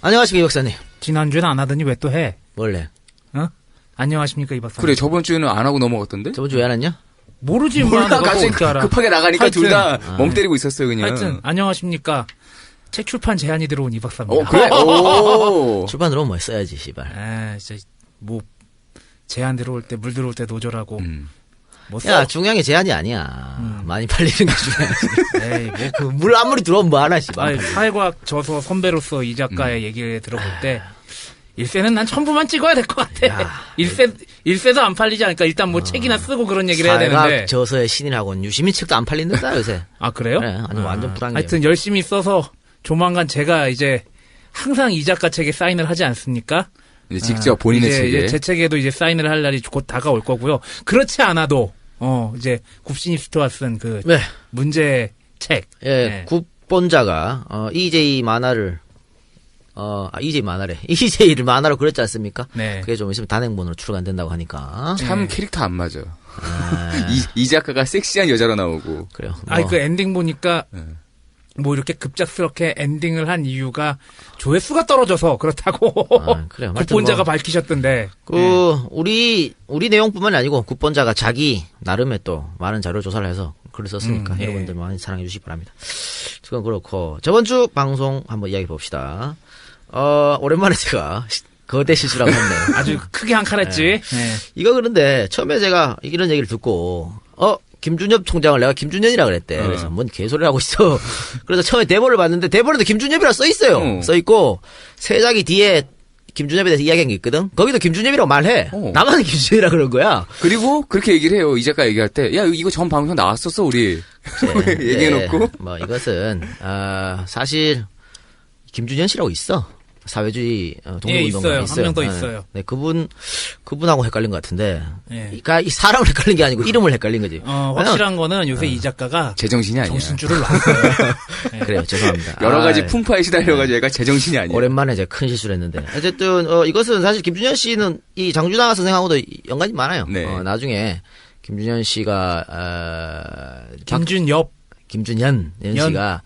안녕하십니까, 이 박사님. 지난주엔 안 하더니 왜 또 해? 원래. 어? 안녕하십니까, 이 박사님. 그래, 저번 주에는 안 하고 넘어갔던데? 저번 주에 안 했냐? 모르지, 몰라, 내가 갑자기 어떻게 알아. 급하게 나가니까 둘 다 멍 때리고 있었어요, 그냥. 하여튼, 안녕하십니까. 책 출판 제안이 들어온 이 박사입니다. 그래? 오. 출판 들어오면 뭐 써야지, 씨발. 아, 진짜, 제안 들어올 때, 물 들어올 때 노절하고. 뭐 써? 야, 중요한 게 제한이 아니야. 많이 팔리는 게 중요하지. 에이, 물 아무리 들어오면 뭐 하나, 씨발. 아니, 사회과학 저서 선배로서 이 작가의 얘기를 들어볼 때, 일세는 난 첨부만 찍어야 될 것 같아. 일세도 안 팔리지 않으니까 일단 뭐 책이나 쓰고 그런 얘기를 해야 되는데. 사회과학 저서의 신이라고는 유시민 책도 안 팔린다, 요새. 아, 그래요? 그래, 아니, 완전 불안해. 하여튼 열심히 써서 조만간 제가 이제 항상 이 작가 책에 사인을 하지 않습니까? 이제 직접 본인의 책에. 이제 제 책에도 이제 사인을 할 날이 곧 다가올 거고요. 그렇지 않아도, 이제 굽신이 스토어 쓴 네. 문제 책. 예, 네. 굽본자가, EJ 만화를, EJ 만화래. EJ를 만화로 그렸지 않습니까? 네. 그게 좀 있으면 단행본으로 출간된다고 하니까. 참 캐릭터 안 맞아. 이 작가가 섹시한 여자로 나오고. 그래요. 아니, 그 엔딩 보니까, 네. 뭐 이렇게 급작스럽게 엔딩을 한 이유가 조회수가 떨어져서 그렇다고. 그래요. 굽본자가 밝히셨던데. 우리 내용뿐만이 아니고, 굽본자가 자기, 나름의 또, 많은 자료 조사를 해서 글을 썼으니까, 예. 여러분들 많이 사랑해 주시기 바랍니다. 그건 그렇고, 저번 주 방송 한번 이야기 봅시다. 오랜만에 제가, 거대 실수라고 했네요. 아주 크게 한 칸 했지. 네. 이거 그런데, 처음에 제가 이런 얘기를 듣고, 김준엽 총장을 내가 김준현이라 그랬대. 그래서 뭔 개소리를 하고 있어. 그래서 처음에 대본을 봤는데 대본에도 김준엽이라 써 있어요. 써 있고 세 장이 뒤에 김준엽에 대해서 이야기한 게 있거든. 거기도 김준엽이라고 말해. 나만 김준엽이라 그런 거야. 그리고 그렇게 얘기를 해요. 이 작가 얘기할 때, 야 이거 전 방송 나왔었어 우리. 얘기해놓고. 뭐 이것은 사실 김준현 씨라고 있어. 사회주의 독립운동가 있어요. 한 명 더 있어요. 네, 그분하고 헷갈린 것 같은데. 예. 그러니까 이 사람을 헷갈린 게 아니고 이름을 헷갈린 거지. 확실한 거는 요새 이 작가가 제정신이 아니야. 정신줄을 놨어요. 네. 그래요. 죄송합니다. 여러 가지 풍파에 시달려가지고 얘가 제정신이 아니야. 오랜만에 제가 큰 실수를 했는데. 어쨌든 이것은 사실 김준현 씨는 이 장준하 선생하고도 연관이 많아요. 네. 나중에 김준현 씨가 김준현 씨가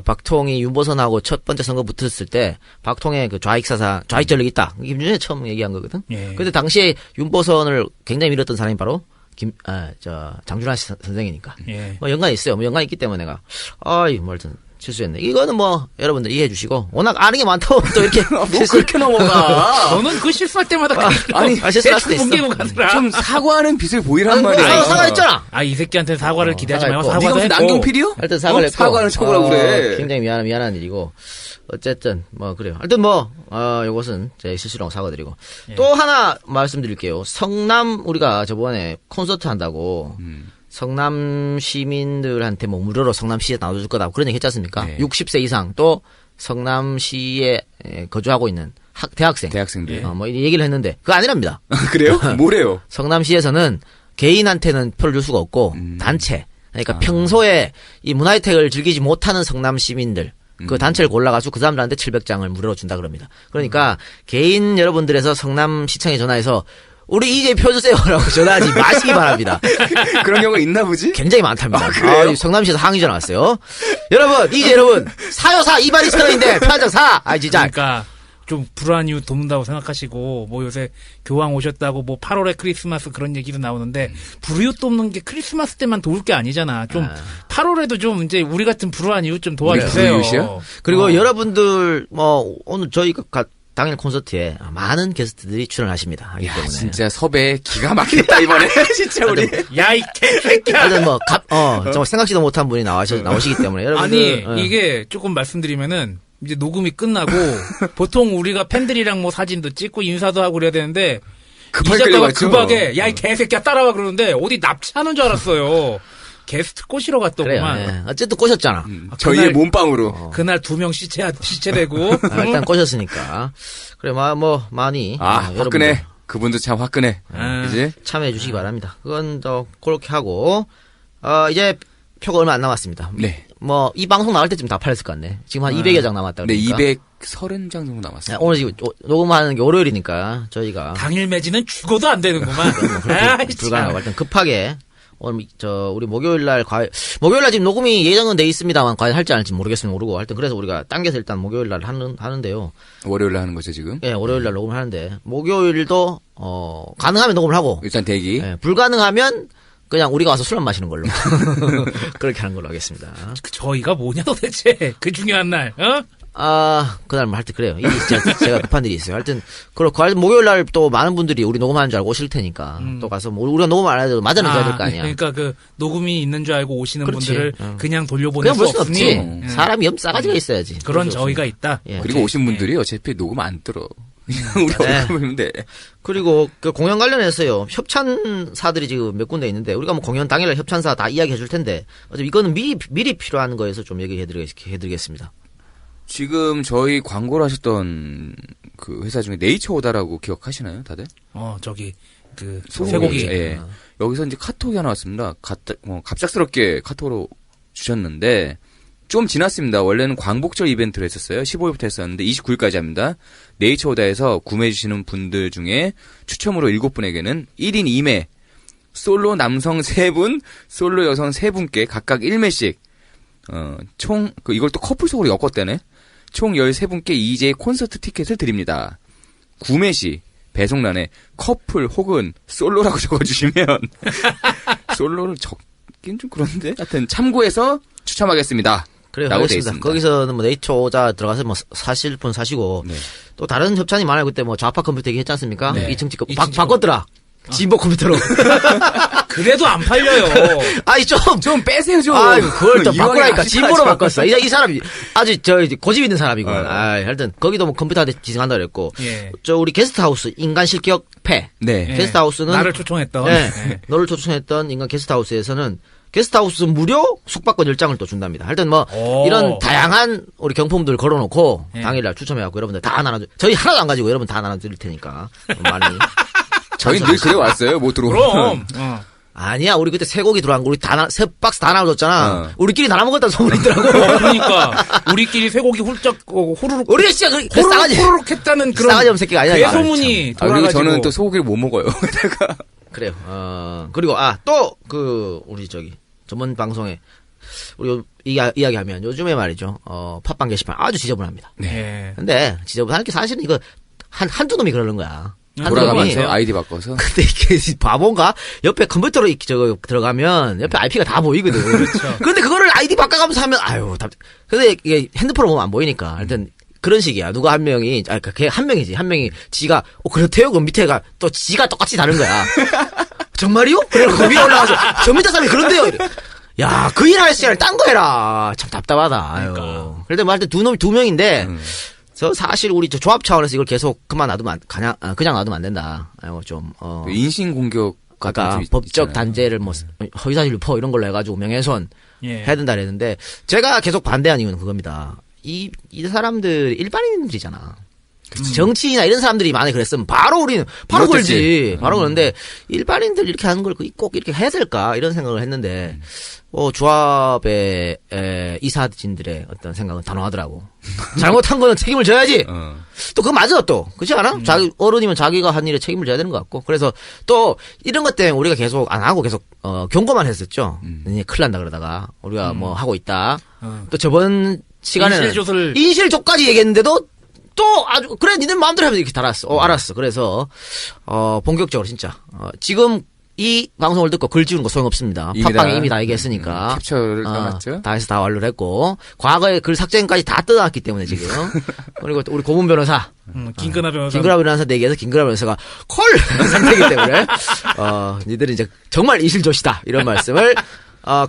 박통이 윤보선하고 첫 번째 선거 붙었을 때 박통의 그 좌익 전력이 있다. 김준현이 처음 얘기한 거거든. 예. 근데 당시에 윤보선을 굉장히 밀었던 사람이 바로 장준하 선생이니까. 예. 뭐 연관이 있어요. 뭐 연관이 있기 때문에 내가 하여튼 실수했네. 이거는 뭐 여러분들 이해해 주시고 워낙 아는 게 많다고 또 이렇게 그렇게 넘어가. 너는 그 실수할 때마다 실수할 수도 있어. 뭉개고 가더라. 좀 사과하는 빛을 보이란 말이야. 아니 사과했잖아. 이 새끼한테 사과를 기대하지 말고 사과했고. 사과도 네가 했고. 남경필이요? 하여튼 사과를 했고. 사과는 쳐보라고 그래. 굉장히 미안한 일이고. 어쨌든, 그래요. 하여튼 요것은 제 실수라고 사과드리고. 또 하나 말씀드릴게요. 우리가 저번에 콘서트 한다고, 성남 시민들한테 무료로 성남시에 나눠줄 거다. 그런 얘기 했지 않습니까? 네. 60세 이상 또 성남시에 거주하고 있는 대학생들. 이 얘기를 했는데, 그거 아니랍니다. 그래요? 뭐래요? 성남시에서는 개인한테는 표를 줄 수가 없고, 단체. 그러니까 평소에 이 문화혜택을 즐기지 못하는 성남 시민들, 그 단체를 골라가지고 그 사람들한테 700장을 무료로 준다 그럽니다. 그러니까 개인 여러분들에서 성남시청에 전화해서 우리 이제 표 주세요라고 전화하지 마시기 바랍니다. 그런 경우가 있나 보지? 굉장히 많답니다. 성남시에서 항의 전화 왔어요. 여러분 사요사 2만2천원인데 표 한 장 사! 진짜. 그러니까 좀 불안 이유 돕는다고 생각하시고 뭐 요새 교황 오셨다고 뭐 8월에 크리스마스 그런 얘기도 나오는데 불이웃 돕는 게 크리스마스 때만 도울 게 아니잖아. 좀 8월에도 좀 이제 우리 같은 불우한 이웃 좀 도와주세요. 그리고 여러분들 오늘 저희가 당일 콘서트에 많은 게스트들이 출연하십니다. 하기 때문에. 진짜 섭외 기가 막혔다 이번에. 진짜 우리. 야 이 개새끼야. 하여튼 정말 생각지도 못한 분이 나오시기 때문에 여러분들. 이게 조금 말씀드리면은 이제 녹음이 끝나고 보통 우리가 팬들이랑 뭐 사진도 찍고 인사도 하고 그래야 되는데 이 작가가 급하게 야 이 개새끼야 따라와 그러는데 어디 납치하는 줄 알았어요. 게스트 꼬시러 갔더구만. 그래요. 어쨌든 꼬셨잖아. 저희의 몸빵으로. 그날 2명 시체되고. 일단 꼬셨으니까. 그래 많이. 화끈해. 그분도 참 화끈해. 그지? 참여해 주시기 바랍니다. 그건 그렇게 하고 이제 표가 얼마 안 남았습니다. 네. 이 방송 나갈 때쯤 다 팔렸을 것 같네. 지금 한 200여 장 남았다 그러니까. 네, 230장 정도 남았어요. 오늘 지금 녹음하는 게 월요일이니까 저희가 당일 매진은 죽어도 안 되는구만. 불가능하고 일단 급하게 오늘 우리 목요일날 지금 녹음이 예정은 돼 있습니다만 과연 할지 안 할지 모르고 하여튼 그래서 우리가 당겨서 일단 목요일날 하는데요. 월요일날 하는 거죠 지금? 예, 월요일날 녹음을 하는데 목요일도 가능하면 녹음을 하고 일단 대기. 예, 불가능하면 그냥 우리가 와서 술만 마시는 걸로 그렇게 하는 걸로 하겠습니다. 저희가 뭐냐 도대체 그 중요한 날, 어? 그날 뭐 할 때 그래요. 일이 제가 급한 일이 있어요. 하여튼, 그렇고, 목요일 날 또 많은 분들이 우리 녹음하는 줄 알고 오실 테니까, 또 가서, 뭐, 우리가 녹음 안 해도 맞아는 줘야 될 거 아니야. 그러니까 녹음이 있는 줄 알고 오시는 그렇지. 분들을 그냥 돌려보낼 그냥 볼 수 순 없으니. 없지. 사람이 싸가지가 있어야지. 그런 저희가 있다. 예. 그리고 오신 분들이 어차피 녹음 안 들어. 우리 네. 얼굴인데. 그리고 그 공연 관련해서요. 협찬사들이 지금 몇 군데 있는데, 우리가 뭐 공연 당일날 협찬사 다 이야기해 줄 텐데, 어차피 이거는 미리 필요한 거여서 좀 얘기해 드리겠습니다. 지금 저희 광고를 하셨던 그 회사 중에 네이처오다라고 기억하시나요, 다들? 쇠고기. 예. 여기서 이제 카톡이 하나 왔습니다. 갑작스럽게 카톡으로 주셨는데, 좀 지났습니다. 원래는 광복절 이벤트를 했었어요. 15일부터 했었는데, 29일까지 합니다. 네이처오다에서 구매해주시는 분들 중에 추첨으로 7분에게는 1인 2매, 솔로 남성 3분, 솔로 여성 3분께 각각 1매씩, 이걸 또 커플 속으로 엮었대네. 총 13분께 EJ 콘서트 티켓을 드립니다. 구매 시 배송란에 커플 혹은 솔로라고 적어주시면 솔로를 적긴 좀 그런데 하여튼 참고해서 추첨하겠습니다. 그래요. 라고 돼 알겠습니다. 있습니다. 거기서는 뭐 네이처오자 들어가서 뭐 사실 분 사시고 네. 또 다른 협찬이 많아요. 그때 뭐 좌파 컴퓨터 얘기했지 않습니까? 네. 2층 찍고 2층 찍고. 바꿨더라. 진보 컴퓨터로. 그래도 안 팔려요. 아니 좀 빼세요, 좀. 아이고, 그걸 또 이왕에 바꾸라니까. 아직까지 진보로 하지 바꿨어. 이 사람이 아주 고집 있는 사람이고. 하여튼 거기도 뭐 컴퓨터한테 지승한다 그랬고. 예. 우리 게스트하우스 인간 실격패. 네. 예. 게스트하우스는 나를 초청했던. 네. 예. 너를 초청했던 인간 게스트하우스에서는 게스트하우스 무료 숙박권 10장을 또 준답니다. 하여튼 뭐 오. 이런 다양한 우리 경품들 걸어놓고 예. 당일날 추첨해갖고 여러분들 다 나눠줘. 저희 하나도 안 가지고 여러분 다 나눠드릴 테니까 많이. 저희 늘 그래 왔어요, 못 들어오면. 그럼. 아니야, 우리 그때 쇠고기 들어간 거 우리 세 박스 다 나눠줬잖아. 우리끼리 나눠 먹었다는 소문이 있더라고. 그러니까 우리끼리 쇠고기 훌쩍 호루룩 우리가 진짜 그 싸가지 호루룩 했다는 그런 싸가지 없는 새끼가 아니야. 소문이 그리고 돌아가지고. 저는 또 소고기를 못 먹어요. 그래요. 그리고 또 우리 전문 방송에 우리 이야기하면 요즘에 말이죠. 팟빵 게시판 아주 지저분합니다. 네. 근데 지저분한 게 사실은 이거 한두 놈이 그러는 거야. 돌아가면서 아이디 바꿔서. 근데 이게 바본가? 옆에 컴퓨터로 들어가면 옆에 IP가 다 보이거든. 그렇죠. 근데 그거를 아이디 바꿔가면서 하면 근데 이게 핸드폰으로 보면 안 보이니까. 하여튼 그런 식이야. 누가 한 명이 걔 한 명이지. 한 명이 지가 그렇대요. 그 밑에가 또 지가 똑같이 다른 거야. 정말이요? 그래 그 위에 올라가서 저 밑에 사람이 그런데요. 이래. 야, 그 일 할 시간에 딴 거 해라. 참 답답하다. 아유. 그러니까. 그래도 뭐 하여튼 두 명인데. 저 사실 우리 조합 차원에서 이걸 계속 그냥 놔두면 안 된다. 아이고 인신 공격 아까 법적 단죄를 뭐 허위사실 유포 이런 걸로 해가지고 명예훼손 해야 된다 그랬는데 제가 계속 반대한 이유는 그겁니다. 이 사람들 일반인들이잖아. 정치인이나 이런 사람들이 만약에 그랬으면 바로 우리는 바로 걸지. 바로 그런데 일반인들 이렇게 하는 걸 꼭 이렇게 해야 될까 이런 생각을 했는데 조합의 이사진들의 어떤 생각은 단호하더라고. 잘못한 거는 책임을 져야지. 또 그거 맞아 또. 그렇지 않아? 자기 어른이면 자기가 한 일에 책임을 져야 되는 것 같고. 그래서 또 이런 것 때문에 우리가 계속 안 하고 계속 경고만 했었죠. 이제 큰일 난다 그러다가 우리가 뭐 하고 있다. 또 저번 시간에는 인실조까지 얘기했는데도 또 아주 그래 니들 마음대로 하면 이렇게 달았어. 알았어. 그래서 본격적으로 진짜 지금 이 방송을 듣고 글 지우는 거 소용없습니다. 팟빵에 이미 다 얘기했으니까. 캡처를 떠났죠. 다 해서 다 완료를 했고 과거에 글 삭제까지 다 뜯어놨기 때문에 지금. 그리고 또 우리 고문 변호사. 김근하 변호사한테 얘기해서 김근하 변호사가 콜 상태이기 때문에 니들은 이제 정말 이실조시다 이런 말씀을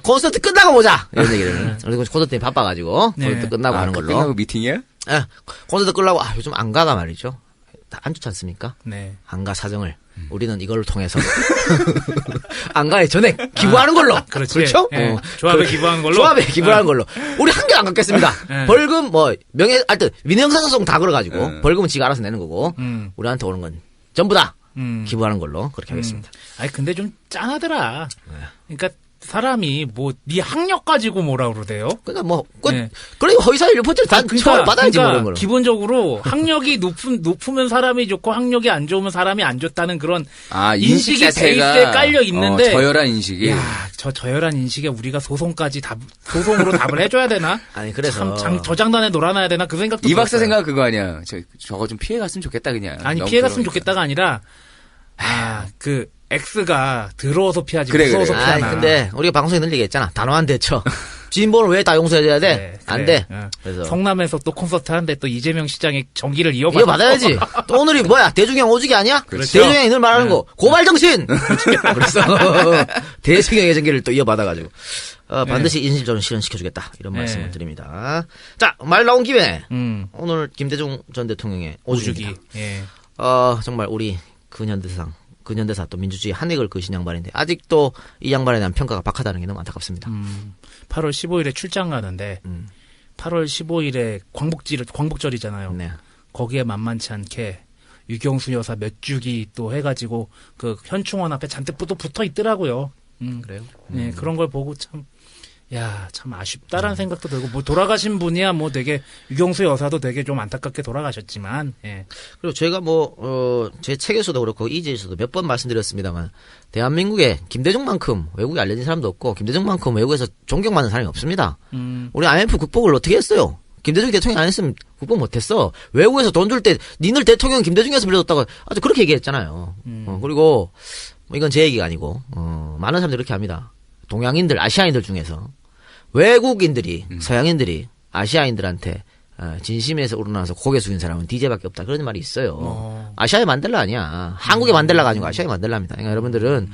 콘서트 끝나고 보자 이런 얘기를. 그리고 콘서트에 바빠가지고 콘서트 끝나고 하는 걸로. 끝나고 미팅이야? 콘서트 끌라고 요즘 안 가가 말이죠. 안 좋지 않습니까? 네. 안 가 사정을 우리는 이걸 통해서 안 가의 전액 기부하는 걸로. 그렇죠? 네. 조합에 기부하는 걸로. 조합에 기부하는 걸로. 우리 한 개 안 갚겠습니다. 벌금 하여튼 민형사소송 다 걸어가지고 벌금은 지가 알아서 내는 거고 우리한테 오는 건 전부 다 기부하는 걸로 그렇게 하겠습니다. 아니 근데 좀 짠하더라. 그러니까 사람이 뭐 네 학력 가지고 뭐라 그러대요? 그러니까 뭐, 네. 그래 허위사실 유포죄를 다 처벌 받아야지 뭐 이런 거는. 기본적으로 학력이 높으면 사람이 좋고 학력이 안 좋으면 사람이 안 좋다는 그런 인식 인식이 자체가 베이스에 깔려 있는데 저열한 인식이. 야, 저 저열한 인식에 우리가 소송으로 답을 해줘야 되나? 아니 그래서 저장단에 놀아놔야 되나 그 생각도 이 박사 들었어요. 생각 그거 아니야. 저거 좀 피해 갔으면 좋겠다 그냥. 아니 너무 피해갔으면 들어오니까. 좋겠다가 아니라 그 X가 들어와서 피하지 그래, 무서워서 그래. 피하나. 근데 우리가 방송에 늘 얘기했잖아. 단호한 대처. 진보를 왜 다 용서해줘야 돼? 네, 안 그래. 돼. 어. 그래서 성남에서 또 콘서트 하는데 또 이재명 시장의 정기를 이어받아. 이거 받아야지. 또 오늘이 뭐야? 대중형 오직이 아니야? 그렇죠. 대중형이 늘 말하는 거 고발 정신. 그래서 대중형의 정기를 또 이어받아가지고 반드시 인실조는 실현시켜주겠다 이런 네. 말씀을 드립니다. 자, 말 나온 김에 오늘 김대중 전 대통령의 오주기. 오주기입니다. 예. 정말 우리 근현대사 또 민주주의 한획을 그으신 양반인데 아직도 이 양반에 대한 평가가 박하다는 게 너무 안타깝습니다. 8월 15일에 출장 가는데 8월 15일에 광복절이잖아요. 네. 거기에 만만치 않게 유경수 여사 몇 주기 또 해가지고 그 현충원 앞에 잔뜩 또 붙어 있더라고요. 그래요? 네, 그런 걸 보고 참 아쉽다라는 생각도 들고, 뭐, 돌아가신 분이야, 뭐 되게, 유경수 여사도 되게 좀 안타깝게 돌아가셨지만, 예. 그리고 제가 제 책에서도 그렇고, 이제에서도 몇 번 말씀드렸습니다만, 대한민국에 김대중만큼 외국에 알려진 사람도 없고, 김대중만큼 외국에서 존경받는 사람이 없습니다. 우리 IMF 국복을 어떻게 했어요? 김대중 대통령이 안 했으면 국복 못했어. 외국에서 돈 줄 때, 니들 대통령 김대중에서 빌려줬다고 아주 그렇게 얘기했잖아요. 그리고, 이건 제 얘기가 아니고, 많은 사람들이 그렇게 합니다. 동양인들, 아시아인들 중에서 외국인들이, 서양인들이 아시아인들한테 진심에서 우러나서 고개 숙인 사람은 DJ밖에 없다. 그런 말이 있어요. 아시아의 만델라 아니야. 한국의 만델라가 아니고 아시아의 만델라입니다. 그러니까 여러분들은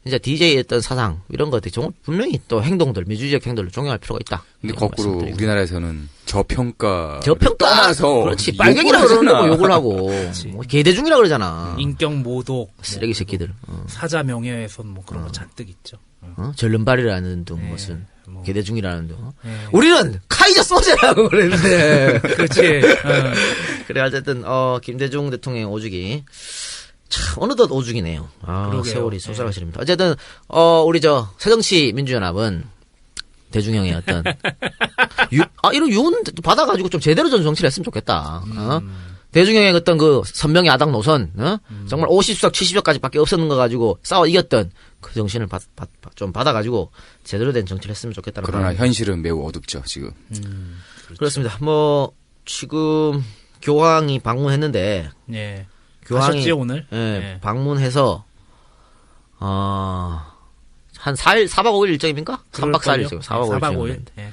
진짜 DJ의 어떤 사상 이런 것들 분명히 또 행동들, 민주주의적 행동을 존경할 필요가 있다. 근데 거꾸로 우리나라에서는 저평가 떠나서 그렇지. 빨갱이라고 그러고 욕을 하고 뭐 개대중이라 그러잖아. 인격 모독, 쓰레기 새끼들. 사자 명예훼손 뭐 그런 거 잔뜩 있죠. 절름발이라는 등 무슨 뭐. 개대중이라는 등. 네. 우리는 카이저 소재라고 그랬는데. 그렇지. 그래 어쨌든 김대중 대통령의 오주기 참 어느덧 오주기네요. 그러게요. 세월이 쏘살가 시립니다. 어쨌든 우리 새정치민주연합은 대중형의 어떤 이런 유언 받아가지고 좀 제대로 좀 정치를 했으면 좋겠다. 대중형의 어떤 그 선명의 야당 노선, 정말 50석, 70석까지밖에 없었는 거 가지고 싸워 이겼던 그 정신을 좀 받아가지고 제대로 된 정치를 했으면 좋겠다는. 그러나 현실은 매우 어둡죠 지금. 그렇습니다. 지금 교황이 방문했는데. 예. 교황이 가셨지 오늘? 예, 예. 방문해서 한 4일 4박 5일 일정입니까? 3박 4일 일정. 4박 5일. 예.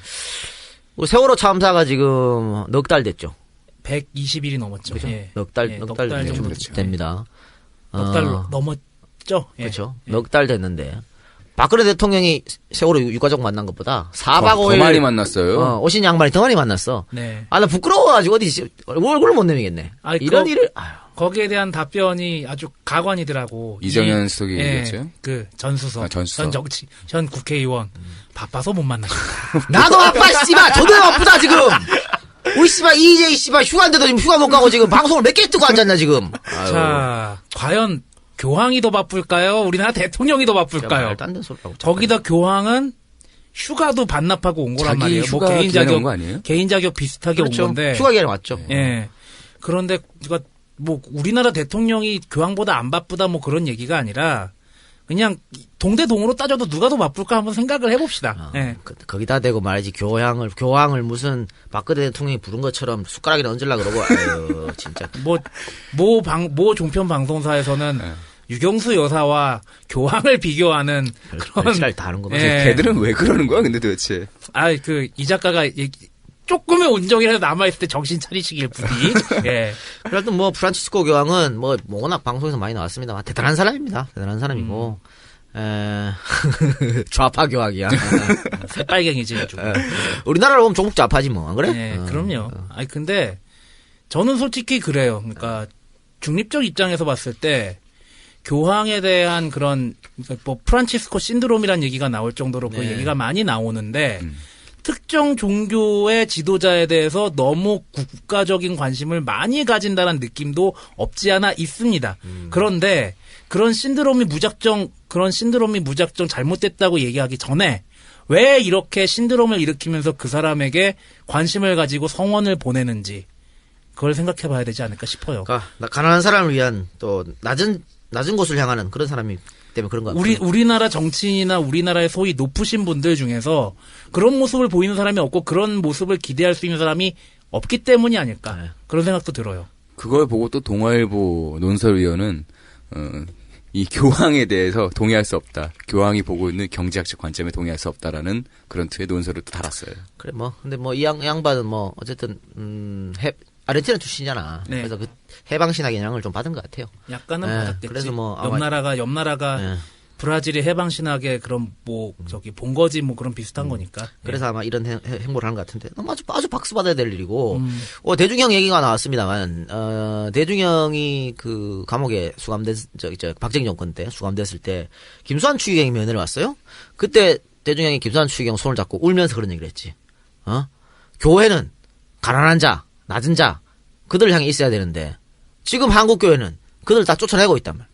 세월호 참사가 지금 넉 달 됐죠. 120일이 넘었죠. 그죠? 예. 넉 달 정도 좀 됐죠. 됩니다. 넉 달 넘었죠. 예. 그렇죠. 예. 넉 달 됐는데 박근혜 대통령이 세월호 유가족 만난 것보다 4박 5일 더 많이 만났어요. 오신 양반이 더 많이 만났어. 네. 나 부끄러워가지고 어디 얼굴을 못 내미겠네. 아니, 이런 일을 거기에 대한 답변이 아주 가관이더라고. 이정현 수석이 예, 얘기했죠. 그 전수석, 전수석. 전 국회의원 바빠서 못 만나셨다. 나도 아파 씨발 저도 아프다 지금. 우리 씨발 이재희 씨발 휴가인데도 지금 휴가 못 가고 지금 방송을 몇 개 뜨고 앉았냐 지금. 자, 과연 교황이 더 바쁠까요? 우리나라 대통령이 더 바쁠까요? 말도 안 되는 소리라고. 거기다 교황은 휴가도 반납하고 온 거란 자기 말이에요. 뭐 휴가 개인 기간에 자격 온거 아니에요? 개인 자격 비슷하게 그렇죠. 온 건데. 휴가 기간에 왔죠. 예. 그런데 뭐 우리나라 대통령이 교황보다 안 바쁘다 뭐 그런 얘기가 아니라 그냥 동대동으로 따져도 누가 더 바쁠까 한번 생각을 해봅시다. 예. 거기다 대고 말이지 교황을 무슨 박근혜 대통령이 부른 것처럼 숟가락이나 얹으려 그러고 아유 진짜. 모 종편 방송사에서는 유경수 여사와 교황을 비교하는 그런 별치를 다 하는구만. 예. 걔들은 왜 그러는 거야 근데 도대체. 이 작가가 조금의 온정이라도 남아있을 때 정신 차리시길 부디. 예. 그래도 프란치스코 교황은 워낙 방송에서 많이 나왔습니다만 대단한 사람입니다. 대단한 사람이고. 좌파 교황이야. 새빨갱이지, 아주. 우리나라로 보면 조국 좌파지 뭐, 안 그래? 네, 그럼요. 근데, 저는 솔직히 그래요. 그러니까, 중립적 입장에서 봤을 때, 교황에 대한 그런, 프란치스코 신드롬이란 얘기가 나올 정도로 그 얘기가 많이 나오는데, 특정 종교의 지도자에 대해서 너무 국가적인 관심을 많이 가진다는 느낌도 없지 않아 있습니다. 그런데 그런 신드롬이 무작정 잘못됐다고 얘기하기 전에 왜 이렇게 신드롬을 일으키면서 그 사람에게 관심을 가지고 성원을 보내는지 그걸 생각해 봐야 되지 않을까 싶어요. 그러니까 가난한 사람을 위한 또 낮은 곳을 향하는 그런 사람이 때문에 그런 것 같아요. 우리나라 정치인이나 우리나라의 소위 높으신 분들 중에서 그런 모습을 보이는 사람이 없고 그런 모습을 기대할 수 있는 사람이 없기 때문이 아닐까. 네. 그런 생각도 들어요. 그걸 보고 또 동아일보 논설위원은 이 교황에 대해서 동의할 수 없다. 교황이 보고 있는 경제학적 관점에 동의할 수 없다라는 그런 투의 논설을 또 달았어요. 그래 근데 이 양반은 어쨌든 아르헨티나 출신이잖아. 네. 그래서 그 해방신학의 영향을 좀 받은 것 같아요. 약간은 네, 받았겠지. 그래서 아마 옆 나라가 네. 브라질이 해방신학의 그런 본거지 그런 비슷한 거니까. 그래서 아마 이런 행보를 하는 것 같은데 아주 박수 받아야 될 일이고 대중형 얘기가 나왔습니다만 대중형이 그 감옥에 박정희 정권 때 수감됐을 때 김수환 추기경이 면회를 왔어요. 그때 대중형이 김수환 추기경 손을 잡고 울면서 그런 얘기를 했지. 교회는 가난한 자, 낮은 자 그들을 향해 있어야 되는데 지금 한국 교회는 그들을 다 쫓아내고 있단 말.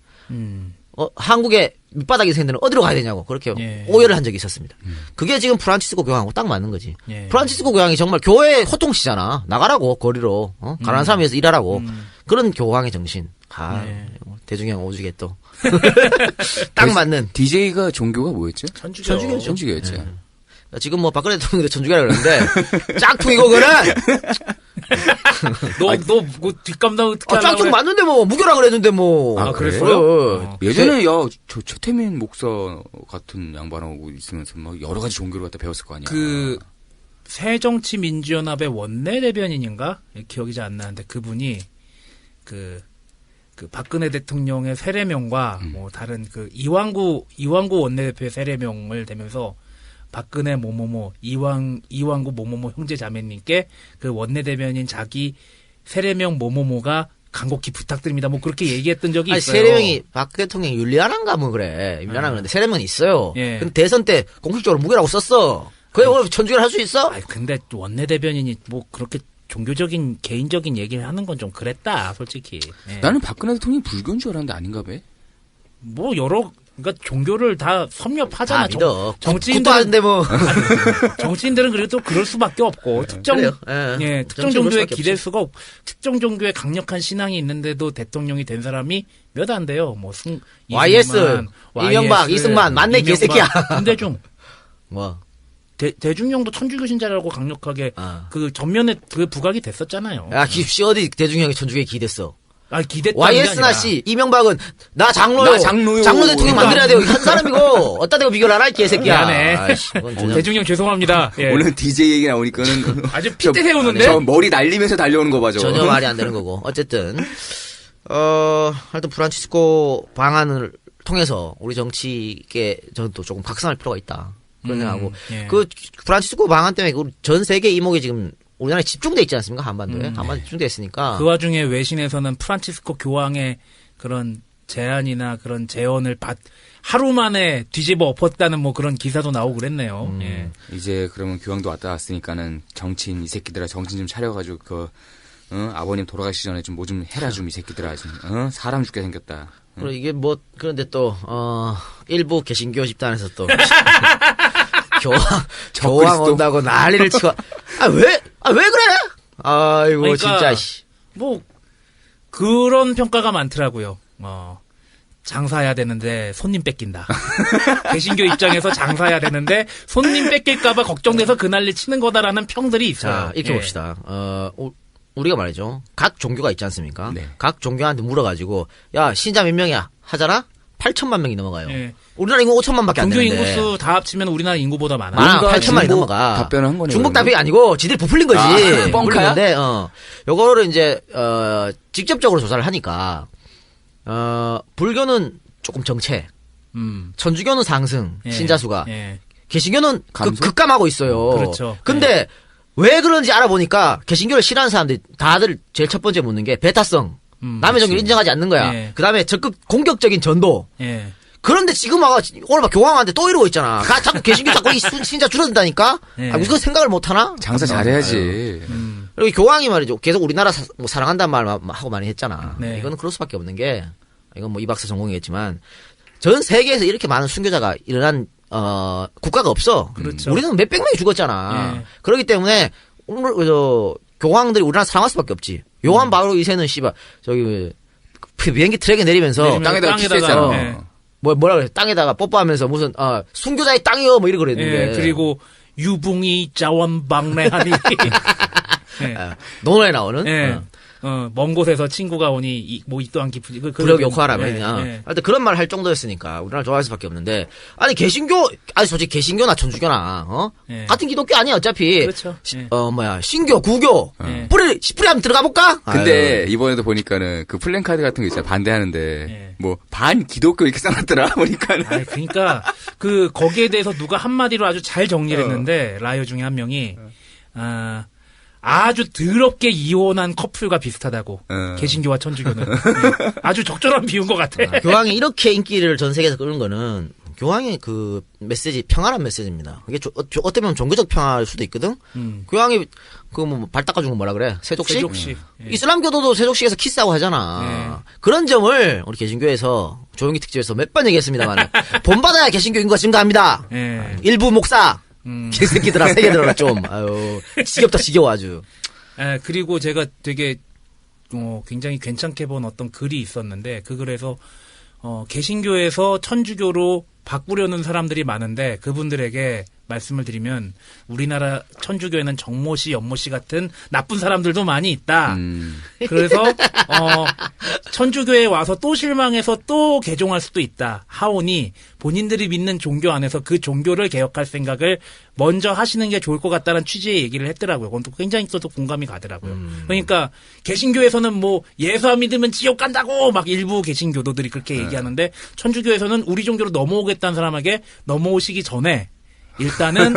한국의 밑바닥에 있는 데는 어디로 가야 되냐고 그렇게 예. 오해를 한 적이 있었습니다. 그게 지금 프란치스코 교황하고 딱 맞는 거지. 예. 프란치스코 교황이 정말 교회 호통시잖아. 나가라고 거리로 가난한 사람 위해서 일하라고 그런 교황의 정신. 예. 대중형 오죽에 또 딱 맞는. DJ가 종교가 뭐였죠? 천주교. 천주교였죠. 지금 박근혜 대통령도 천주교라 그러는데 짝퉁이고 그거는 너 뒷감당 어떻게 하려고 짝퉁 그래? 맞는데 무교라 그랬는데 아, 그랬어요? 예전에 저 최태민 목사 같은 양반하고 있으면서 막 여러 가지 종교를 갖다 배웠을 거 아니야. 그 새정치민주연합의 원내대변인인가? 기억이 잘 안 나는데 그분이 그 박근혜 대통령의 세례명과 다른 이완구 원내대표의 세례명을 대면서 박근혜 뭐뭐뭐 이완구 뭐뭐뭐 형제 자매님께 그 원내대변인 자기 세례명 뭐뭐뭐가 간곡히 부탁드립니다. 그렇게 얘기했던 적이 있어요. 세례명이 박 대통령이 율리아란가 그래. 율리아란 그런데 세례명이 있어요. 예. 근데 대선 때 공식적으로 무교라고 썼어. 그게 천주교를 할 수 있어? 근데 원내대변인이 그렇게 종교적인 개인적인 얘기를 하는 건 좀 그랬다 솔직히. 예. 나는 박근혜 대통령이 불교인 줄 알았는데 아닌가 봐. 그러니까 종교를 다 섭렵하잖아. 믿어. 정치인들은 국도 정치인들은 그래도 그럴 수밖에 없고 특정 그래요. 특정 종교에 기댈 수가 없. 특정 종교에 강력한 신앙이 있는데도 대통령이 된 사람이 몇 안 돼요. YS, 이명박, 이승만, 맞네, 개새끼야. 김대중. 뭐. 대중형도 천주교 신자라고 강력하게 전면에 부각이 됐었잖아요. 야, 어디 대중형이 천주교에 기댔어. 기댔다는 게 YS나 아니라. 씨, 이명박은 나 장로요. 장로 대통령 만들어야 돼요. 한 사람이고 어따 대고 비교를 하라 이 개새끼야. 미안해. 대중형 죄송합니다. 예. 오늘 DJ 얘기 나오니까는 아주 핏대 세우는데. 저 머리 날리면서 달려오는 거 봐. 전혀 말이 안 되는 거고. 어쨌든 하여튼 프란치스코 방안을 통해서 우리 정치계 저는 또 조금 각성할 필요가 있다. 그런 생각하고 예. 그 프란치스코 방안 때문에 전 세계 이목이 지금 우리나라에 집중돼 있지 않습니까? 한반도에. 한반도에 집중돼 있으니까. 그 와중에 외신에서는 프란치스코 교황의 그런 제안이나 그런 제언을 하루 만에 뒤집어 엎었다는 그런 기사도 나오고 그랬네요. 예. 이제 그러면 교황도 왔다 갔으니까는 정치인 이 새끼들아 정신 좀 차려가지고 아버님 돌아가시기 전에 좀 뭐 좀 해라 좀 이 새끼들아 좀 사람 죽게 생겼다. 그리고 이게 그런데 또 일부 개신교 집단에서 또 교황 온다고 난리를 치고 왜 그래? 아이고 그러니까 진짜 씨. 그런 평가가 많더라고요. 장사해야 되는데 손님 뺏긴다. 개신교 입장에서 장사해야 되는데 손님 뺏길까봐 걱정돼서 그 난리 치는 거다라는 평들이 있어요. 자, 이렇게 봅시다. 우리가 말이죠. 각 종교가 있지 않습니까? 네. 각 종교한테 물어가지고 야 신자 몇 명이야? 하잖아? 8천만 명이 넘어가요. 예. 우리나라 인구 5천만밖에 안 종교 되는데. 인구수 다 합치면 우리나라 인구보다 많아. 많아. 뭔가 8천만이 중복 넘어가. 답변을 한 거네요, 중복 그러면. 답변이 아니고 지들이 부풀린 거지. 뻥카야? 부풀린데 요거를 이제 직접적으로 조사를 하니까 불교는 조금 정체. 천주교는 상승. 예. 신자수가. 예. 개신교는 감소? 급감하고 있어요. 그렇죠. 근데 왜 그런지 알아보니까 개신교를 싫어하는 사람들이 다들 제일 첫 번째 묻는 게 배타성. 남의 종교를 인정하지 않는 거야. 예. 그 다음에 적극 공격적인 전도. 예. 그런데 지금 와가 오늘 막 교황한테 또 이러고 있잖아. 자꾸 개신교 자꾸 이 신자 줄어든다니까. 네. 이거 생각을 못 하나? 장사 잘해야지. 그리고 교황이 말이죠. 계속 우리나라 뭐 사랑한다는 말 하고 많이 했잖아. 네. 이거는 그럴 수밖에 없는 게 이건 뭐 이 박사 전공이겠지만 전 세계에서 이렇게 많은 순교자가 일어난 국가가 없어. 그렇죠. 우리는 몇백 명이 죽었잖아. 네. 그렇기 때문에 오늘 교황들이 우리나라 사랑할 수밖에 없지. 요한 바오로 2세는 씨발 저기 비행기 트랙에 내리면서 땅에다가 키스했잖아. 네. 뭐라 그래 땅에다가 뽀뽀하면서 무슨 순교자의 땅이요 뭐 이러고 그랬는데. 예, 그리고 유붕이 자원방래하니. 예. 논어에 나오는. 예. 먼 곳에서 친구가 오니 뭐 이 또한 깊으니 부력 욕하라며. 예, 예. 하여튼 그런 말 할 정도였으니까 우리나라 좋아할 수밖에 없는데 아니 개신교 아니 솔직히 개신교나 천주교나 예. 같은 기독교 아니야 어차피. 그렇죠. 예. 신교 구교 뿌리 한번 들어가 볼까? 근데 이번에도 보니까는 그 플랜카드 같은 거 있잖아. 반대하는데 예. 뭐 반 기독교 이렇게 써놨더라 보니까는. 아니, 그러니까 거기에 대해서 누가 한마디로 아주 잘 정리를 했는데 라이어 중에 한 명이 아주 더럽게 이혼한 커플과 비슷하다고. 개신교와 천주교는. 예. 아주 적절한 비유인 것 같아. 교황이 이렇게 인기를 전 세계에서 끌는 거는 교황의 그 메시지 평화란 메시지입니다. 이게 어떻게 보면 종교적 평화일 수도 있거든. 교황이 그 뭐 발 닦아준 거 뭐라 그래? 세족식? 세족식. 예. 이슬람교도도 세족식에서 키스하고 하잖아. 그런 점을 우리 개신교에서 조용히 특집에서 몇 번 얘기했습니다만 본받아야 개신교 인구가 증가합니다. 예. 일부 목사 개새끼들아 세게 들어라 좀. 아유 지겹다 지겨워 아주. 예, 그리고 제가 되게 굉장히 괜찮게 본 어떤 글이 있었는데 그 글에서 개신교에서 천주교로 바꾸려는 사람들이 많은데 그분들에게 말씀을 드리면 우리나라 천주교에는 정모씨, 연모씨 같은 나쁜 사람들도 많이 있다. 그래서 천주교에 와서 또 실망해서 또 개종할 수도 있다. 하오니 본인들이 믿는 종교 안에서 그 종교를 개혁할 생각을 먼저 하시는 게 좋을 것 같다는 취지의 얘기를 했더라고요. 그건 또 굉장히 또 공감이 가더라고요. 그러니까 개신교에서는 뭐 예수 안 믿으면 지옥 간다고 막 일부 개신교도들이 그렇게 얘기하는데 천주교에서는 우리 종교로 넘어오겠다는 사람에게 넘어오시기 전에 일단은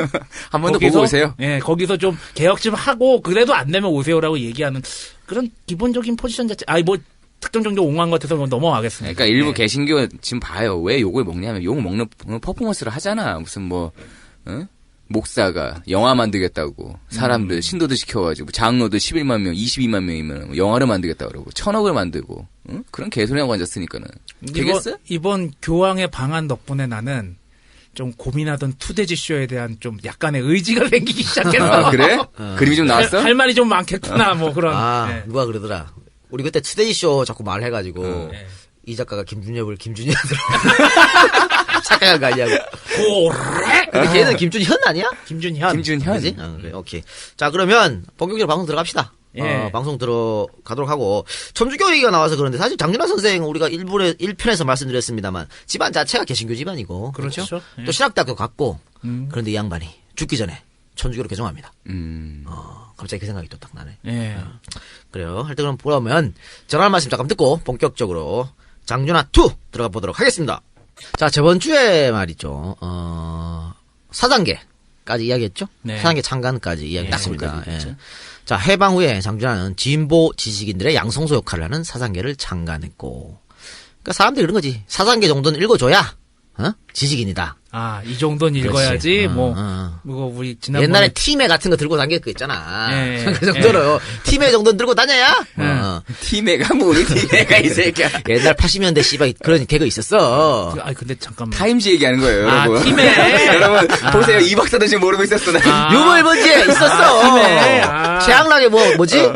한 번 더 보고 오세요. 예, 거기서 좀 개혁 좀 하고 그래도 안 되면 오세요라고 얘기하는 그런 기본적인 포지션 자체. 뭐 특정 정도 옹호한 것 같아서 넘어가겠습니다. 그러니까 일부 예. 개신교 지금 봐요. 왜 욕을 먹냐면 욕 먹는 퍼포먼스를 하잖아. 무슨 목사가 영화 만들겠다고 사람들 신도들 시켜가지고 장로들 11만 명, 22만 명이면 영화를 만들겠다 그러고 1,000억을 만들고 그런 개소리하고 앉았으니까는 되겠어? 이번 교황의 방안 덕분에 나는 좀 고민하던 투데지 쇼에 대한 좀 약간의 의지가 생기기 시작했어. 아, 그래? 그림이 좀 나왔어? 할 말이 좀 많겠구나, 뭐 그런. 예. 누가 그러더라. 우리 그때 투데이쇼 자꾸 말해가지고 예. 이 작가가 김준엽을 김준현으로 착각한 거 아니냐고. 고래! 근데 걔는 김준현 아니야? 김준현. 김준현. 그지? 그래, 오케이. 자, 그러면 본격적으로 방송 들어갑시다. 예. 방송 들어가도록 하고 천주교 얘기가 나와서 그런데 사실 장준하 선생 우리가 1편에서 말씀드렸습니다만 집안 자체가 개신교 집안이고 그렇죠. 예. 또 신학대학교 갔고 그런데 이 양반이 죽기 전에 천주교로 개종합니다. 갑자기 그 생각이 또 딱 나네. 예. 그래요. 하여튼 그럼 그러면 전할 말씀 잠깐 듣고 본격적으로 장준하 2 들어가 보도록 하겠습니다. 자, 저번 주에 말이죠. 4단계까지 이야기했죠? 네. 4단계 창간까지 이야기했습니다. 창간까지 예. 했죠. 자, 해방 후에 장준하는 진보 지식인들의 양성소 역할을 하는 4단계를 창간했고. 그러니까 사람들이 그런 거지. 4단계 정도는 읽어줘야, 지식인이다. 아, 이 정도는 그렇지. 읽어야지, 우리 지난번에. 옛날에 팀에 같은 거 들고 다닐 거 있잖아. 예. 그 정도로 팀에 정도는 들고 다녀야. 티메가 뭐니 티메가 이 새끼야. 옛날 80년대 씨발 그런 개그 있었어. 근데 잠깐만. 타임즈 얘기하는 거예요, 아, 여러분. 팀에. 여러분 보세요. 이 박사도 지금 모르고 있었어. 유머 일본지에 있었어. 팀에. 최악나게 뭐지?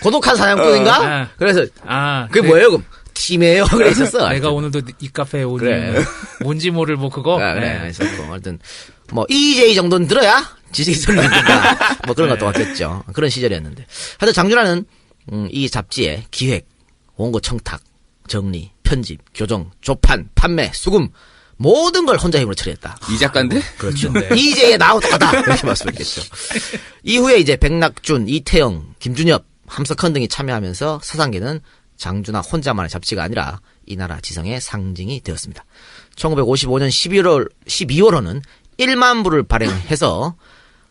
고독한 사냥꾼인가? 그래서 그게 뭐예요, 그럼? 팀이에요. 그래 있었어. 내가 오늘도 이 카페에 오니 그래. 뭔지 모를 뭐 그거. 그래, 있었고. 하여튼 뭐 EJ 정도는 들어야 지식이 설명된다. 뭐 그런 것도 같겠죠. 그런 시절이었는데. 하여튼 장준하는 이 잡지의 기획, 원고 청탁, 정리, 편집, 교정, 조판, 판매, 수금 모든 걸 혼자 힘으로 처리했다. 이 작가인데? 그렇죠. EJ에 나오다다 이렇게 말씀드리겠죠. 이후에 이제 백낙준, 이태영, 김준엽, 함석헌 등이 참여하면서 4단계는 장준하 혼자만의 잡지가 아니라 이 나라 지성의 상징이 되었습니다. 1955년 12월호는 1만 부를 발행해서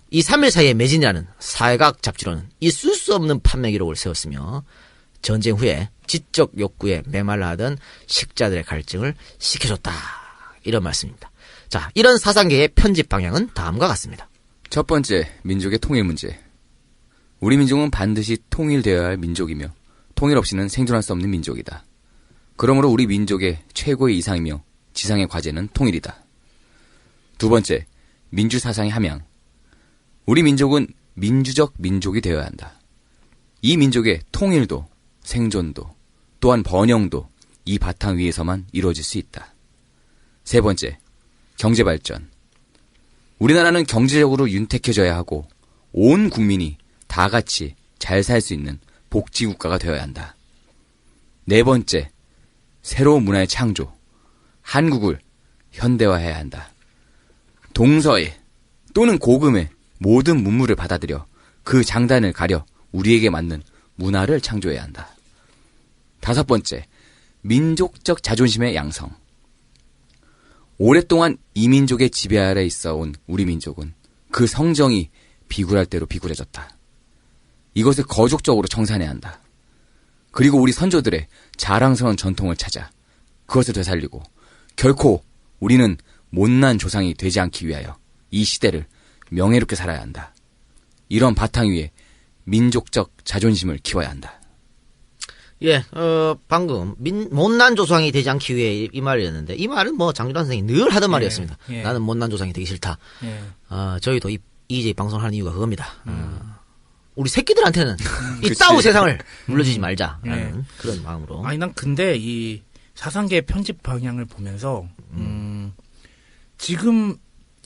이 3일 사이에 매진이라는 사회학 잡지로는 있을 수 없는 판매 기록을 세웠으며 전쟁 후에 지적 욕구에 메말라 하던 식자들의 갈증을 식혀줬다. 이런 말씀입니다. 자, 이런 사상계의 편집 방향은 다음과 같습니다. 첫 번째, 민족의 통일 문제. 우리 민족은 반드시 통일되어야 할 민족이며 통일 없이는 생존할 수 없는 민족이다. 그러므로 우리 민족의 최고의 이상이며 지상의 과제는 통일이다. 두 번째, 민주사상의 함양. 우리 민족은 민주적 민족이 되어야 한다. 이 민족의 통일도, 생존도, 또한 번영도 이 바탕 위에서만 이루어질 수 있다. 세 번째, 경제발전. 우리나라는 경제적으로 윤택해져야 하고 온 국민이 다 같이 잘 살 수 있는 복지국가가 되어야 한다. 네 번째, 새로운 문화의 창조. 한국을 현대화해야 한다. 동서의 또는 고금의 모든 문물을 받아들여 그 장단을 가려 우리에게 맞는 문화를 창조해야 한다. 다섯 번째, 민족적 자존심의 양성. 오랫동안 이민족의 지배 아래 있어온 우리 민족은 그 성정이 비굴할 대로 비굴해졌다. 이것을 거족적으로 청산해야 한다. 그리고 우리 선조들의 자랑스러운 전통을 찾아 그것을 되살리고 결코 우리는 못난 조상이 되지 않기 위하여 이 시대를 명예롭게 살아야 한다. 이런 바탕 위에 민족적 자존심을 키워야 한다. 예, 방금 못난 조상이 되지 않기 위해 이 말이었는데 이 말은 뭐 장준환 선생이 늘 하던 말이었습니다. 예. 나는 못난 조상이 되기 싫다. 예. 저희도 이제 방송을 하는 이유가 그겁니다. 우리 새끼들한테는 이따우 세상을 물려주지 말자라는 그런 마음으로. 아니 난 근데 이 사상계 편집 방향을 보면서 지금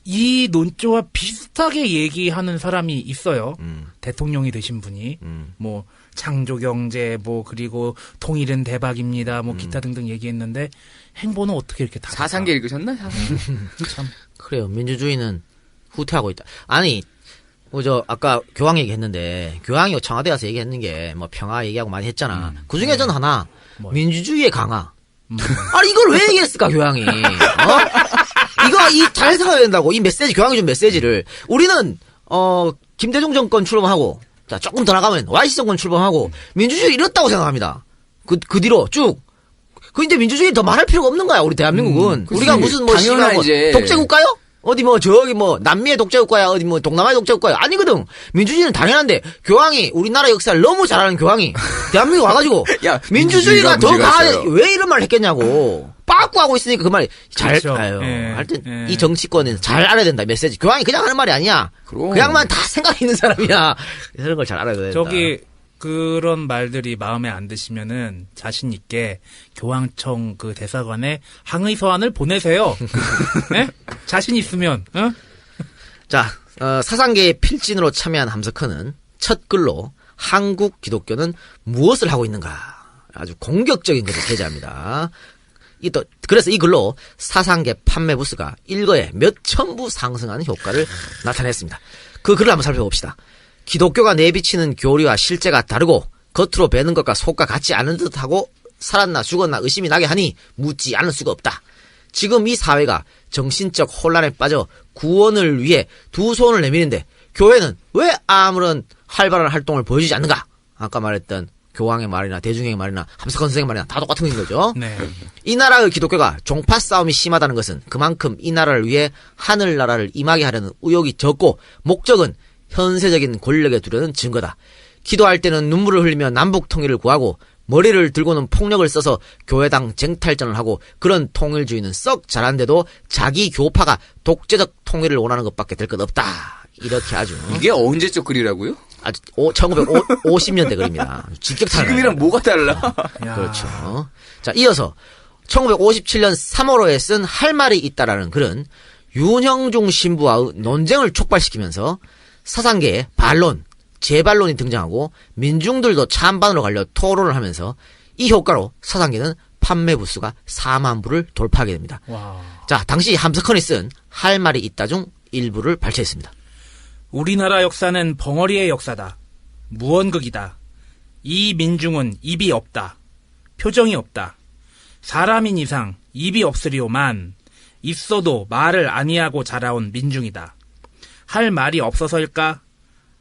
이 논조와 비슷하게 얘기하는 사람이 있어요. 대통령이 되신 분이 뭐 창조경제 뭐 그리고 통일은 대박입니다. 뭐 기타 등등 얘기했는데 행보는 어떻게 이렇게 다 사상계 읽으셨나? 참 그래요. 민주주의는 후퇴하고 있다. 아니, 아까 교황 얘기했는데, 교황이 청와대 가서 얘기했는 게, 평화 얘기하고 많이 했잖아. 그 중에 전 하나, 민주주의의 강화. 아니, 이걸 왜 얘기했을까, 교황이. 이거, 잘 생각해야 된다고. 이 메시지, 교황이 준 메시지를. 우리는, 김대중 정권 출범하고, 자, 조금 더 나가면, YC 정권 출범하고, 민주주의 잃었다고 생각합니다. 그 뒤로 쭉. 이제 민주주의 더 말할 필요가 없는 거야, 우리 대한민국은. 우리가 무슨 독재국가요? 어디 남미의 독재국가야, 어디 동남아의 독재국가야. 아니거든. 민주주의는 당연한데, 교황이, 우리나라 역사를 너무 잘 아는 교황이, 대한민국 와가지고, 야, 민주주의가 더 가야 왜 이런 말 했겠냐고. 빠꾸 하고 있으니까 그 말이 그렇죠. 하여튼, 이 정치권은 잘 알아야 된다, 메시지. 교황이 그냥 하는 말이 아니야. 그럼. 그냥만 다 생각 있는 사람이야. 이런 걸 잘 알아야 된다. 그런 말들이 마음에 안 드시면은 자신 있게 교황청 그 대사관에 항의 서한을 보내세요. 네? 자신 있으면. 어? 자, 사상계의 필진으로 참여한 함석헌은 첫 글로 한국 기독교는 무엇을 하고 있는가 아주 공격적인 글을 게재합니다. 그래서 이 글로 사상계 판매 부수가 일거에 몇천 부 상승하는 효과를 나타냈습니다. 그 글을 한번 살펴봅시다. 기독교가 내비치는 교리와 실제가 다르고 겉으로 배는 것과 속과 같지 않은 듯하고 살았나 죽었나 의심이 나게 하니 묻지 않을 수가 없다. 지금 이 사회가 정신적 혼란에 빠져 구원을 위해 두 손을 내미는데 교회는 왜 아무런 활발한 활동을 보여주지 않는가? 아까 말했던 교황의 말이나 대중의 말이나 함석헌 선생의 말이나 다 똑같은 거죠. 네. 이 나라의 기독교가 종파 싸움이 심하다는 것은 그만큼 이 나라를 위해 하늘나라를 임하게 하려는 의욕이 적고 목적은 현세적인 권력에 두려는 증거다. 기도할 때는 눈물을 흘리며 남북 통일을 구하고 머리를 들고는 폭력을 써서 교회당 쟁탈전을 하고 그런 통일주의는 썩 잘한데도 자기 교파가 독재적 통일을 원하는 것밖에 될 것 없다. 이렇게 아주 이게 언제적 글이라고요? 아주 1950년대 글입니다. 직격탄. 지금이랑 뭐가 달라? 그렇죠. 자, 이어서 1957년 3월호에 쓴 할 말이 있다라는 글은 윤형중 신부와의 논쟁을 촉발시키면서 사상계에 반론, 재반론이 등장하고 민중들도 찬반으로 갈려 토론을 하면서 이 효과로 사상계는 판매 부수가 4만 부를 돌파하게 됩니다. 와. 자, 당시 함석헌이 쓴 할 말이 있다 중 일부를 발췌했습니다. 우리나라 역사는 벙어리의 역사다. 무언극이다. 이 민중은 입이 없다. 표정이 없다. 사람인 이상 입이 없으리오만 있어도 말을 아니하고 자라온 민중이다. 할 말이 없어서일까?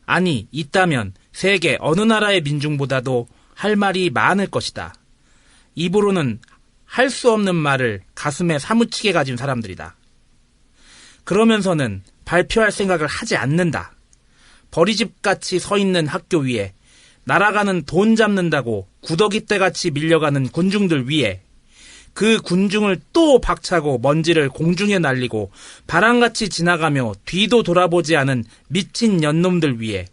아니, 있다면 세계 어느 나라의 민중보다도 할 말이 많을 것이다. 입으로는 할 수 없는 말을 가슴에 사무치게 가진 사람들이다. 그러면서는 발표할 생각을 하지 않는다. 버리집같이 서 있는 학교 위에 날아가는 돈 잡는다고 구더기떼같이 밀려가는 군중들 위에 그 군중을 또 박차고 먼지를 공중에 날리고 바람같이 지나가며 뒤도 돌아보지 않은 미친 년놈들 위에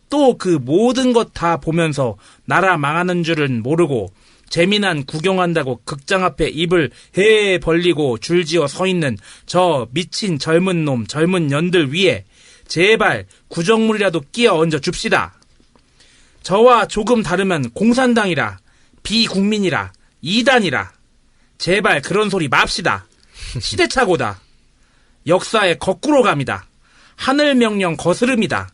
또 그 모든 것 다 보면서 나라 망하는 줄은 모르고 재미난 구경한다고 극장 앞에 입을 헤 벌리고 줄지어 서 있는 저 미친 젊은 놈 젊은 년들 위에 제발 구정물이라도 끼어 얹어 줍시다. 저와 조금 다르면 공산당이라 비국민이라 이단이라 제발 그런 소리 맙시다. 시대착오다. 역사의 거꾸로 갑니다. 하늘 명령 거스름이다.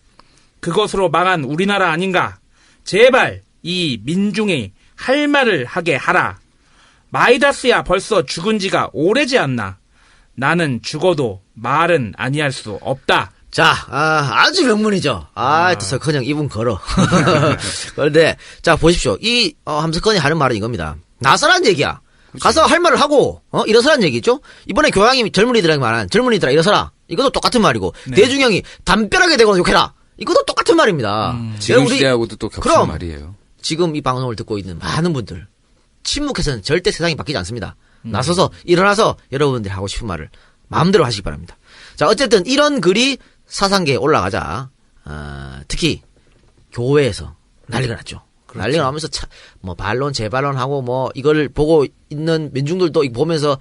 그것으로 망한 우리나라 아닌가. 제발 이 민중이 할 말을 하게 하라. 마이다스야 벌써 죽은 지가 오래지 않나. 나는 죽어도 말은 아니할 수 없다. 자, 아주 명문이죠. 또 석헌형 이분 걸어. 그런데, 자, 보십시오. 이, 함석헌이 하는 말은 이겁니다. 나서란 얘기야. 가서 할 말을 하고, 일어서란 얘기죠? 이번에 교황이 젊은이들에게 말한, 젊은이들아, 일어서라. 이것도 똑같은 말이고, 네. 대중형이 담벼락에 대고 욕해라. 이것도 똑같은 말입니다. 지금 시대하고도 또 겹치는 그럼, 말이에요. 지금 이 방송을 듣고 있는 많은 분들, 침묵해서는 절대 세상이 바뀌지 않습니다. 나서서, 일어나서 여러분들이 하고 싶은 말을 마음대로 하시기 바랍니다. 자, 어쨌든 이런 글이 사상계에 올라가자, 특히 교회에서 난리가 났죠. 그렇죠. 난리가 나면서 뭐 반론 재반론하고 뭐 이걸 보고 있는 민중들도 보면서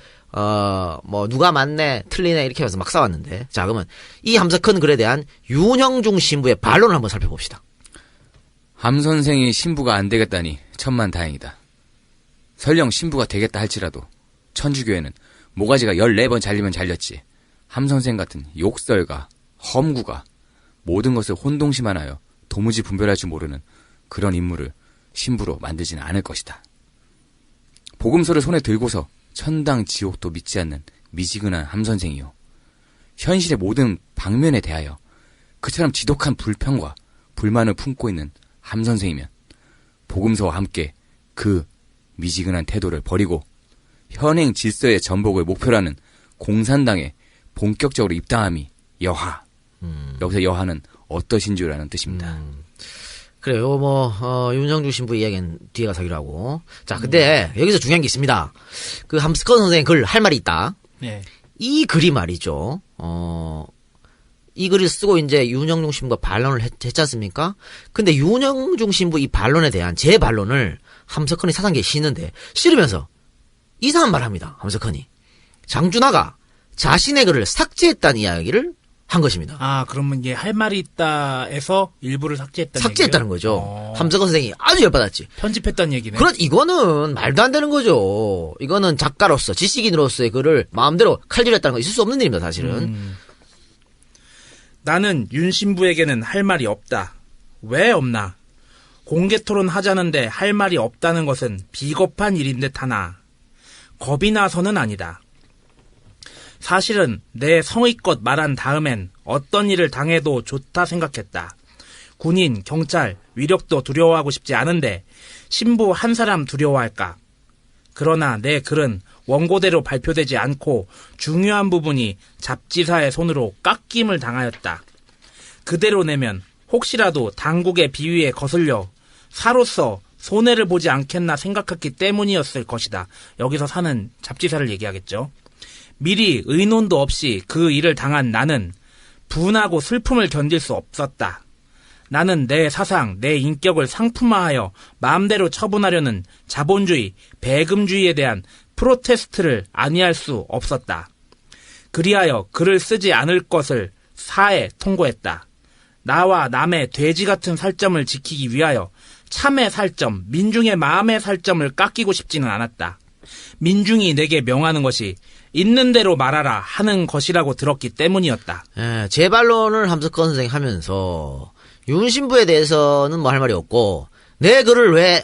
뭐 누가 맞네 틀리네 이렇게 해서 막 싸웠는데, 자 그러면 이 함석헌 글에 대한 윤형중 신부의 반론을 한번 살펴봅시다. 함 선생이 신부가 안 되겠다니 천만다행이다. 설령 신부가 되겠다 할지라도 천주교회는 모가지가 14번 잘리면 잘렸지. 함 선생 같은 욕설가 험구가 모든 것을 혼동심하나요 도무지 분별할 줄 모르는 그런 인물을 신부로 만들지는 않을 것이다. 복음서를 손에 들고서 천당 지옥도 믿지 않는 미지근한 함 선생이요. 현실의 모든 방면에 대하여 그처럼 지독한 불평과 불만을 품고 있는 함 선생이면 복음서와 함께 그 미지근한 태도를 버리고 현행 질서의 전복을 목표로 하는 공산당에 본격적으로 입당함이 여하. 여기서 여하는 어떠신 줄 아는 뜻입니다. 그래요. 윤형중 신부 이야기는 뒤에 가서 하기로 하고. 자, 근데 여기서 중요한 게 있습니다. 그 함석헌 선생의 글 할 말이 있다. 네. 이 글이 말이죠. 이 글을 쓰고 이제 윤형중 신부가 반론을 했지 않습니까? 근데 윤형중 신부 이 반론에 대한 제 반론을 함석헌이 사상계에 싣는데 싫으면서 이상한 말을 합니다. 함석헌이. 장준하가 자신의 글을 삭제했다는 이야기를 한 것입니다. 그러면 이게 할 말이 있다에서 일부를 삭제했다는 거죠. 함석헌 선생이 아주 열받았지. 편집했다는 얘기네. 이거는 말도 안 되는 거죠. 이거는 작가로서, 지식인으로서의 글을 마음대로 칼질했다는 거 있을 수 없는 일입니다, 사실은. 나는 윤 신부에게는 할 말이 없다. 왜 없나? 공개 토론 하자는데 할 말이 없다는 것은 비겁한 일인 듯 하나. 겁이 나서는 아니다. 사실은 내 성의껏 말한 다음엔 어떤 일을 당해도 좋다 생각했다. 군인, 경찰, 위력도 두려워하고 싶지 않은데 신부 한 사람 두려워할까? 그러나 내 글은 원고대로 발표되지 않고 중요한 부분이 잡지사의 손으로 깎임을 당하였다. 그대로 내면 혹시라도 당국의 비위에 거슬려 사로서 손해를 보지 않겠나 생각했기 때문이었을 것이다. 여기서 사는 잡지사를 얘기하겠죠. 미리 의논도 없이 그 일을 당한 나는 분하고 슬픔을 견딜 수 없었다. 나는 내 사상, 내 인격을 상품화하여 마음대로 처분하려는 자본주의, 배금주의에 대한 프로테스트를 아니할 수 없었다. 그리하여 글을 쓰지 않을 것을 사에 통고했다. 나와 남의 돼지 같은 살점을 지키기 위하여 참의 살점, 민중의 마음의 살점을 깎이고 싶지는 않았다. 민중이 내게 명하는 것이 있는 대로 말하라 하는 것이라고 들었기 때문이었다. 예, 재반론을 함석헌 선생이 하면서 윤 신부에 대해서는 뭐 할 말이 없고 내 글을 왜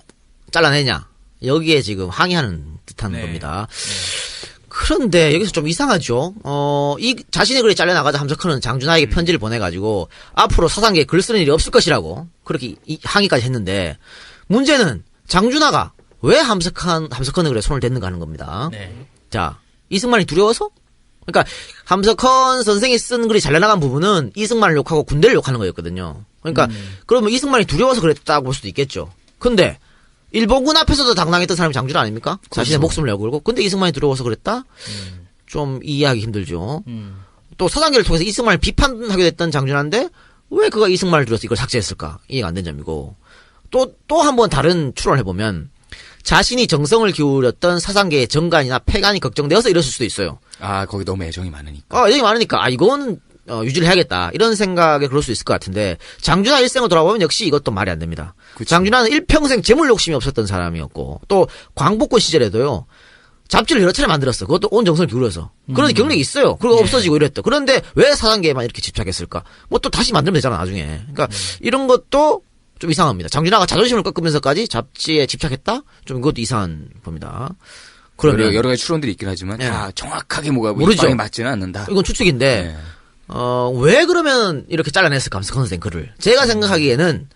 잘라내냐 여기에 지금 항의하는 듯한 겁니다. 그런데 여기서 좀 이상하죠. 이 자신의 글이 잘려나가자 함석헌은 장준하에게 편지를 보내가지고 앞으로 사상계에 글 쓰는 일이 없을 것이라고 그렇게 항의까지 했는데 문제는 장준하가 왜 함석헌의 글에 손을 댔는가 하는 겁니다. 네. 자, 이승만이 두려워서? 그러니까 함석헌 선생이 쓴 글이 잘 나간 부분은 이승만을 욕하고 군대를 욕하는 거였거든요. 그러니까 그러면 이승만이 두려워서 그랬다고 볼 수도 있겠죠. 근데 일본군 앞에서도 당당했던 사람이 장준하 아닙니까? 자신의 목숨을 내걸고. 근데 이승만이 두려워서 그랬다? 좀 이해하기 힘들죠. 또 서당계를 통해서 이승만을 비판하게 됐던 장준하인데 왜 그가 이승만을 두려워서 이걸 삭제했을까? 이해가 안 된 점이고. 또 한 번 다른 추론을 해보면 자신이 정성을 기울였던 사상계의 정간이나 폐간이 걱정되어서 이랬을 수도 있어요. 아, 거기 너무 애정이 많으니까. 애정이 많으니까, 이건, 유지를 해야겠다. 이런 생각에 그럴 수 있을 것 같은데, 장준하 일생을 돌아보면 역시 이것도 말이 안 됩니다. 그치. 장준하는 일평생 재물 욕심이 없었던 사람이었고, 또, 광복군 시절에도요, 잡지를 여러 차례 만들었어. 그것도 온 정성을 기울여서. 그런 경력이 있어요. 그리고 없어지고 이랬다. 그런데 왜 사상계에만 이렇게 집착했을까? 뭐 또 다시 만들면 되잖아, 나중에. 그러니까, 이런 것도 좀 이상합니다. 장준하가 자존심을 꺾으면서까지 잡지에 집착했다? 좀 이것도 이상한 겁니다. 그러면 여러 가지 추론들이 있긴 하지만 다 정확하게 뭐가 모르죠. 맞지는 않는다. 이건 추측인데 왜 그러면 이렇게 잘라냈을까 함석헌 선생 글을. 제가 생각하기에는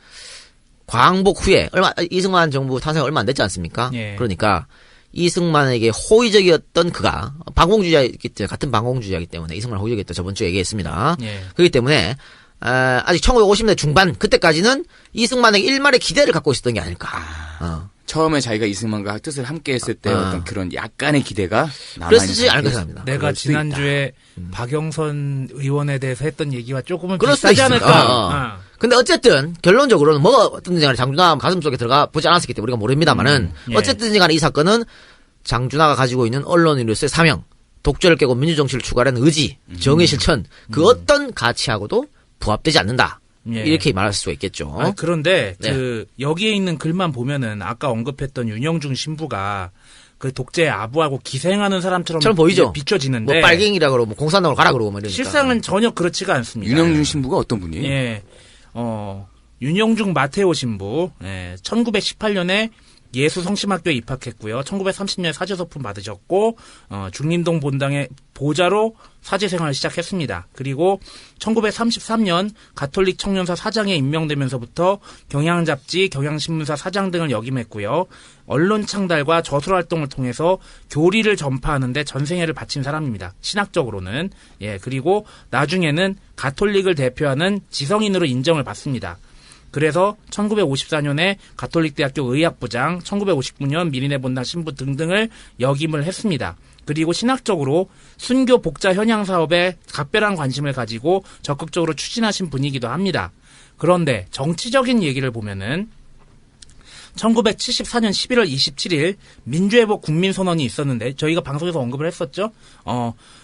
광복 후에 이승만 정부 탄생 얼마 안 됐지 않습니까? 예. 그러니까 이승만에게 호의적이었던 그가 같은 방공주의자이기 때문에 이승만 호의적이었다 저번 주에 얘기했습니다. 예. 그렇기 때문에 아직 1950년대 중반 그때까지는 이승만에게 일말의 기대를 갖고 있었던 게 아닐까. 처음에 자기가 이승만과 뜻을 함께 했을 때 어떤 그런 약간의 기대가 그랬을지 않을까 생각합니다. 내가 지난주에 박영선 의원에 대해서 했던 얘기와 조금은 그럴 수도 비슷하지 않을까. 근데 어쨌든 결론적으로는 뭐가 어떤지 간에 장준하 가슴속에 들어가 보지 않았기 때문에 우리가 모릅니다만은 예. 어쨌든지 간에 이 사건은 장준하가 가지고 있는 언론인으로서의 사명, 독재를 깨고 민주정치를 추구하려는 의지, 정의 실천 그 어떤 가치하고도 부합되지 않는다. 예. 이렇게 말할 수가 있겠죠. 그런데 네. 여기에 있는 글만 보면은 아까 언급했던 윤영중 신부가 그 독재의 아부하고 기생하는 사람처럼 처럼 보이죠. 비춰지는데 뭐 빨갱이라 그러고 뭐 공산당으로 가라 그러고 뭐 이러니까. 실상은 전혀 그렇지가 않습니다. 윤영준 신부가 어떤 분이에요? 예. 윤영중 마테오 신부, 1918년에 예수 성심학교에 입학했고요. 1930년에 사제소품 받으셨고, 중림동 본당의 보좌로 사제 생활을 시작했습니다. 그리고 1933년 가톨릭 청년사 사장에 임명되면서부터 경향잡지, 경향신문사 사장 등을 역임했고요. 언론 창달과 저술 활동을 통해서 교리를 전파하는데 전생애를 바친 사람입니다. 신학적으로는. 예, 그리고 나중에는 가톨릭을 대표하는 지성인으로 인정을 받습니다. 그래서 1954년에 가톨릭대학교 의학부장, 1959년 미리네 본당 신부 등등을 역임을 했습니다. 그리고 신학적으로 순교 복자 현양 사업에 각별한 관심을 가지고 적극적으로 추진하신 분이기도 합니다. 그런데 정치적인 얘기를 보면은 1974년 11월 27일 민주회복 국민선언이 있었는데 저희가 방송에서 언급을 했었죠.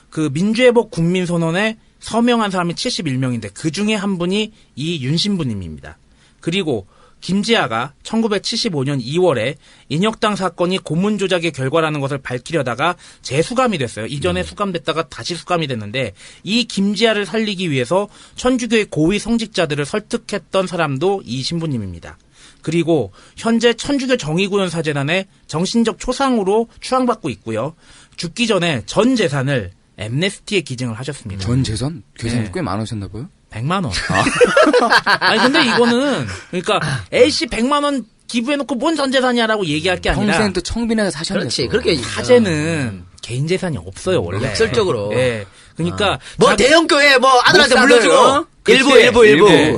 그 민주회복 국민선언에 서명한 사람이 71명인데 그 중에 한 분이 이 윤신부님입니다. 그리고 김지아가 1975년 2월에 인혁당 사건이 고문 조작의 결과라는 것을 밝히려다가 재수감이 됐어요. 이전에 수감됐다가 다시 수감이 됐는데 이 김지아를 살리기 위해서 천주교의 고위 성직자들을 설득했던 사람도 이 신부님입니다. 그리고 현재 천주교 정의구현 사재단의 정신적 초상으로 추앙받고 있고요. 죽기 전에 전 재산을 엠네스티에 기증을 하셨습니다. 전 재산? 계산이 네. 꽤 많으셨나 봐요? 100만 원. 아니 근데 이거는 그러니까 A씨 100만 원 기부해놓고 뭔 전재산이야라고 얘기할 게 아니라 평생 또 청빈회에서 사셨네. 그렇지. 그렇게 사제는 개인 재산이 없어요 원래. 획설적으로. 예. 그러니까 뭐 대형교회 뭐 아들한테 목사들, 물려주고 일부. 네.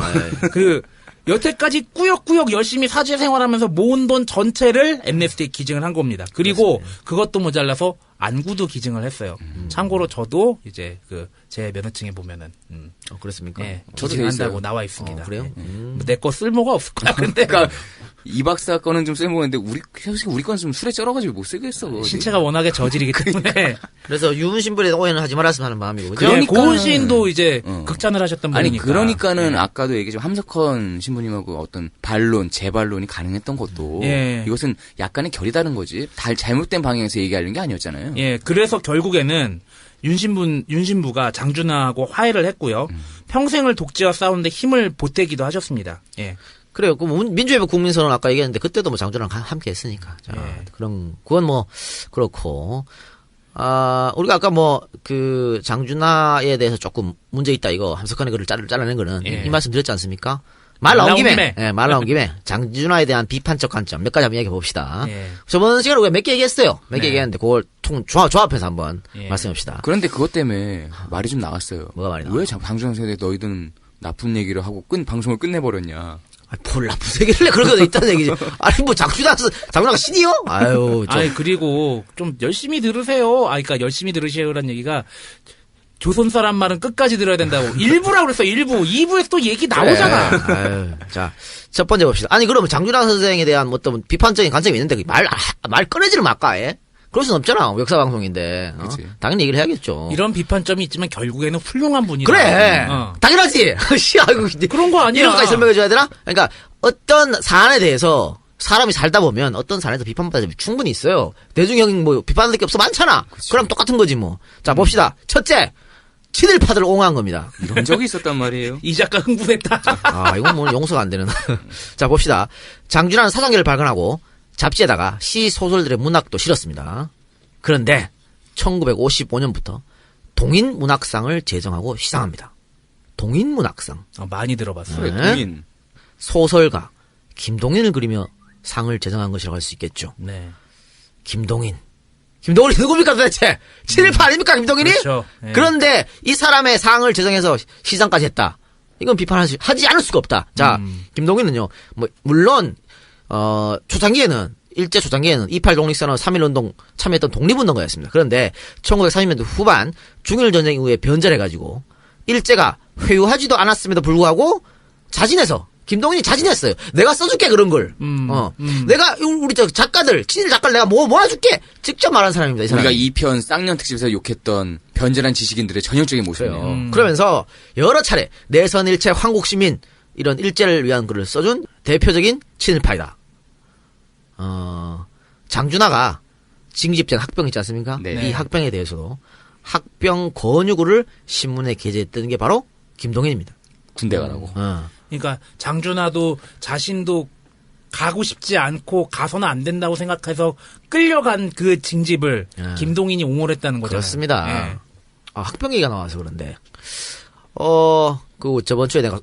그 여태까지 꾸역꾸역 열심히 사제 생활하면서 모은 돈 전체를 엠네스티에 기증을 한 겁니다. 그리고 그것도 모자라서 안구도 기증을 했어요. 참고로 저도 이제 제 면허증에 보면은 그렇습니까? 예, 저도 기증한다고 있어요. 나와 있습니다. 그래요? 내 거 쓸모가 없을 거야. 근데 그러니까 이 박사 거는 좀 쓸모있는데 솔직히 우리 건 좀 술에 쩔어가지고 못 쓰겠어. 신체가 워낙에 저질이기 때문에 그래서 유은신불에 오해는 하지 말았으면 하는 마음이고. 그죠? 그러니까 그러니까는- 고은 시인도 이제 어. 극찬을 하셨던 아니 분이니까. 그러니까는 아까도 얘기했지만 함석헌 신부님하고 어떤 재반론이 가능했던 것도 예. 이것은 약간의 결이 다른 거지. 잘못된 방향에서 얘기하는 게 아니었잖아요. 예, 그래서 결국에는 윤신부가 장준하하고 화해를 했고요. 평생을 독재와 싸우는데 힘을 보태기도 하셨습니다. 예. 그래요. 그 민주회복 국민선언 아까 얘기했는데 그때도 뭐 장준하랑 함께 했으니까. 자, 예. 그건 뭐 그렇고. 우리가 아까 장준하에 대해서 조금 문제 있다 이거 함석헌의 글을 잘라낸 거는 예. 이 말씀 드렸지 않습니까? 말 나온 나온 김에, 김에. 예, 말 나온 김에 장준하에 대한 비판적 관점 몇 가지 한번 얘기해 봅시다. 예. 저번 시간에 우리가 몇 개 얘기했어요. 몇 개 네. 얘기했는데 그걸 조합해서 한번 예. 말씀해 봅시다. 그런데 그것 때문에 말이 좀 나왔어요. 뭐가 말이 나와? 왜 방송 세대 너희들은 나쁜 얘기를 하고 방송을 끝내버렸냐. 뭘 나쁜 얘기를 해. 그런 거 있다는 얘기지. 아니, 뭐, 장준하가 신이요? 아유, 좀. 아니 그리고 좀 열심히 들으세요. 그러니까 열심히 들으시라는 얘기가 조선 사람 말은 끝까지 들어야 된다고. 일부라고 그랬어. 일부. 2부에서 또 얘기 나오잖아. 그래. 아유, 자, 첫 번째 봅시다. 아니, 그러면 장준하 선생에 대한 뭐 어떤 비판적인 관점이 있는데 말 꺼내지를 말까, 아예? 그럴 순 없잖아. 역사 방송인데. 그치. 당연히 얘기를 해야겠죠. 이런 비판점이 있지만 결국에는 훌륭한 분이다. 그래. 어. 당연하지. 씨, 아이고, 그런 거 아니야. 이런 것까지 설명해줘야 되나? 그러니까 어떤 사안에 대해서 사람이 살다 보면 어떤 사안에서 비판받을 점이 충분히 있어요. 대중형 뭐 비판할 게 없어 많잖아. 그럼 똑같은 거지 뭐. 자, 봅시다. 첫째. 친일파들을 옹호한 겁니다. 이런 적이 있었단 말이에요. 이 작가 흥분했다. 아, 이건 뭐 용서가 안 되는. 자, 봅시다. 장준하는 사상계를 발견하고 잡지에다가 시, 소설들의 문학도 실었습니다. 그런데 1955년부터 동인문학상을 제정하고 시상합니다. 동인문학상. 많이 들어봤어. 그래, 네. 동인. 소설가 김동인을 그리며 상을 제정한 것이라고 할 수 있겠죠. 네. 김동인이 누굽니까 도대체? 친일파 아닙니까 김동인이? 그렇죠. 예. 그런데 이 사람의 상을 제정해서 시상까지 했다. 이건 하지 않을 수가 없다. 자, 김동인은요. 뭐 물론 초창기에는 28 독립선언 3.1운동 참여했던 독립운동가였습니다. 그런데 1930년대 후반 중일전쟁 이후에 변절해가지고 일제가 회유하지도 않았음에도 불구하고 김동인이 자진했어요. 내가 써줄게 그런 걸. 내가 우리 작가들 친일 작가를 내가 모아줄게. 직접 말한 사람입니다. 이 사람. 우리가 2편 쌍년 특집에서 욕했던 변절한 지식인들의 전형적인 모습이에요. 그러면서 여러 차례 내선일체 황국시민 이런 일제를 위한 글을 써준 대표적인 친일파이다. 장준하가 징집된 학병 있지 않습니까? 네. 이 학병에 대해서도 학병 권유구를 신문에 게재했던 게 바로 김동인입니다. 군대 가라고. 그러니까 장준하도 자신도 가고 싶지 않고 가서는 안 된다고 생각해서 끌려간 그 징집을 예. 김동인이 옹호를 했다는 거잖아요. 그렇습니다. 예. 학병 얘기가 나와서 그런데 그 저번 주에 내가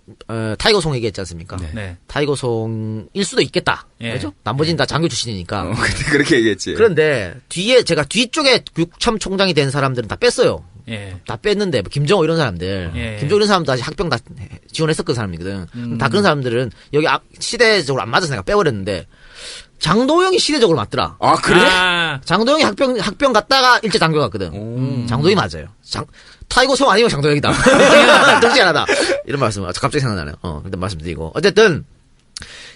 타이거송 얘기했지 않습니까? 네. 네. 타이거송일 수도 있겠다. 예. 그죠? 나머지는 다 장교 출신이니까. 그때 그렇게 얘기했지. 그런데 제가 뒤쪽에 육참 총장이 된 사람들은 다 뺐어요. 예. 다 뺐는데 뭐 김정호 이런 사람들, 예. 김정호 이런 사람도 아직 학병 다 지원했었던 사람이거든. 다 그런 사람들은 여기 시대적으로 안 맞아서 내가 빼버렸는데 장도영이 시대적으로 맞더라. 아, 그래? 장도영이 학병 갔다가 일제 장교 갔거든. 장도영이 맞아요. 타이거송 아니면 장도영이다. 둘 중에 하나다. 이런 말씀 갑자기 생각나네요. 근데 말씀드리고 어쨌든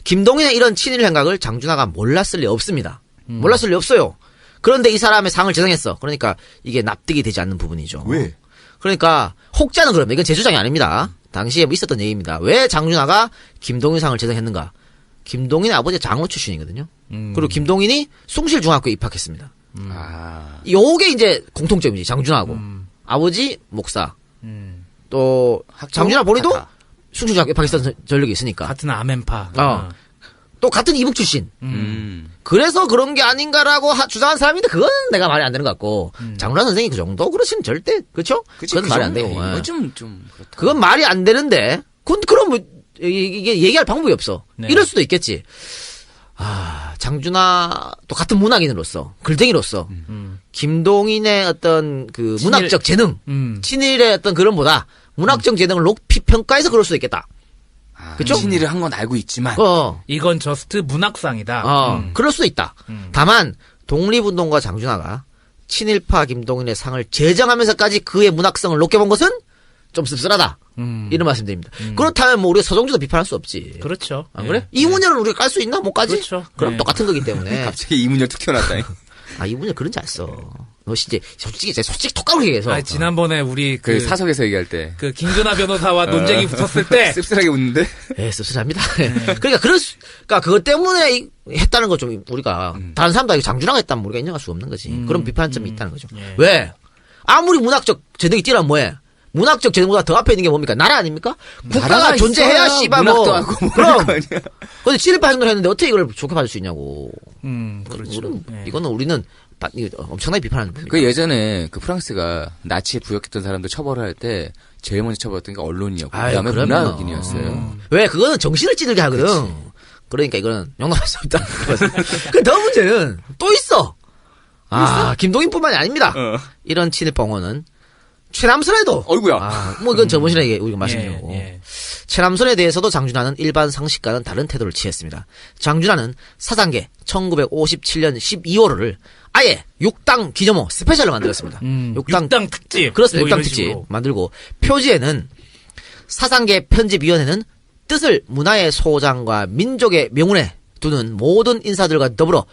김동인의 이런 친일 행각을 장준하가 몰랐을 리 없습니다. 몰랐을 리 없어요. 그런데 이 사람의 상을 제정했어. 그러니까 이게 납득이 되지 않는 부분이죠. 왜? 그러니까 혹자는 그럽니다. 이건 제 주장이 아닙니다. 당시에 있었던 얘기입니다. 왜 장준하가 김동인 상을 제정했는가? 김동인의 아버지가 장호 출신이거든요. 그리고 김동인이 숭실중학교에 입학했습니다. 요게 이제 공통점이지. 장준하고 아버지 목사. 또 장준하 본인도 같아. 숭실중학교 입학했던 전력이 있으니까. 같은 아멘파. 또 같은 이북 출신. 그래서 그런 게 아닌가라고 주장한 사람인데 그건 내가 말이 안 되는 것 같고 장준하 선생이 그 정도 그러시면 절대 그렇죠? 그건 말이 안 되고. 예. 좀 그렇다. 그건 말이 안 되는데 그럼 뭐 이게 얘기할 방법이 없어. 네. 이럴 수도 있겠지. 장준하 또 같은 문학인으로서 글쟁이로서 김동인의 어떤 그 문학적 재능, 친일의 어떤 그런보다 문학적 재능을 높이 평가해서 그럴 수도 있겠다. 그쵸? 친일을 한 건 알고 있지만. 이건 저스트 문학상이다. 그럴 수도 있다. 다만 독립운동가 장준하가 친일파 김동인의 상을 제정하면서까지 그의 문학성을 높게 본 것은 좀 씁쓸하다. 이런 말씀드립니다. 그렇다면 뭐 우리가 서정주도 비판할 수 없지. 그렇죠. 안 예. 그래? 이문열은 우리가 깔 수 있나? 못 까지? 그렇죠. 그럼 네. 똑같은 거기 때문에. 갑자기 이문열 툭 튀어나왔다니. 이문열 그런 줄 알았어. 너 솔직히 톡 까고 얘기해서. 지난번에 우리 그 사석에서 얘기할 때. 그 김근하 변호사와 논쟁이 붙었을 때 씁쓸하게 웃는데? 씁쓸합니다. 그러니까 그러니까 그것 때문에 했다는 거 좀 우리가 다른 사람도 장준하가 했다면 우리가 인정할 수 없는 거지. 그런 비판점이 있다는 거죠. 예. 왜? 아무리 문학적 재능이 뛰라면 뭐해? 문학적 제도보다 더 앞에 있는 게 뭡니까? 나라 아닙니까? 국가가 나라가 존재해야 있어야 씨발 문학도 뭐. 하고 뭐 그럼. 그럴 거 아니야. 근데 친일파 행동을 했는데 어떻게 이걸 좋게 봐줄 수 있냐고. 그렇죠. 이거는 우리는 엄청나게 비판하는 겁니다. 그 예전에 그 프랑스가 나치에 부역했던 사람들 처벌할 때 제일 먼저 처벌했던 게 언론이었고 아유, 그다음에 그럼요. 문학인이었어요. 왜 그거는 정신을 찌들게 하거든. 그러니까 이거는 용납할 수 없다. 그 다음 문제는 또 있어. 김동인뿐만이 아닙니다. 이런 친일파 옹호는 최남선에도. 어이구야. 뭐 이건 저번 시간에 우리가 말씀드렸고. 예. 최남선에 대해서도 장준하는 일반 상식과는 다른 태도를 취했습니다. 장준하는 사상계 1957년 12월호를 아예 6당 기념호 스페셜로 만들었습니다. 6당 특집. 그렇습니다. 뭐 6당 이런 특집 식으로. 만들고 표지에는 사상계 편집위원회는 뜻을 문화의 소장과 민족의 명운에 두는 모든 인사들과 더불어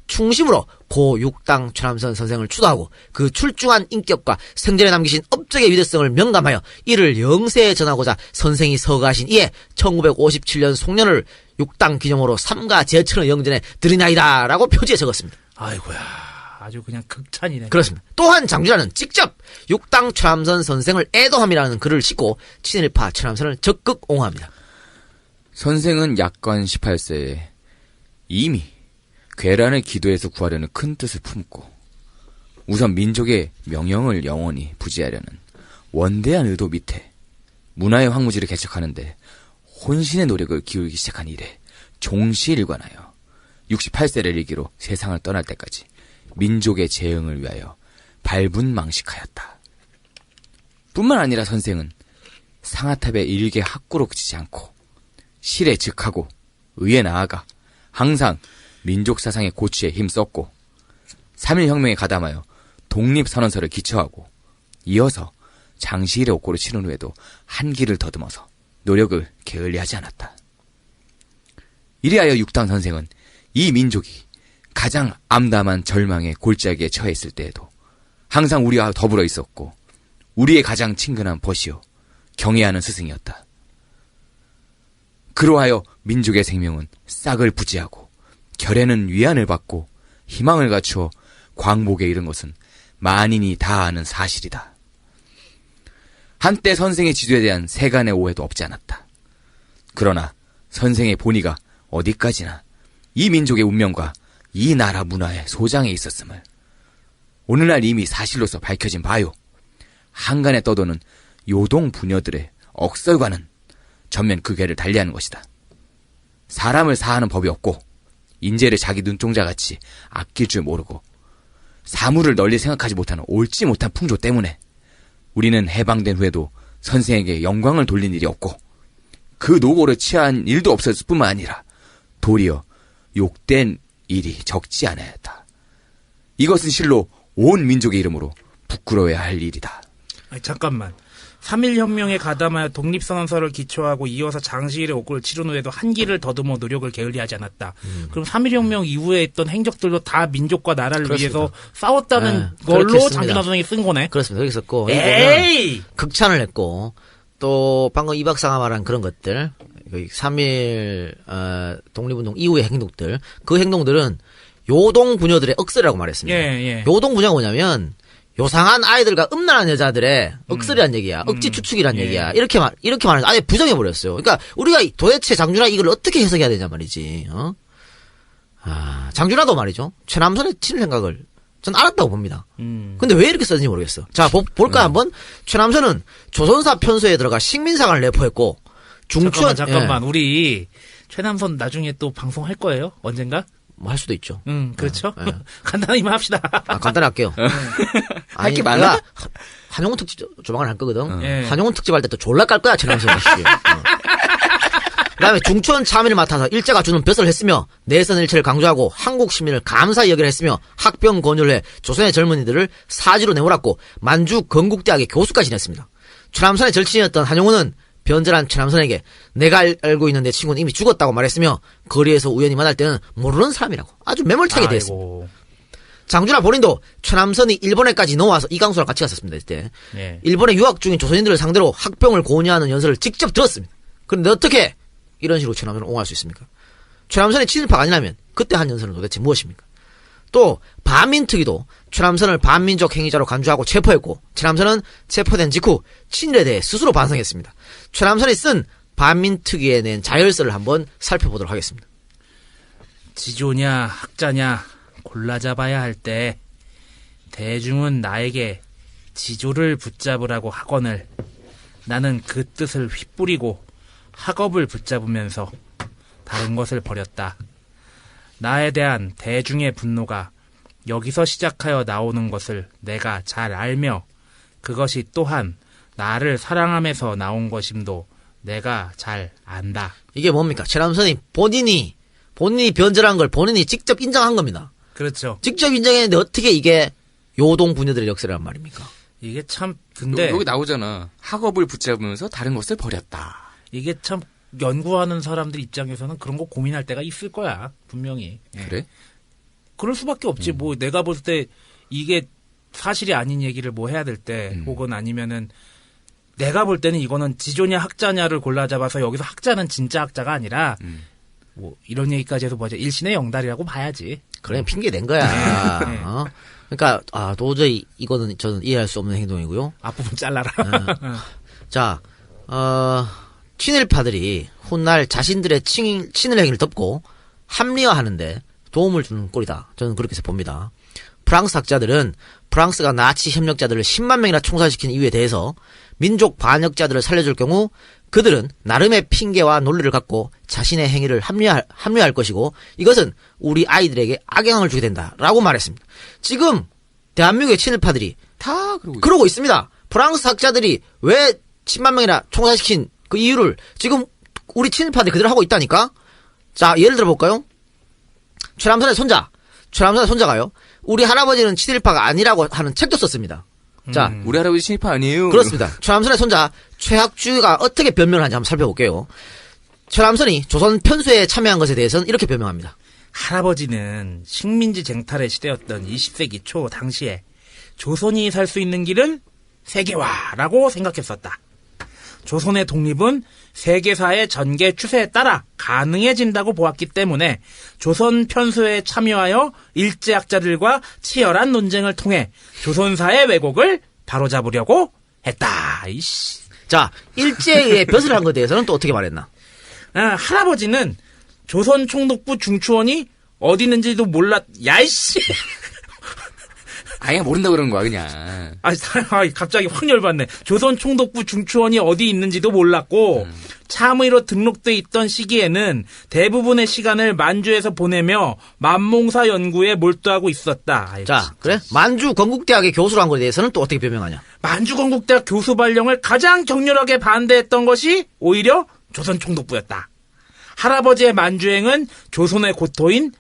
충심으로 고 6당 최남선 선생을 추도하고 그 출중한 인격과 생전에 남기신 업적의 위대성을 명감하여 이를 영세에 전하고자 선생이 서가신 이에 1957년 송년을 6당 기념으로 삼가 제천의 영전에 드리나이다 라고 표지에 적었습니다. 아이고야. 아주 그냥 극찬이네. 그렇습니다. 또한 장준하는 직접 6당 최남선 선생을 애도함이라는 글을 싣고 친일파 최남선을 적극 옹호합니다. 선생은 약관 18세에 이미 괴란을 기도해서 구하려는 큰 뜻을 품고 우선 민족의 명령을 영원히 부지하려는 원대한 의도 밑에 문화의 황무지를 개척하는데 혼신의 노력을 기울이기 시작한 이래 종시일관하여 68세를 일기로 세상을 떠날 때까지 민족의 재흥을 위하여 발분망식하였다. 뿐만 아니라 선생은 상하탑의 일개 학구로 그치지 않고 실에 즉하고 의에 나아가 항상 민족 사상의 고취에 힘썼고 3.1혁명에 가담하여 독립선언서를 기초하고 이어서 장시일의 옥고를 치른 후에도 한기를 더듬어서 노력을 게을리하지 않았다. 이리하여 6당 선생은 이 민족이 가장 암담한 절망의 골짜기에 처해 있을 때에도 항상 우리와 더불어 있었고 우리의 가장 친근한 벗이요 경애하는 스승이었다. 그로하여 민족의 생명은 싹을 부지하고 결에는 위안을 받고 희망을 갖추어 광복에 이른 것은 만인이 다 아는 사실이다. 한때 선생의 지도에 대한 세간의 오해도 없지 않았다. 그러나 선생의 본의가 어디까지나 이 민족의 운명과 이 나라 문화의 소장에 있었음을 오늘날 이미 사실로서 밝혀진 바요. 한간에 떠도는 요동 부녀들의 억설과는 전면 그 궤를 달리하는 것이다. 사람을 사하는 법이 없고 인재를 자기 눈동자같이 아낄 줄 모르고 사물을 널리 생각하지 못하는 옳지 못한 풍조 때문에 우리는 해방된 후에도 선생에게 영광을 돌린 일이 없고 그 노고를 취한 일도 없었을 뿐만 아니라 도리어 욕된 일이 적지 않았다. 이것은 실로 온 민족의 이름으로 부끄러워야 할 일이다. 아니, 잠깐만. 3.1혁명에 가담하여 독립선언서를 기초하고 이어서 장시일의 옥고를 치른 후에도 한기를 더듬어 노력을 게을리하지 않았다. 그럼 3.1혁명 이후에 했던 행적들도 다 민족과 나라를 그렇습니다. 위해서 싸웠다는 네, 걸로 그렇게 했습니다. 장준하 선생이 쓴 거네. 그렇습니다. 여기 있었고 에이! 극찬을 했고 또 방금 이 박사가 말한 그런 것들 3.1 독립운동 이후의 행동들 그 행동들은 요동 부녀들의 억설이라고 말했습니다. 예. 요동 부녀가 뭐냐면 요상한 아이들과 음란한 여자들의 억설이란 얘기야. 억지 추측이란 예. 얘기야. 이렇게 말해서 아예 부정해버렸어요. 그러니까 우리가 도대체 장준하 이걸 어떻게 해석해야 되냐 말이지. 장준하도 말이죠. 최남선의 친일 생각을 전 알았다고 봅니다. 근데 왜 이렇게 썼는지 모르겠어. 자, 볼까 한번? 최남선은 조선사 편서에 들어가 식민사관을 내포했고 잠깐만. 우리 최남선 나중에 또 방송할 거예요? 언젠가? 뭐 할 수도 있죠. 그렇죠. 네. 간단히만 합시다. 간단히 할게요. 할 게 많아? 내가 한용운 특집 조만간 할 거거든. 예. 한용운 특집 할 때 또 졸라 깔 거야, 최남선 씨. 그 다음에 중천 참의를 맡아서 일제가 주는 벼슬을 했으며 내선 일체를 강조하고 한국 시민을 감사히 여기라 했으며 학병 권유를 해 조선의 젊은이들을 사지로 내몰았고 만주 건국대학의 교수까지 지냈습니다. 최남선의 절친이었던 한용운은 변절한 최남선에게 내가 알고 있는 내 친구는 이미 죽었다고 말했으며 거리에서 우연히 만날 때는 모르는 사람이라고 아주 매몰차게 대했습니다. 장준하 본인도 최남선이 일본에까지 넘어와서 이강수랑 같이 갔었습니다. 이때 일본에 유학 중인 조선인들을 상대로 학병을 권유하는 연설을 직접 들었습니다. 그런데 어떻게 이런 식으로 최남선을 옹호할 수 있습니까? 최남선이 친일파가 아니라면 그때 한 연설은 도대체 무엇입니까? 또 반민특위도 최남선을 반민족 행위자로 간주하고 체포했고 최남선은 체포된 직후 친일에 대해 스스로 반성했습니다. 최남선이 쓴 반민특위에 낸 자열서를 한번 살펴보도록 하겠습니다. 지조냐 학자냐 골라잡아야 할 때 대중은 나에게 지조를 붙잡으라고 하거늘 나는 그 뜻을 휘뿌리고 학업을 붙잡으면서 다른 것을 버렸다. 나에 대한 대중의 분노가 여기서 시작하여 나오는 것을 내가 잘 알며 그것이 또한 나를 사랑하면서 나온 것임도 내가 잘 안다. 이게 뭡니까? 최남선이 본인이 변절한 걸 본인이 직접 인정한 겁니다. 그렇죠. 직접 인정했는데 어떻게 이게 요동 부녀들의 역사란 말입니까? 이게 참 근데 여기 나오잖아. 학업을 붙잡으면서 다른 것을 버렸다. 이게 참 연구하는 사람들 입장에서는 그런 거 고민할 때가 있을 거야. 분명히. 예. 그래? 그럴 수밖에 없지. 뭐 내가 볼 때 이게 사실이 아닌 얘기를 뭐 해야 될 때 혹은 아니면은 내가 볼 때는 이거는 지조냐 학자냐를 골라잡아서 여기서 학자는 진짜 학자가 아니라 뭐 이런 얘기까지 해서 뭐지 일신의 영달이라고 봐야지. 그래 핑계 낸 거야. 네. 어? 그러니까 도저히 이거는 저는 이해할 수 없는 행동이고요. 앞부분 잘라라. 자, 친일파들이 훗날 자신들의 친일 행위를 덮고 합리화하는데 도움을 주는 꼴이다. 저는 그렇게 봅니다. 프랑스 학자들은 프랑스가 나치 협력자들을 10만 명이나 총살시킨 이유에 대해서 민족 반역자들을 살려줄 경우 그들은 나름의 핑계와 논리를 갖고 자신의 행위를 합리화할 것이고 이것은 우리 아이들에게 악영향을 주게 된다라고 말했습니다. 지금 대한민국의 친일파들이 다 그러고 있습니다. 프랑스 학자들이 왜 10만 명이나 총살시킨 그 이유를 지금 우리 친일파들이 그대로 하고 있다니까. 자, 예를 들어볼까요? 최남선의 손자가요. 우리 할아버지는 친일파가 아니라고 하는 책도 썼습니다. 자, 우리 할아버지 친일파 아니에요. 그렇습니다. 최남선의 손자 최학주가 어떻게 변명을 하는지 한번 살펴볼게요. 최남선이 조선 편수에 참여한 것에 대해서는 이렇게 변명합니다. 할아버지는 식민지 쟁탈의 시대였던 20세기 초 당시에 조선이 살 수 있는 길은 세계화라고 생각했었다. 조선의 독립은 세계사의 전개 추세에 따라 가능해진다고 보았기 때문에 조선 편수에 참여하여 일제학자들과 치열한 논쟁을 통해 조선사의 왜곡을 바로잡으려고 했다. 이씨. 자, 일제에 의해 벼슬을 한 것에 대해서는 또 어떻게 말했나? 할아버지는 조선 총독부 중추원이 어디 있는지도 야이씨. 아예 모른다 그러는 거야 그냥. 갑자기 확 열받네. 조선 총독부 중추원이 어디 있는지도 몰랐고 참의로 등록돼 있던 시기에는 대부분의 시간을 만주에서 보내며 만몽사 연구에 몰두하고 있었다. 자, 그래? 만주 건국대학의 교수로 한 것에 대해서는 또 어떻게 변명하냐? 만주 건국대학 교수 발령을 가장 격렬하게 반대했던 것이 오히려 조선 총독부였다. 할아버지의 만주행은 조선의 고토인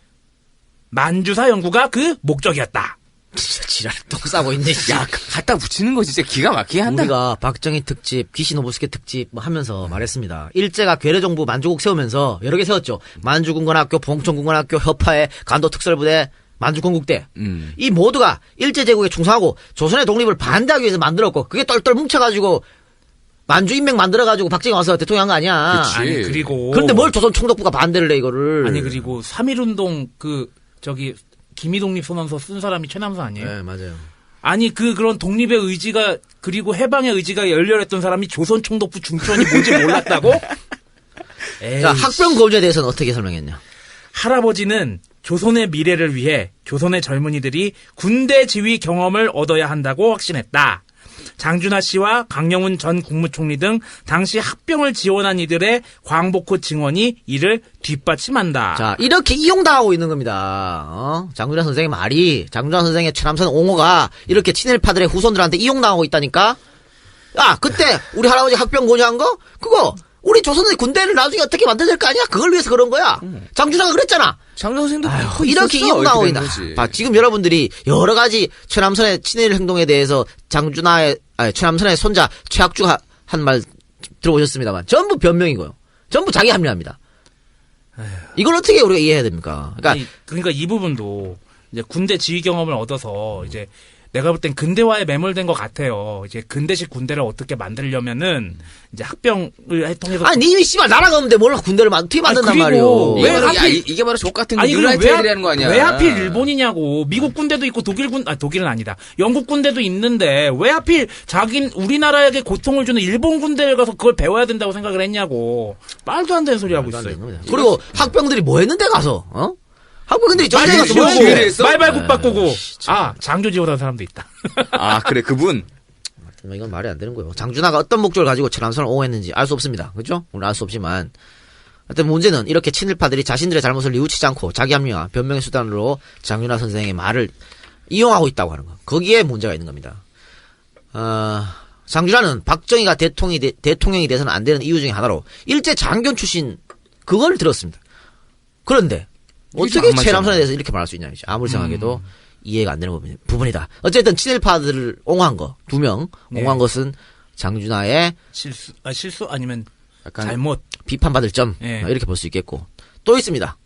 만주사 연구가 그 목적이었다. 진짜 지랄을 또 싸고 있네. 야, 갖다 붙이는 거 진짜 기가 막히게 한다. 우리가 박정희 특집, 귀신 오브스케 특집 뭐 하면서 말했습니다. 일제가 괴뢰정부 만주국 세우면서 여러 개 세웠죠. 만주군관학교, 봉천군관학교, 협파회, 간도특설부대, 만주건국대. 이 모두가 일제제국에 충성하고 조선의 독립을 반대하기 위해서 만들었고 그게 똘똘 뭉쳐가지고 만주 인맥 만들어가지고 박정희 와서 대통령 한 거 아니야. 그치. 아니 그리고 그런데 뭘 조선 총독부가 반대를 해 이거를. 아니 그리고 3.1운동 김희독립 선언서 쓴 사람이 최남선 아니에요? 네, 맞아요. 아니 그런 독립의 의지가 그리고 해방의 의지가 열렬했던 사람이 조선 총독부 중추원이 뭔지 몰랐다고? 자, 학병 거부제에 대해서는 어떻게 설명했냐? 할아버지는 조선의 미래를 위해 조선의 젊은이들이 군대 지휘 경험을 얻어야 한다고 확신했다. 장준하 씨와 강영훈 전 국무총리 등 당시 학병을 지원한 이들의 광복호 증언이 이를 뒷받침한다. 자, 이렇게 이용당하고 있는 겁니다. 장준하 선생의 말이, 장준하 선생의 최남선 옹호가 이렇게 친일파들의 후손들한테 이용당하고 있다니까? 야, 그때 우리 할아버지 학병 고려한 거? 그거, 우리 조선의 군대를 나중에 어떻게 만들어야 될 거 아니야? 그걸 위해서 그런 거야. 장준하가 그랬잖아. 장준 선생도 이렇게 이용당하고 있다. 지금 여러분들이 여러 가지 최남선의 친일 행동에 대해서 최남선의 손자 최학주가 한 말 들어보셨습니다만 전부 변명이고요. 전부 자기 합리화입니다. 이걸 어떻게 우리가 이해해야 됩니까? 그러니까 이 부분도 이제 군대 지휘 경험을 얻어서 이제 내가 볼 땐 근대화에 매몰된 것 같아요. 이제 근대식 군대를 어떻게 만들려면은 이제 학병을 통해서 아니 님이 씨발 나라가 없는데 뭘 군대를 어떻게 만든단 그리고 말이오. 왜 이게 바로, 하필- 이게 바로 족 같은 아니, 그럼 뉴라이트들이라는 거 아니야. 왜 하필 일본이냐고. 미국 군대도 있고 독일은 아니다. 영국 군대도 있는데 왜 하필 우리나라에게 고통을 주는 일본 군대를 가서 그걸 배워야 된다고 생각을 했냐고. 말도 안 되는 소리 하고 있어요. 그리고 학병들이 뭐 했는데 가서 어? 학병들이 전쟁 가서 뭐 지휘를 했는데. 했어? 말발굽 바꾸고. 장조지호라는 사람도 있다. 아, 그래, 그분. 이건 말이 안 되는 거예요. 장준하가 어떤 목적을 가지고 천암선을 옹호했는지 알 수 없습니다. 그죠? 우리는 알 수 없지만. 하여튼 문제는 이렇게 친일파들이 자신들의 잘못을 뉘우치지 않고 자기 합리화, 변명의 수단으로 장준하 선생의 말을 이용하고 있다고 하는 거. 거기에 문제가 있는 겁니다. 장준하는 박정희가 대통령이 돼서는 안 되는 이유 중에 하나로 일제 장교 출신 그걸 들었습니다. 그런데 어떻게 체남선에 대해서 이렇게 말할 수 있냐. 아무리 생각해도 이해가 안 되는 부분이다. 어쨌든 친일파들을 옹호한 거, 2명 옹호한 것은 장준하의 실수 아니면 약간 잘못. 비판받을 점 이렇게 볼 수 있겠고 또 있습니다.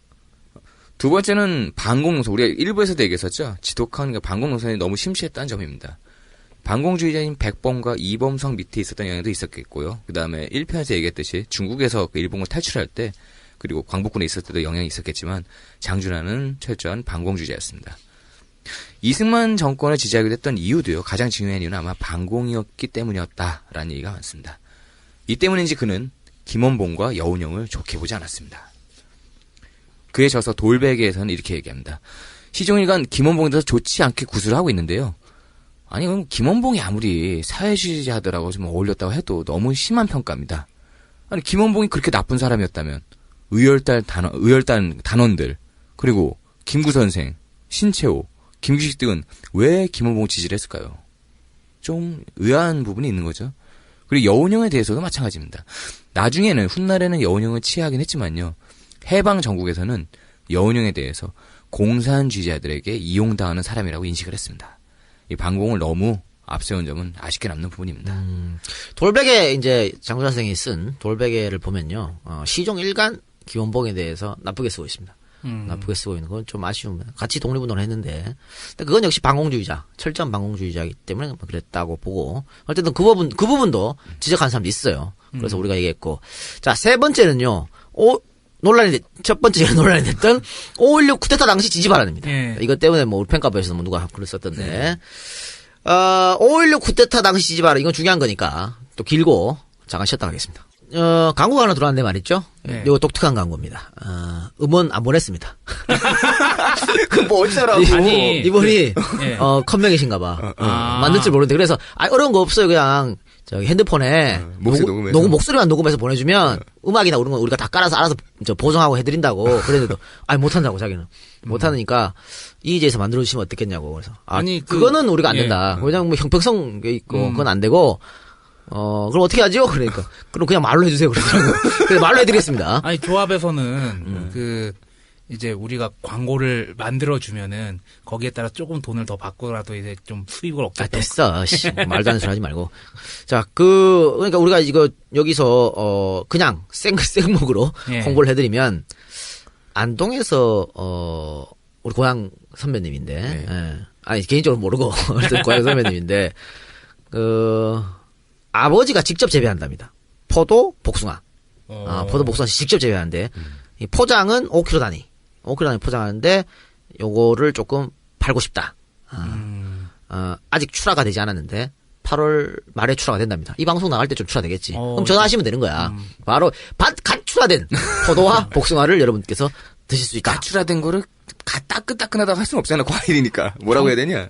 두 번째는 반공농선. 우리가 일부에서도 얘기했었죠. 지독한 반공농선이 너무 심취했다는 점입니다. 반공주의자인 백범과 이범성 밑에 있었던 영향도 있었겠고요. 그 다음에 1편에서 얘기했듯이 중국에서 그 일본을 탈출할 때 그리고 광복군에 있을 때도 영향이 있었겠지만 장준하는 철저한 반공주의자였습니다. 이승만 정권을 지지하게 됐던 이유도요. 가장 중요한 이유는 아마 반공이었기 때문이었다라는 얘기가 많습니다. 이 때문인지 그는 김원봉과 여운형을 좋게 보지 않았습니다. 그에 져서 돌베개에서는 이렇게 얘기합니다. 시종일관 김원봉에 대해서 좋지 않게 구술을 하고 있는데요. 아니 그럼 김원봉이 아무리 사회주의자들하고 좀 어울렸다고 해도 너무 심한 평가입니다. 아니 김원봉이 그렇게 나쁜 사람이었다면 의열단 단원들 그리고 김구 선생, 신채호, 김규식 등은 왜 김원봉을 지지를 했을까요? 좀 의아한 부분이 있는 거죠. 그리고 여운형에 대해서도 마찬가지입니다. 나중에는 훗날에는 여운형을 치하하긴 했지만요. 해방 전국에서는 여운형에 대해서 공산주의자들에게 이용당하는 사람이라고 인식을 했습니다. 이 반공을 너무 앞세운 점은 아쉽게 남는 부분입니다. 돌베개 이제 장준하 선생이 쓴 돌베개를 보면요. 시종 일간 김원봉에 대해서 나쁘게 쓰고 있습니다. 나쁘게 쓰고 있는 건 좀 아쉬운. 같이 독립운동을 했는데, 근데 그건 역시 반공주의자, 철저한 반공주의자이기 때문에 그랬다고 보고, 어쨌든 그 부분도 지적하는 사람도 있어요. 그래서 우리가 얘기했고, 자, 세 번째는요, 첫 번째 논란이 됐던 5.16 쿠데타 당시 지지 발언입니다. 이것 때문에 뭐 우리 팬카페에서 뭐 누가 글을 썼던데, 5.16 쿠데타 당시 지지 발언, 이건 중요한 거니까, 또 길고, 잠깐 쉬었다 가겠습니다. 광고가 하나 들어왔는데 말이죠. 네. 이거 독특한 광고입니다. 음원 안 보냈습니다. 그 뭐 어쩌라고. 아니, 이분이, 네. 컴맹이신가 봐. 만들 줄 모르는데. 그래서, 어려운 거 없어요. 그냥, 저기 핸드폰에. 목소리 목소리만 녹음해서 보내주면, 음악이나 이런 건 우리가 다 깔아서 알아서 보정하고 해드린다고. 그랬는데도, 못한다고, 자기는. 못하니까, 이의제에서 만들어주시면 어떻겠냐고. 그래서. 아니, 그거는 우리가 안 된다. 왜냐면 뭐 형평성이 있고, 그건 안 되고, 그럼 어떻게 하죠? 그러니까. 그럼 그냥 말로 해주세요. 그러더라고. 그래서 말로 해드리겠습니다. 아니, 조합에서는, 이제 우리가 광고를 만들어주면은, 거기에 따라 조금 돈을 더 받고라도 이제 좀 수익을 얻겠다. 됐어. 씨. 말도 안 되는 소리 하지 말고. 자, 그러니까 우리가 여기서, 그냥 생목으로 홍보를 해드리면, 안동에서, 우리 고향 선배님인데, 아니, 개인적으로 모르고, 고향 선배님인데, 아버지가 직접 재배한답니다. 포도, 복숭아. 포도, 복숭아 직접 재배하는데, 이 포장은 5kg 단위. 5kg 단위 포장하는데, 요거를 조금 팔고 싶다. 아직 출하가 되지 않았는데, 8월 말에 출하가 된답니다. 이 방송 나갈 때 좀 출하되겠지. 그럼 전화하시면 되는 거야. 바로, 갓 출하된 포도와 복숭아를 여러분께서 드실 수 있다. 가출화된 거를 따끈따끈하다고 할 수는 없잖아. 과일이니까. 뭐라고 해야 되냐?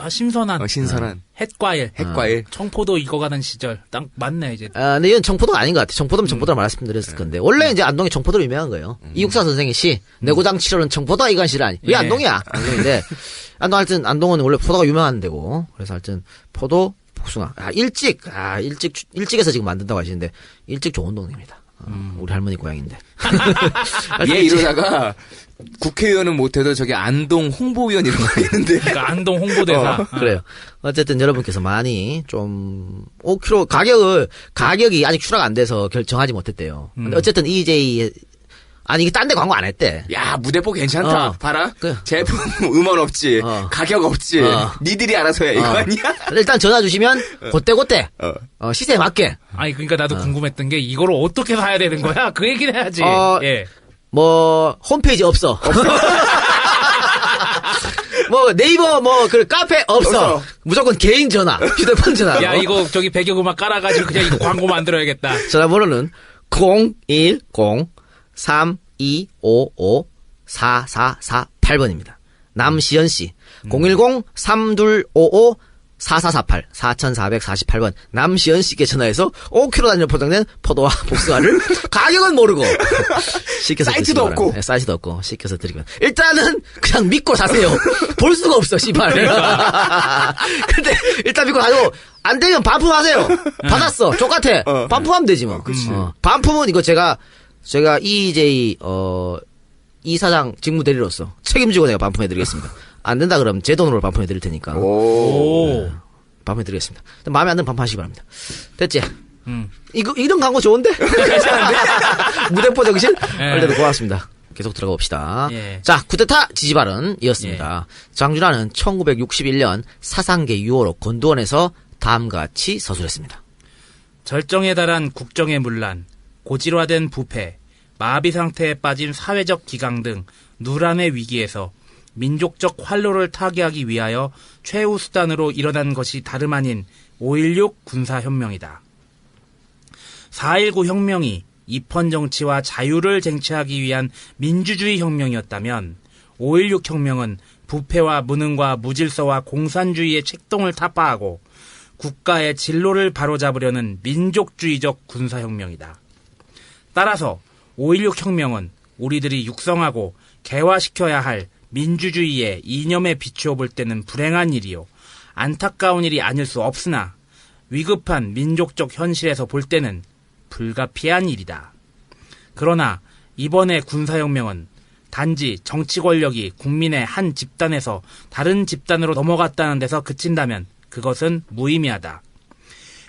신선한. 신선한. 햇과일. 핵과일. 청포도 익어가는 시절. 딱 맞네, 이제. 근데 이건 청포도가 아닌 것 같아. 청포도면 청포도라 말씀드렸을 건데. 원래 이제 안동에 청포도로 유명한 거예요. 이육사 선생의 시, 내 고장 치료는 청포도와 이간 시라 아니. 왜 안동이야? 안동인데. 하여튼 안동은 원래 포도가 유명한 데고. 그래서 하여튼 포도, 복숭아. 일찍에서 지금 만든다고 하시는데, 일찍 좋은 동네입니다. 우리 할머니 고향인데. 얘 이러다가 국회의원은 못해도 저기 안동 홍보위원 이런 거 있는데. 그러니까 안동 홍보대사. 그래요. 어쨌든 여러분께서 많이 좀 5kg 가격이 아직 출하가 안 돼서 결정하지 못했대요. 근데 어쨌든 EJ 아니 이게 딴 데 광고 안 했대. 야, 무대뽀 괜찮다. 봐라. 제품 음원 없지. 가격 없지. 니들이 알아서 해. 이거 아니야? 일단 전화 주시면 그때 시세에 맞게. 아니 그러니까 나도 궁금했던 게 이거를 어떻게 사야 되는 거야? 그 얘기를 해야지. 예. 뭐 홈페이지 없어. 뭐 네이버 그 카페 없어. 무조건 개인 전화, 휴대폰 전화. 야 이거 저기 배경음악 깔아가지고 그냥 이거 광고 만들어야겠다. 전화번호는 010-3255-4448번입니다. 남시연 씨. 010-3255 4448, 4448번. 남시연 씨께 전화해서 5kg 단위로 포장된 포도와 복숭아를 가격은 모르고 시켜서 사이트도 없고. 네, 사이트도 없고 시켜서 드리면 일단은 그냥 믿고 사세요. 볼 수가 없어, 씨발. 근데 일단 믿고 사고 안 되면 반품하세요. 받았어. 똑같아. 반품하면 되지 뭐. 반품은 이거 제가 EJ 이 사장 직무 대리로서 책임지고 내가 반품해드리겠습니다. 안 된다 그러면 제 돈으로 반품해드릴 테니까. 오. 반품해드리겠습니다. 마음에 안 들면 반품하시기 바랍니다. 됐지? 이런 광고 좋은데? 괜찮은데? 무대포 정신? 원래도 고맙습니다. 계속 들어가 봅시다. 예. 자, 쿠데타 지지발언이었습니다. 장준하는 1961년 사상계 유호로 권두원에서 다음과 같이 서술했습니다. 절정에 달한 국정의 문란, 고질화된 부패, 마비 상태에 빠진 사회적 기강 등 누란의 위기에서 민족적 활로를 타개하기 위하여 최후 수단으로 일어난 것이 다름 아닌 5.16 군사혁명이다. 4.19 혁명이 입헌 정치와 자유를 쟁취하기 위한 민주주의 혁명이었다면 5.16 혁명은 부패와 무능과 무질서와 공산주의의 책동을 타파하고 국가의 진로를 바로잡으려는 민족주의적 군사혁명이다. 따라서 5.16 혁명은 우리들이 육성하고 개화시켜야 할 민주주의의 이념에 비추어 볼 때는 불행한 일이요. 안타까운 일이 아닐 수 없으나 위급한 민족적 현실에서 볼 때는 불가피한 일이다. 그러나 이번의 군사혁명은 단지 정치 권력이 국민의 한 집단에서 다른 집단으로 넘어갔다는 데서 그친다면 그것은 무의미하다.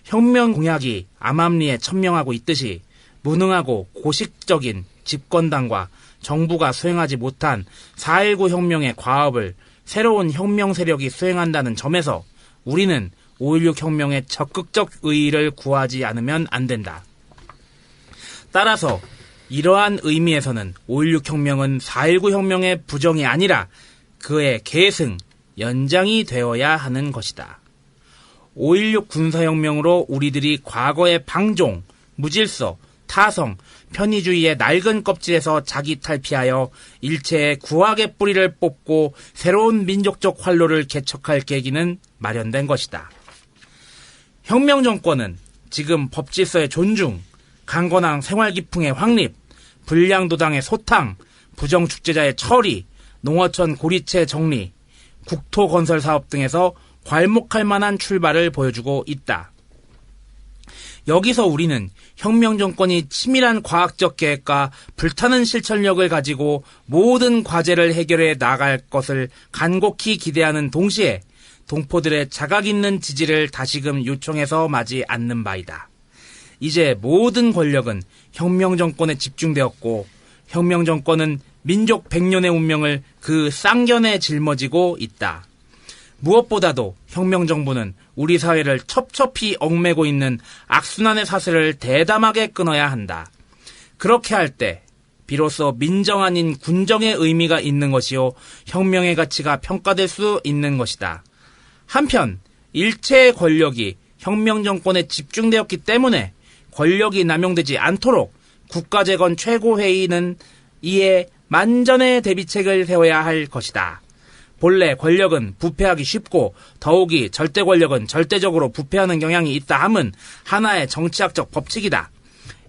혁명 공약이 암암리에 천명하고 있듯이 무능하고 고식적인 집권당과 정부가 수행하지 못한 4.19 혁명의 과업을 새로운 혁명 세력이 수행한다는 점에서 우리는 5.16 혁명의 적극적 의의를 구하지 않으면 안 된다. 따라서 이러한 의미에서는 5.16 혁명은 4.19 혁명의 부정이 아니라 그의 계승, 연장이 되어야 하는 것이다. 5.16 군사혁명으로 우리들이 과거의 방종, 무질서, 타성, 편의주의의 낡은 껍질에서 자기 탈피하여 일체의 구악의 뿌리를 뽑고 새로운 민족적 활로를 개척할 계기는 마련된 것이다. 혁명 정권은 지금 법질서의 존중, 강건한 생활기풍의 확립, 불량도당의 소탕, 부정축제자의 처리, 농어촌 고리채 정리, 국토건설 사업 등에서 괄목할 만한 출발을 보여주고 있다. 여기서 우리는 혁명 정권이 치밀한 과학적 계획과 불타는 실천력을 가지고 모든 과제를 해결해 나갈 것을 간곡히 기대하는 동시에 동포들의 자각 있는 지지를 다시금 요청해서 마지 않는 바이다. 이제 모든 권력은 혁명 정권에 집중되었고 혁명 정권은 민족 100년의 운명을 그 쌍견에 짊어지고 있다. 무엇보다도 혁명 정부는 우리 사회를 첩첩히 얽매고 있는 악순환의 사슬을 대담하게 끊어야 한다. 그렇게 할 때 비로소 민정 아닌 군정의 의미가 있는 것이요 혁명의 가치가 평가될 수 있는 것이다. 한편 일체의 권력이 혁명 정권에 집중되었기 때문에 권력이 남용되지 않도록 국가재건 최고회의는 이에 만전의 대비책을 세워야 할 것이다. 본래 권력은 부패하기 쉽고 더욱이 절대 권력은 절대적으로 부패하는 경향이 있다 함은 하나의 정치학적 법칙이다.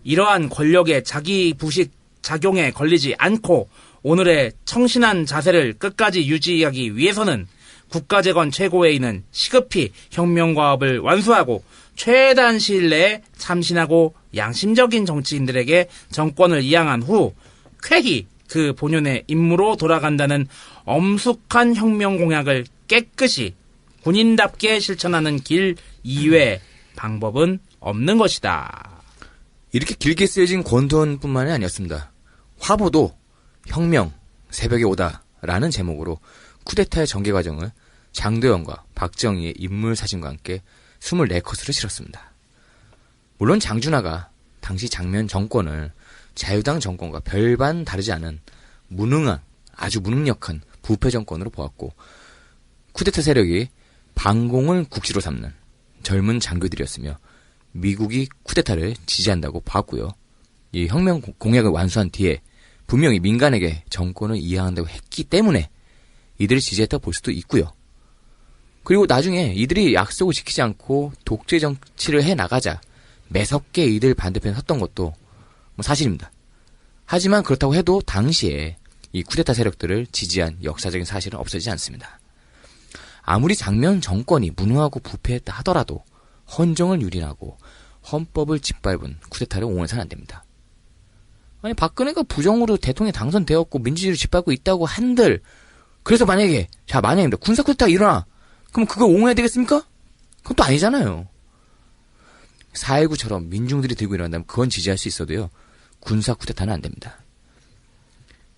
이러한 권력의 자기 부식 작용에 걸리지 않고 오늘의 청신한 자세를 끝까지 유지하기 위해서는 국가재건 최고회의는 시급히 혁명과업을 완수하고 최대한 시일 내에 참신하고 양심적인 정치인들에게 정권을 이양한 후 쾌히 그 본연의 임무로 돌아간다는 엄숙한 혁명 공약을 깨끗이 군인답게 실천하는 길 이외에 방법은 없는 것이다. 이렇게 길게 쓰여진 권두원뿐만이 아니었습니다. 화보도 혁명, 새벽에 오다라는 제목으로 쿠데타의 전개 과정을 장도연과 박정희의 인물 사진과 함께 24컷으로 실었습니다. 물론 장준하가 당시 장면 정권을 자유당 정권과 별반 다르지 않은 무능한, 아주 무능력한 부패 정권으로 보았고 쿠데타 세력이 반공을 국시로 삼는 젊은 장교들이었으며 미국이 쿠데타를 지지한다고 봤고요. 이 혁명 공약을 완수한 뒤에 분명히 민간에게 정권을 이양한다고 했기 때문에 이들을 지지했다고 볼 수도 있고요. 그리고 나중에 이들이 약속을 지키지 않고 독재 정치를 해나가자 매섭게 이들 반대편에 섰던 것도 뭐 사실입니다. 하지만 그렇다고 해도 당시에 이 쿠데타 세력들을 지지한 역사적인 사실은 없어지지 않습니다. 아무리 장면 정권이 무능하고 부패했다 하더라도 헌정을 유린하고 헌법을 짓밟은 쿠데타를 옹호해서는 안 됩니다. 아니 박근혜가 부정으로 대통령에 당선되었고 민주주의를 짓밟고 있다고 한들 그래서 만약에 군사 쿠데타가 일어나 그럼 그걸 옹호해야 되겠습니까? 그건 또 아니잖아요. 4.19처럼 민중들이 들고 일어난다면 그건 지지할 수 있어도요. 군사 쿠데타는 안 됩니다.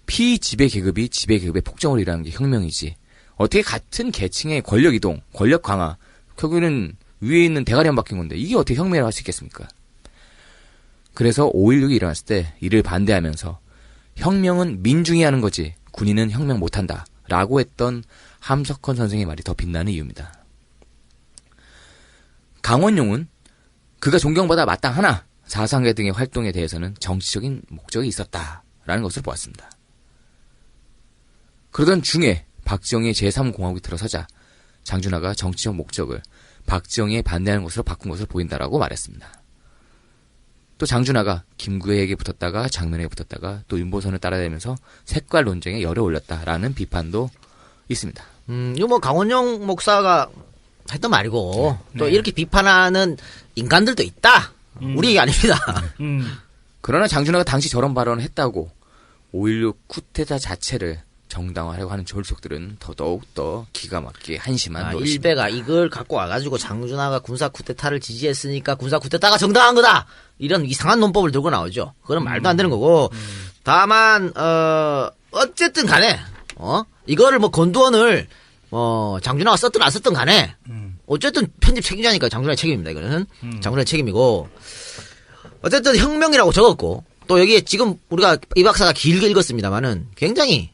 피지배 계급이 지배 계급의 폭정을 일하는 게 혁명이지. 어떻게 같은 계층의 권력 이동, 권력 강화, 결국에는 위에 있는 대가리만 바뀐 건데 이게 어떻게 혁명이라고 할 수 있겠습니까? 그래서 5.16이 일어났을 때 이를 반대하면서 혁명은 민중이 하는 거지 군인은 혁명 못한다 라고 했던 함석헌 선생의 말이 더 빛나는 이유입니다. 강원용은 그가 존경받아 마땅하나 사상계 등의 활동에 대해서는 정치적인 목적이 있었다라는 것을 보았습니다. 그러던 중에 박정희의 제3공화국이 들어서자 장준하가 정치적 목적을 박정희에 반대하는 것으로 바꾼 것으로 보인다라고 말했습니다. 또 장준하가 김구혜에게 붙었다가 장면에게 붙었다가 또 윤보선을 따라다니면서 색깔 논쟁에 열을 올렸다라는 비판도 있습니다. 이거 뭐 강원영 목사가 했던 말이고 또 이렇게 비판하는 인간들도 있다. 우리 얘기 아닙니다. 그러나 장준하가 당시 저런 발언을 했다고 5.16 쿠데타 자체를 정당화하려고 하는 졸속들은 더더욱더 기가 막히게 한심한 노릇입니다. 일베가 이걸 갖고 와가지고 장준하가 군사 쿠데타를 지지했으니까 군사 쿠데타가 정당한 거다. 이런 이상한 논법을 들고 나오죠. 그건 말도 안 되는 거고. 다만 어쨌든 간에 이거를 뭐 권두원을 장준하가 썼든 안 썼든 간에 어쨌든 편집 책임자니까 장준하의 책임입니다. 이거는 장준하의 책임이고 어쨌든 혁명이라고 적었고 또 여기에 지금 우리가 이 박사가 길게 읽었습니다만은 굉장히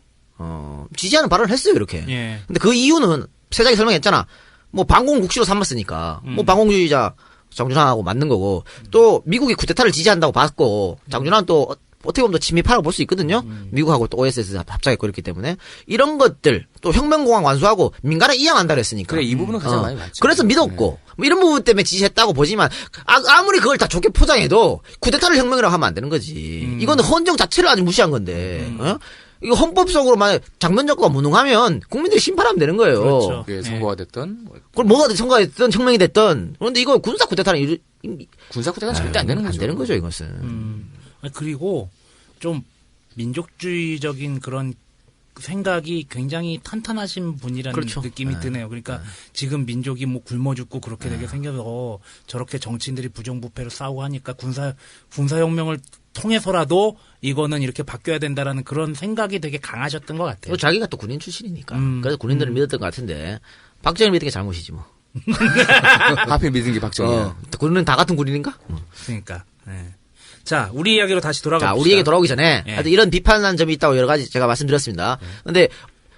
지지하는 발언을 했어요, 이렇게. 예. 근데 그 이유는 세자기 설명했잖아. 뭐 반공국시로 삼았으니까. 뭐 반공주의자 장준하하고 맞는 거고. 또 미국이 쿠데타를 지지한다고 봤고 장준하는 또 어떻게 보면 더 친미파라고 볼 수 있거든요. 미국하고 또 OSS 합작했고 그렇기 때문에 이런 것들 또 혁명공학 완수하고 민간에 이양한다 그랬으니까. 그래 이 부분은 가장 많이 맞죠. 그래서 믿었고 뭐 이런 부분 때문에 지지했다고 보지만 아무리 그걸 다 좋게 포장해도 쿠데타를 혁명이라고 하면 안 되는 거지. 이거는 헌정 자체를 아주 무시한 건데. 이거 헌법적으로만 장면 정권가 무능하면 국민들이 심판하면 되는 거예요. 그렇죠. 그게 선거가 됐던 그럼 뭐가 선거가 됐든 혁명이 됐든 그런데 이거 군사 쿠데타는 군사 쿠데타는 절대 안 되는 거죠. 안 되는 거죠, 이것은. 그리고 좀 민족주의적인 그런 생각이 굉장히 탄탄하신 분이라는 그렇죠. 느낌이 드네요. 그러니까 지금 민족이 뭐 굶어 죽고 그렇게 되게 생겨서 저렇게 정치인들이 부정부패로 싸우고 하니까 군사혁명을 통해서라도 이거는 이렇게 바뀌어야 된다라는 그런 생각이 되게 강하셨던 것 같아요. 자기가 또 군인 출신이니까. 그래서 군인들을 믿었던 것 같은데 박정희 믿은 게 잘못이지 뭐. 하필 믿은 게 박정희야. 군인은 다 같은 군인인가? 그러니까. 네. 자, 우리 이야기로 다시 돌아가 봅시다. 우리 얘기 돌아오기 전에 예. 하여튼 이런 비판한 점이 있다고 여러 가지 제가 말씀드렸습니다. 근데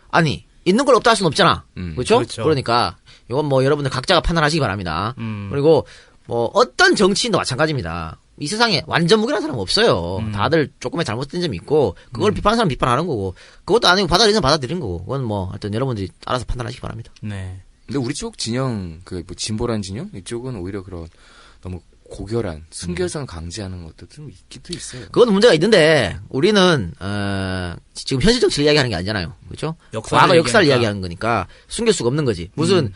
아니 있는 걸 없다 할 수는 없잖아. 그렇죠? 그렇죠. 그러니까 이건 뭐 여러분들 각자가 판단하시기 바랍니다. 그리고 뭐 어떤 정치인도 마찬가지입니다. 이 세상에 완전 무결한 사람은 없어요. 다들 조금의 잘못된 점이 있고 그걸 비판하는 사람 비판하는 거고 그것도 아니고 받아들이는 사람 받아들이는 거고 그건 뭐 하여튼 여러분들이 알아서 판단하시기 바랍니다. 네. 근데 우리 쪽 진영 뭐 진보란 진영 이쪽은 오히려 그런 너무 고결한 순결성을 강제하는 것도 좀 있기도 있어요. 그건 문제가 있는데 우리는 지금 현실 정치를 이야기하는 게 아니잖아요. 그렇죠? 과거 역사를 이야기하는 거니까 숨길 수가 없는 거지. 무슨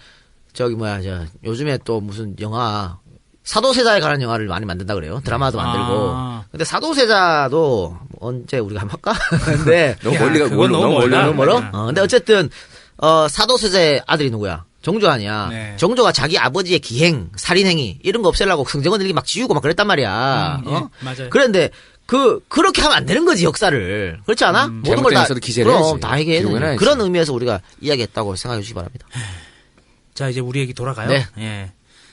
요즘에 또 무슨 영화 사도세자에 관한 영화를 많이 만든다 그래요. 드라마도 만들고. 근데 사도세자도 언제 우리가 한번 할까? 근데 너무 멀리가 너무 멀어? 근데 어쨌든 사도세자의 아들이 누구야? 정조아니야. 네. 정조가 자기 아버지의 기행, 살인행위 이런 거 없애려고 성정원 일기 막 지우고 막 그랬단 말이야. 예, 맞아요. 그런데 그렇게 하면 안 되는 거지, 역사를. 그렇지 않아? 모든 걸 다, 잘못된 역사도 기재를 그럼 해야지. 다 얘기해야 기록을 되는 해야지. 그런 의미에서 우리가 이야기했다고 생각해 주시기 바랍니다. 자, 이제 우리 얘기 돌아가요. 네. 예.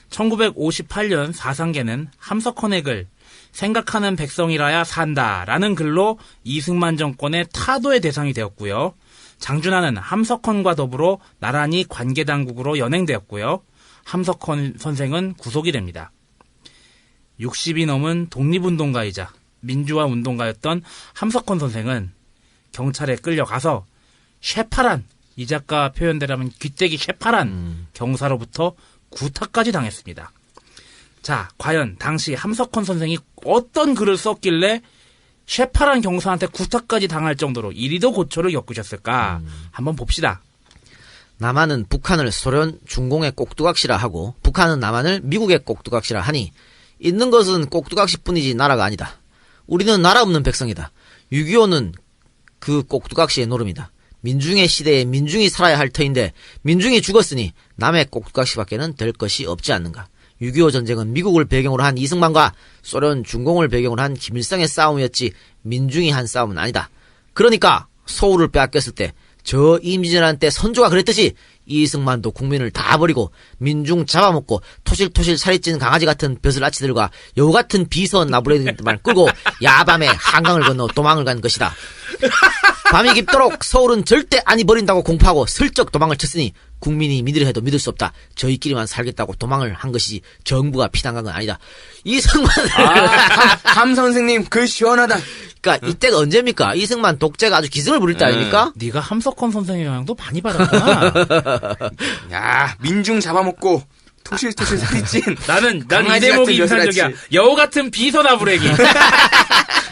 1958년 사상계는 함석헌액을 생각하는 백성이라야 산다라는 글로 이승만 정권의 타도의 대상이 되었고요. 장준하는 함석헌과 더불어 나란히 관계당국으로 연행되었고요. 함석헌 선생은 구속이 됩니다. 60이 넘은 독립운동가이자 민주화 운동가였던 함석헌 선생은 경찰에 끌려가서 쇠파란, 이 작가 표현대로면 귀때기 쇠파란 경사로부터 구타까지 당했습니다. 자, 과연 당시 함석헌 선생이 어떤 글을 썼길래 쇠파란 경사한테 구타까지 당할 정도로 이리도 고초를 겪으셨을까? 한번 봅시다. 남한은 북한을 소련 중공의 꼭두각시라 하고 북한은 남한을 미국의 꼭두각시라 하니 있는 것은 꼭두각시뿐이지 나라가 아니다. 우리는 나라 없는 백성이다. 6.25는 그 꼭두각시의 노름이다. 민중의 시대에 민중이 살아야 할 터인데 민중이 죽었으니 남의 꼭두각시밖에는 될 것이 없지 않는가. 6.25 전쟁은 미국을 배경으로 한 이승만과 소련 중공을 배경으로 한 김일성의 싸움이었지 민중이 한 싸움은 아니다. 그러니까 서울을 빼앗겼을 때 저 임진왜란 선조가 그랬듯이 이승만도 국민을 다 버리고 민중 잡아먹고 토실토실 살이 찐 강아지 같은 벼슬아치들과 여우 같은 비선 나부레들만 끌고 야밤에 한강을 건너 도망을 간 것이다. 밤이 깊도록 서울은 절대 안 버린다고 공포하고 슬쩍 도망을 쳤으니 국민이 믿으려 해도 믿을 수 없다. 저희끼리만 살겠다고 도망을 한 것이지 정부가 피난간 건 아니다. 이승만 함 선생님 글 시원하다. 그러니까 이때가 언제입니까? 이승만 독재가 아주 기승을 부릴 때 아닙니까? 네가 함석헌 선생의 영향도 많이 받았구나. 야, 민중 잡아먹고 토실토실 살이 찐. 난 이 강아지 대목이 같은 인상적이야. 벼슬아치. 여우 같은 비서나부레기.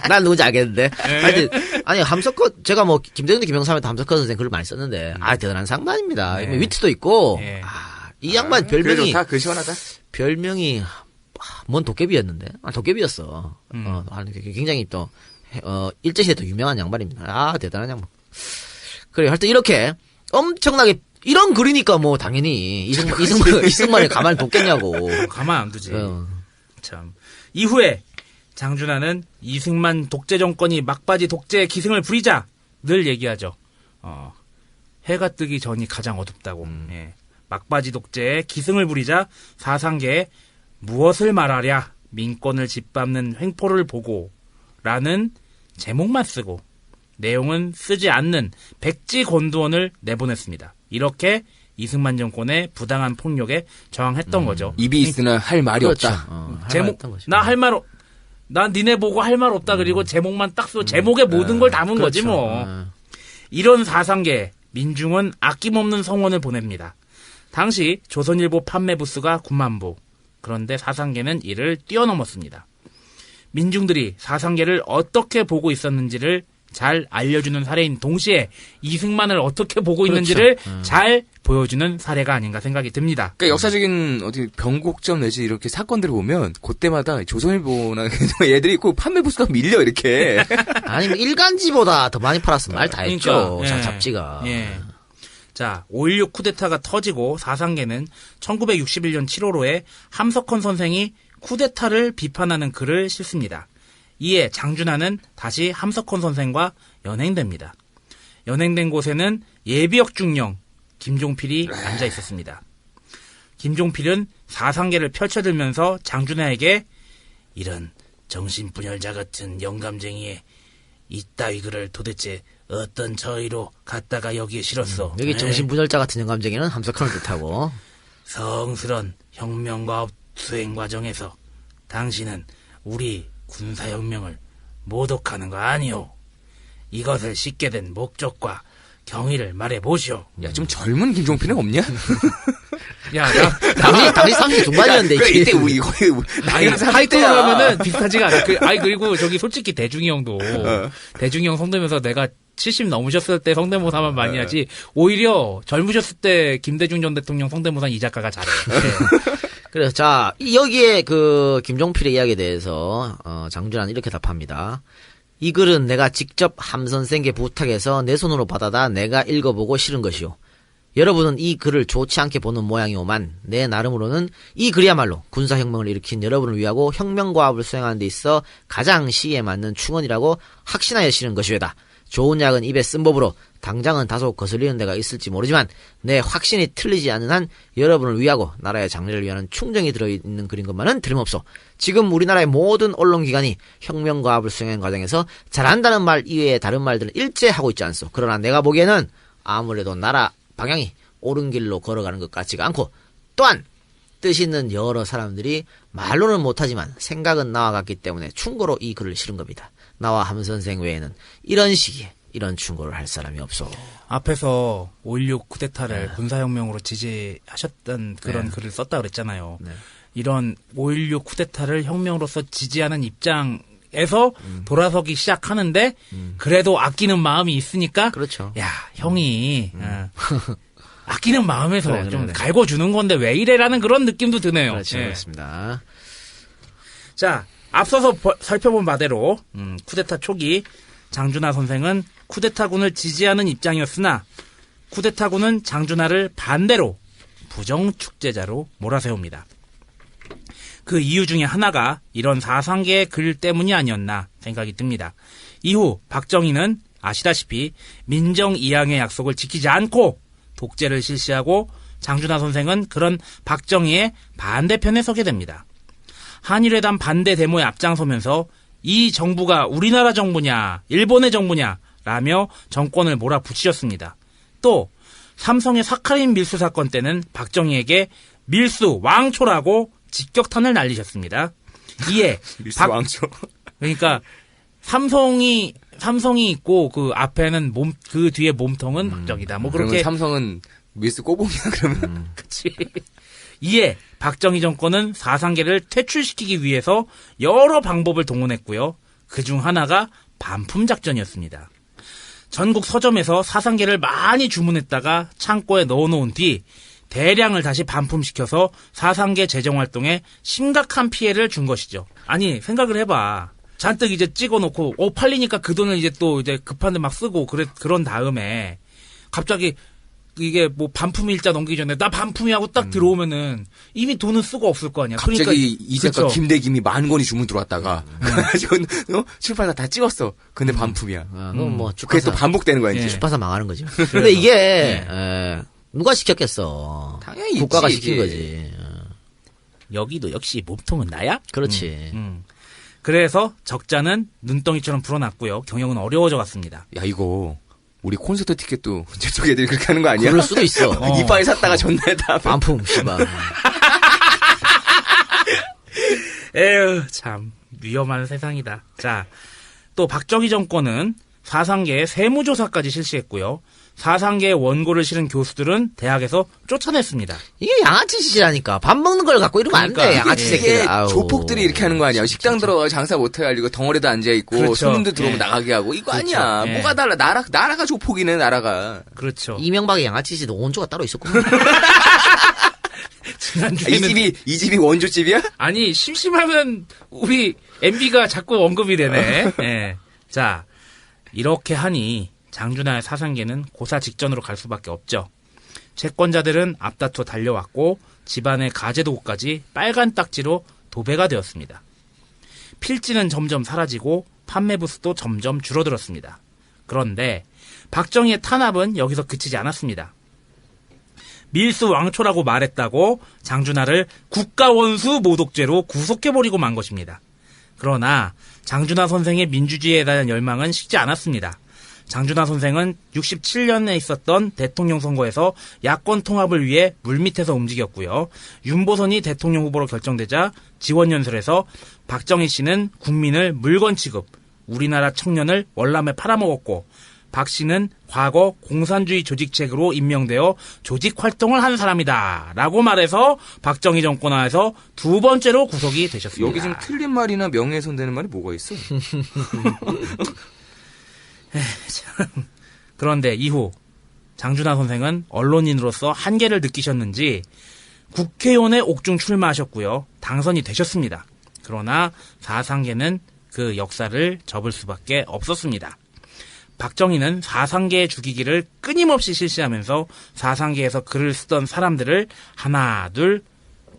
난 누군지 알겠는데. 하여튼, 아니, 함석헌, 제가 뭐, 김대중도 김영삼에도 함석헌 선생 글을 많이 썼는데, 대단한 상반입니다. 네. 위트도 있고, 네. 이 양반 글 별명이, 좋다, 글 시원하다. 별명이, 뭔 도깨비였는데? 도깨비였어. 굉장히 또, 일제시대 또 유명한 양반입니다. 대단한 양반. 그래, 하여튼 이렇게, 엄청나게, 이런 글이니까 뭐, 당연히, 이승만을 가만히 뒀겠냐고. 가만 안 두지. 어. 참. 이후에 장준하는 이승만 독재 정권이 막바지 독재의 기승을 부리자 늘 얘기하죠. 해가 뜨기 전이 가장 어둡다고. 예. 막바지 독재의 기승을 부리자 사상계에 무엇을 말하랴 민권을 짓밟는 횡포를 보고라는 제목만 쓰고 내용은 쓰지 않는 백지 권두원을 내보냈습니다. 이렇게 이승만 정권의 부당한 폭력에 저항했던 거죠. 입이 있으나 할 말이 그렇죠. 없다. 제목, 나 할 말, 난 니네 보고 할 말 없다. 그리고 제목만 딱 쓰고 제목에 모든 걸 담은 거지 그렇죠. 뭐. 이런 사상계 민중은 아낌없는 성원을 보냅니다. 당시 조선일보 판매 부수가 9만 부. 그런데 사상계는 이를 뛰어넘었습니다. 민중들이 사상계를 어떻게 보고 있었는지를 잘 알려주는 사례인 동시에 이승만을 어떻게 보고 있는지를 잘 보여주는 사례가 아닌가 생각이 듭니다. 그러니까 역사적인 어디 변곡점 내지 이렇게 사건들을 보면 그때마다 조선일보나 얘들이 그 판매 부수가 밀려 이렇게. 아니면 일간지보다 더 많이 팔았으면 말 다 했죠. 그러니까, 예. 잡지가. 예. 자, 5.16 쿠데타가 터지고 사상계는 1961년 7월호에 함석헌 선생이 쿠데타를 비판하는 글을 싣습니다. 이에 장준하는 다시 함석헌 선생과 연행됩니다. 연행된 곳에는 예비역 중령 김종필이 앉아 있었습니다. 김종필은 사상계를 펼쳐들면서 장준하에게 이런 정신분열자 같은 영감쟁이에 이따위 글을 도대체 어떤 저희로 갖다가 여기에 실었어. 여기 정신분열자 같은 영감쟁이는 함석헌을 뜻하고. 성스런 혁명과 수행 과정에서 당신은 우리 군사혁명을 모독하는 거 아니오. 이것을 싣게 된 목적과 경위를 말해보시오. 야, 좀 젊은 김종필은 없냐? 야, 당시 30 중반이었는데. 그래, 이게. 이때 우리 거의 나이가 30대야. 하이톤으로 하면은 비슷하지가 않아. 그리고 저기 솔직히 대중이 형도 대중이 형 성대면서 내가 70 넘으셨을 때 성대모사만 많이 하지 오히려 젊으셨을 때 김대중 전 대통령 성대모사 이 작가가 잘해. 그래서 자 여기에 그 김종필의 이야기에 대해서 장준하는 이렇게 답합니다. 이 글은 내가 직접 함 선생께 부탁해서 내 손으로 받아다 내가 읽어보고 실은 것이요. 여러분은 이 글을 좋지 않게 보는 모양이오만 내 나름으로는 이 글이야말로 군사혁명을 일으킨 여러분을 위하고 혁명과업을 수행하는 데 있어 가장 시에 맞는 충언이라고 확신하여 실은 것이외다. 좋은 약은 입에 쓴 법으로 당장은 다소 거슬리는 데가 있을지 모르지만 내 확신이 틀리지 않는 한 여러분을 위하고 나라의 장래를 위하는 충정이 들어있는 글인 것만은 틀림없소. 지금 우리나라의 모든 언론기관이 혁명과업을 수행하는 과정에서 잘한다는 말 이외의 다른 말들은 일제하고 있지 않소. 그러나 내가 보기에는 아무래도 나라 방향이 옳은 길로 걸어가는 것 같지가 않고 또한 뜻 있는 여러 사람들이 말로는 못하지만 생각은 나와 같기 때문에 충고로 이 글을 실은 겁니다. 나와 함 선생 외에는 이런 시기에 이런 충고를 할 사람이 없어. 앞에서 5.16 쿠데타를 군사혁명으로 지지하셨던 그런 글을 썼다 그랬잖아요. 네. 이런 5.16 쿠데타를 혁명으로서 지지하는 입장에서 돌아서기 시작하는데 그래도 아끼는 마음이 있으니까 그렇죠. 야 형이 아끼는 마음에서 그래, 좀 그래. 갈궈주는 건데 왜 이래라는 그런 느낌도 드네요. 그렇죠. 예. 그렇습니다. 자, 앞서서 살펴본 바대로 쿠데타 초기 장준하 선생은 쿠데타군을 지지하는 입장이었으나 쿠데타군은 장준하를 반대로 부정축제자로 몰아세웁니다. 그 이유 중에 하나가 이런 사상계의 글 때문이 아니었나 생각이 듭니다. 이후 박정희는 아시다시피 민정이양의 약속을 지키지 않고 독재를 실시하고 장준하 선생은 그런 박정희의 반대편에 서게 됩니다. 한일회담 반대 데모에 앞장서면서 이 정부가 우리나라 정부냐 일본의 정부냐 라며 정권을 몰아붙이셨습니다. 또 삼성의 사카린 밀수 사건 때는 박정희에게 밀수 왕초라고 직격탄을 날리셨습니다. 이에 밀수 왕초. 그러니까 삼성이 있고 그 앞에는 그 뒤에 몸통은 박정희다. 뭐 그러면 그렇게 삼성은 밀수 꼬봉이야 그러면. 그치. 이에 박정희 정권은 사상계를 퇴출시키기 위해서 여러 방법을 동원했고요. 그중 하나가 반품 작전이었습니다. 전국 서점에서 사상계를 많이 주문했다가 창고에 넣어놓은 뒤 대량을 다시 반품시켜서 사상계 재정활동에 심각한 피해를 준 것이죠. 아니 생각을 해봐. 잔뜩 이제 찍어놓고 팔리니까 그 돈을 이제 또 이제 급한데 막 쓰고 그런 다음에 갑자기 이게 뭐 반품 일자 넘기기 전에 나 반품이 하고 딱 들어오면은 이미 돈은 쓰고 없을 거 아니야. 갑자기 그러니까, 이 작가 그쵸? 김대김이 10,000권이 주문 들어왔다가 그래가지고 출판사 다 찍었어. 근데 반품이야. 그럼 뭐 그게 또 반복되는 거야 이제. 예. 주파사 망하는 거지. 근데 이게 누가 시켰겠어? 당연히 국가가 있지, 시킨 이게. 거지. 여기도 역시 몸통은 나야? 그렇지. 그래서 적자는 눈덩이처럼 불어났고요. 경영은 어려워져 갔습니다. 야 이거 우리 콘서트 티켓도 저쪽 애들이 그렇게 하는 거 아니야? 그럴 수도 있어. 이빨 샀다가 전날 다 반품, 씨발. 에휴, 참 위험한 세상이다. 자, 또 박정희 정권은 사상계의 세무조사까지 실시했고요. 사상계의 원고를 실은 교수들은 대학에서 쫓아냈습니다. 이게 양아치 짓이라니까. 밥 먹는 걸 갖고 이러면 안 돼, 그러니까. 양아치 이게 새끼들. 아우. 조폭들이 이렇게 하는 거 아니야? 식당 들어가 장사 못해 가지고 덩어리도 앉아 있고 그렇죠. 손님들 들어오면 예. 나가게 하고 이거 그렇죠. 아니야? 예. 뭐가 달라? 나라가 조폭이네 나라가. 그렇죠. 이명박의 양아치 짓도 원조가 따로 있었구나. 지난주에는 이 집이 원조집이야? 아니 심심하면 우리 MB가 자꾸 언급이 되네. 예. 자, 이렇게 하니 장준하의 사상계는 고사 직전으로 갈 수밖에 없죠. 채권자들은 앞다투어 달려왔고 집안의 가재도구까지 빨간 딱지로 도배가 되었습니다. 필지는 점점 사라지고 판매 부수도 점점 줄어들었습니다. 그런데 박정희의 탄압은 여기서 그치지 않았습니다. 밀수 왕초라고 말했다고 장준하를 국가원수 모독죄로 구속해버리고 만 것입니다. 그러나 장준하 선생의 민주주의에 대한 열망은 식지 않았습니다. 장준하 선생은 67년에 있었던 대통령 선거에서 야권 통합을 위해 물밑에서 움직였고요. 윤보선이 대통령 후보로 결정되자 지원연설에서 박정희 씨는 국민을 물건 취급, 우리나라 청년을 월남에 팔아먹었고 박 씨는 과거 공산주의 조직책으로 임명되어 조직 활동을 한 사람이다 라고 말해서 박정희 정권 하에서 두 번째로 구속이 되셨습니다. 여기 좀 틀린 말이나 명예훼손 되는 말이 뭐가 있어? 그런데 이후 장준하 선생은 언론인으로서 한계를 느끼셨는지 국회의원에 옥중 출마하셨고요. 당선이 되셨습니다. 그러나 사상계는 그 역사를 접을 수밖에 없었습니다. 박정희는 사상계의 죽이기를 끊임없이 실시하면서 사상계에서 글을 쓰던 사람들을 하나 둘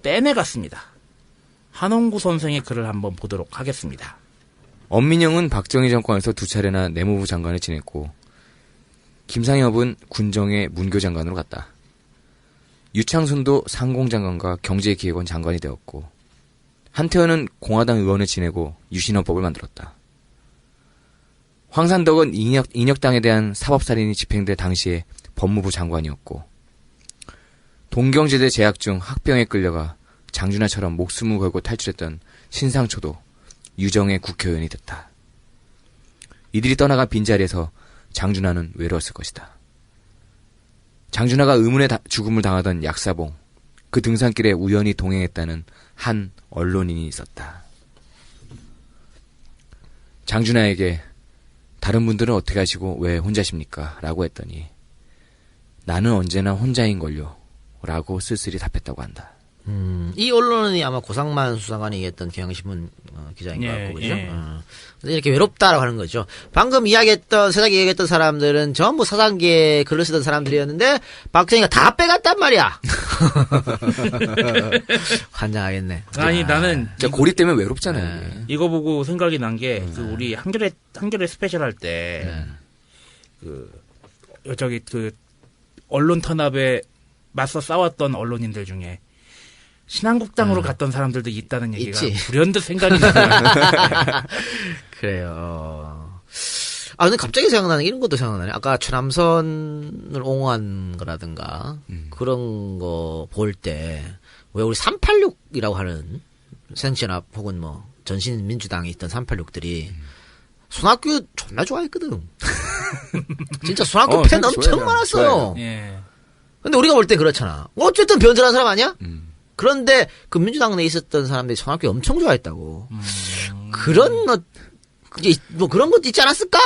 빼내갔습니다. 한홍구 선생의 글을 한번 보도록 하겠습니다. 엄민영은 박정희 정권에서 2차례나 내무부 장관을 지냈고 김상엽은 군정의 문교장관으로 갔다. 유창순도 상공장관과 경제기획원 장관이 되었고 한태현은 공화당 의원을 지내고 유신헌법을 만들었다. 황산덕은 인혁당에 대한 사법살인이 집행될 당시에 법무부 장관이었고 동경제대 재학 중 학병에 끌려가 장준하처럼 목숨을 걸고 탈출했던 신상초도 유정의 국회의원이 됐다. 이들이 떠나간 빈자리에서 장준하는 외로웠을 것이다. 장준하가 의문의 죽음을 당하던 약사봉, 그 등산길에 우연히 동행했다는 한 언론인이 있었다. 장준하에게 다른 분들은 어떻게 하시고 왜 혼자십니까? 라고 했더니 나는 언제나 혼자인걸요. 라고 쓸쓸히 답했다고 한다. 이 언론이 아마 고상만 수사관이 얘기했던 경향신문 기자인 것 같고, 그죠? 그래서 이렇게 외롭다라고 하는 거죠. 방금 세상에 이야기했던 사람들은 전부 사상계에 글을 쓰던 사람들이었는데, 박정희가 다 빼갔단 말이야! 환장하겠네. 아니, 나는. 고립 때문에 외롭잖아요. 이거 보고 생각이 난 게, 우리 한겨레 스페셜 할 때, 언론 탄압에 맞서 싸웠던 언론인들 중에, 신한국당으로 갔던 사람들도 있다는 얘기가 있지. 불현듯 생각이 나요. 그래요. 근데 갑자기 생각나는 게 이런 것도 생각나네. 아까 최남선을 옹호한 거라든가, 그런 거 볼 때, 왜 우리 386이라고 하는 새정치연합 혹은 뭐, 전신민주당에 있던 386들이, 손학규 존나 좋아했거든. 진짜 손학규 팬 엄청 많았어요. 예. 근데 우리가 볼 때 그렇잖아. 어쨌든 변절한 사람 아니야? 그런데 그 민주당 내에 있었던 사람들이 손학규 엄청 좋아했다고. 그런 것도 있지 않았을까?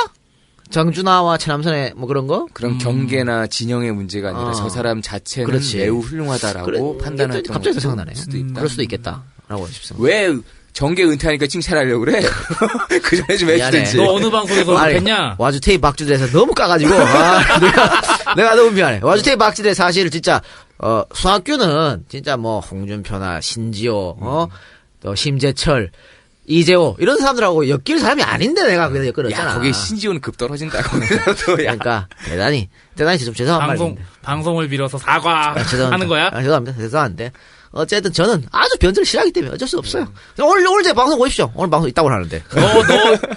장준하와 최남선의 뭐 그런 거? 그런 경계나 진영의 문제가 아니라 저 사람 자체는 그렇지. 매우 훌륭하다라고 판단했던 갑자기 생각나네. 수도 있다. 그럴 수도 있겠다라고 싶습니다. 왜 정계 은퇴하니까 칭찬하려고 그래? 그 전에 좀 미안해. 해주든지. 너 어느 방송에서 아니, 했냐? 와주테이 박주대에서 너무 까가지고 내가 너무 미안해. 와주테이 박주대 사실 진짜 손학규는 진짜 뭐 홍준표나 신지호 또 심재철 이재호 이런 사람들하고 엮일 사람이 아닌데 내가 그래서 엮었잖아. 야, 거기 신지호는 급 떨어진다. 거기서도. 그러니까 대단히 좀 죄송한 말인데. 방송을 빌어서 사과하는 거야? 죄송한데. 어쨌든 저는 아주 변절을 싫어하기 때문에 어쩔 수 없어요. 오늘 제 방송 보십시오. 오늘 방송 있다고 하는데.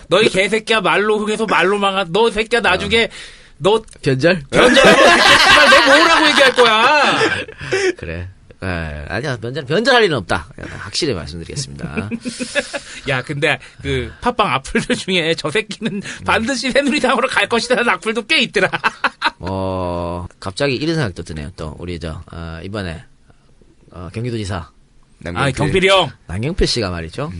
너 이 개새끼야 말로 흥해서 말로 망한 너 새끼야 나중에 너 변절하고 그때 내 뭐라고 얘기할 거야. 그래. 아니야 변절할 일은 없다. 확실히 말씀드리겠습니다. 야 근데 그 팟빵 악플들 중에 저 새끼는 반드시 새누리당으로 갈 것이라는 악플도 꽤 있더라. 갑자기 이런 생각도 드네요. 또 우리 이번에 경기도지사 경필이 형 남경필 씨가 말이죠.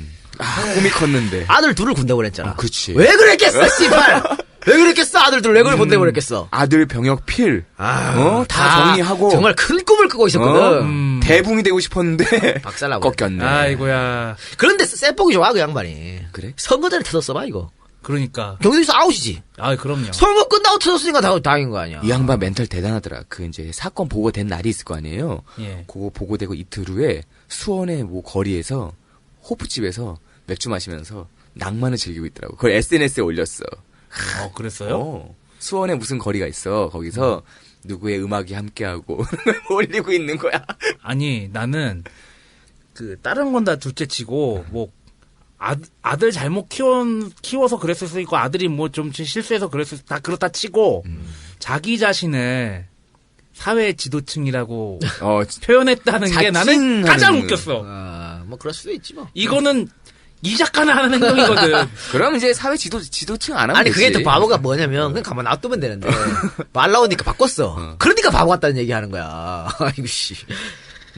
꿈이 컸는데 아들 둘을 군대 보냈잖아. 그렇지. 왜 그랬겠어, 씨발. 왜 그랬겠어, 아들 둘 왜 그걸 군대 보냈겠어. 아들 병역 필. 다 정리하고 정말 큰 꿈을 꾸고 있었거든. 대붕이 되고 싶었는데 박살나고 꺾였네. 아이고야. 그런데 쎄복이 좋아 그 양반이. 그래? 선거 전에 터졌어봐 이거. 그러니까. 경기도지사 아웃이지. 그럼요. 선거 끝나고 터졌으니까 다행인 거 아니야. 이 양반 멘탈 대단하더라. 그 이제 사건 보고된 날이 있을 거 아니에요. 예. 그거 보고되고 이틀 후에 수원의 뭐 거리에서 호프집에서 맥주 마시면서 낭만을 즐기고 있더라고. 그걸 SNS에 올렸어. 그랬어요? 수원에 무슨 거리가 있어. 거기서 누구의 음악이 함께하고 올리고 있는 거야. 아니 나는 다른 건 다 둘째치고 뭐 아들 잘못 키워서 그랬을 수 있고 아들이 뭐 좀 실수해서 그랬을 다 그렇다 치고 자기 자신을 사회 지도층이라고 표현했다는 게 나는 가장 웃겼어. 뭐 그럴 수도 있지 뭐. 이거는 이 작가나 하는 행동이거든. 그럼 이제 사회 지도층 안 하면 아니 되지. 그게 또 바보가 뭐냐면 그냥 가만 놔두면 되는데 말 나오니까 바꿨어. 그러니까 바보 같다는 얘기 하는 거야. 아이고 씨.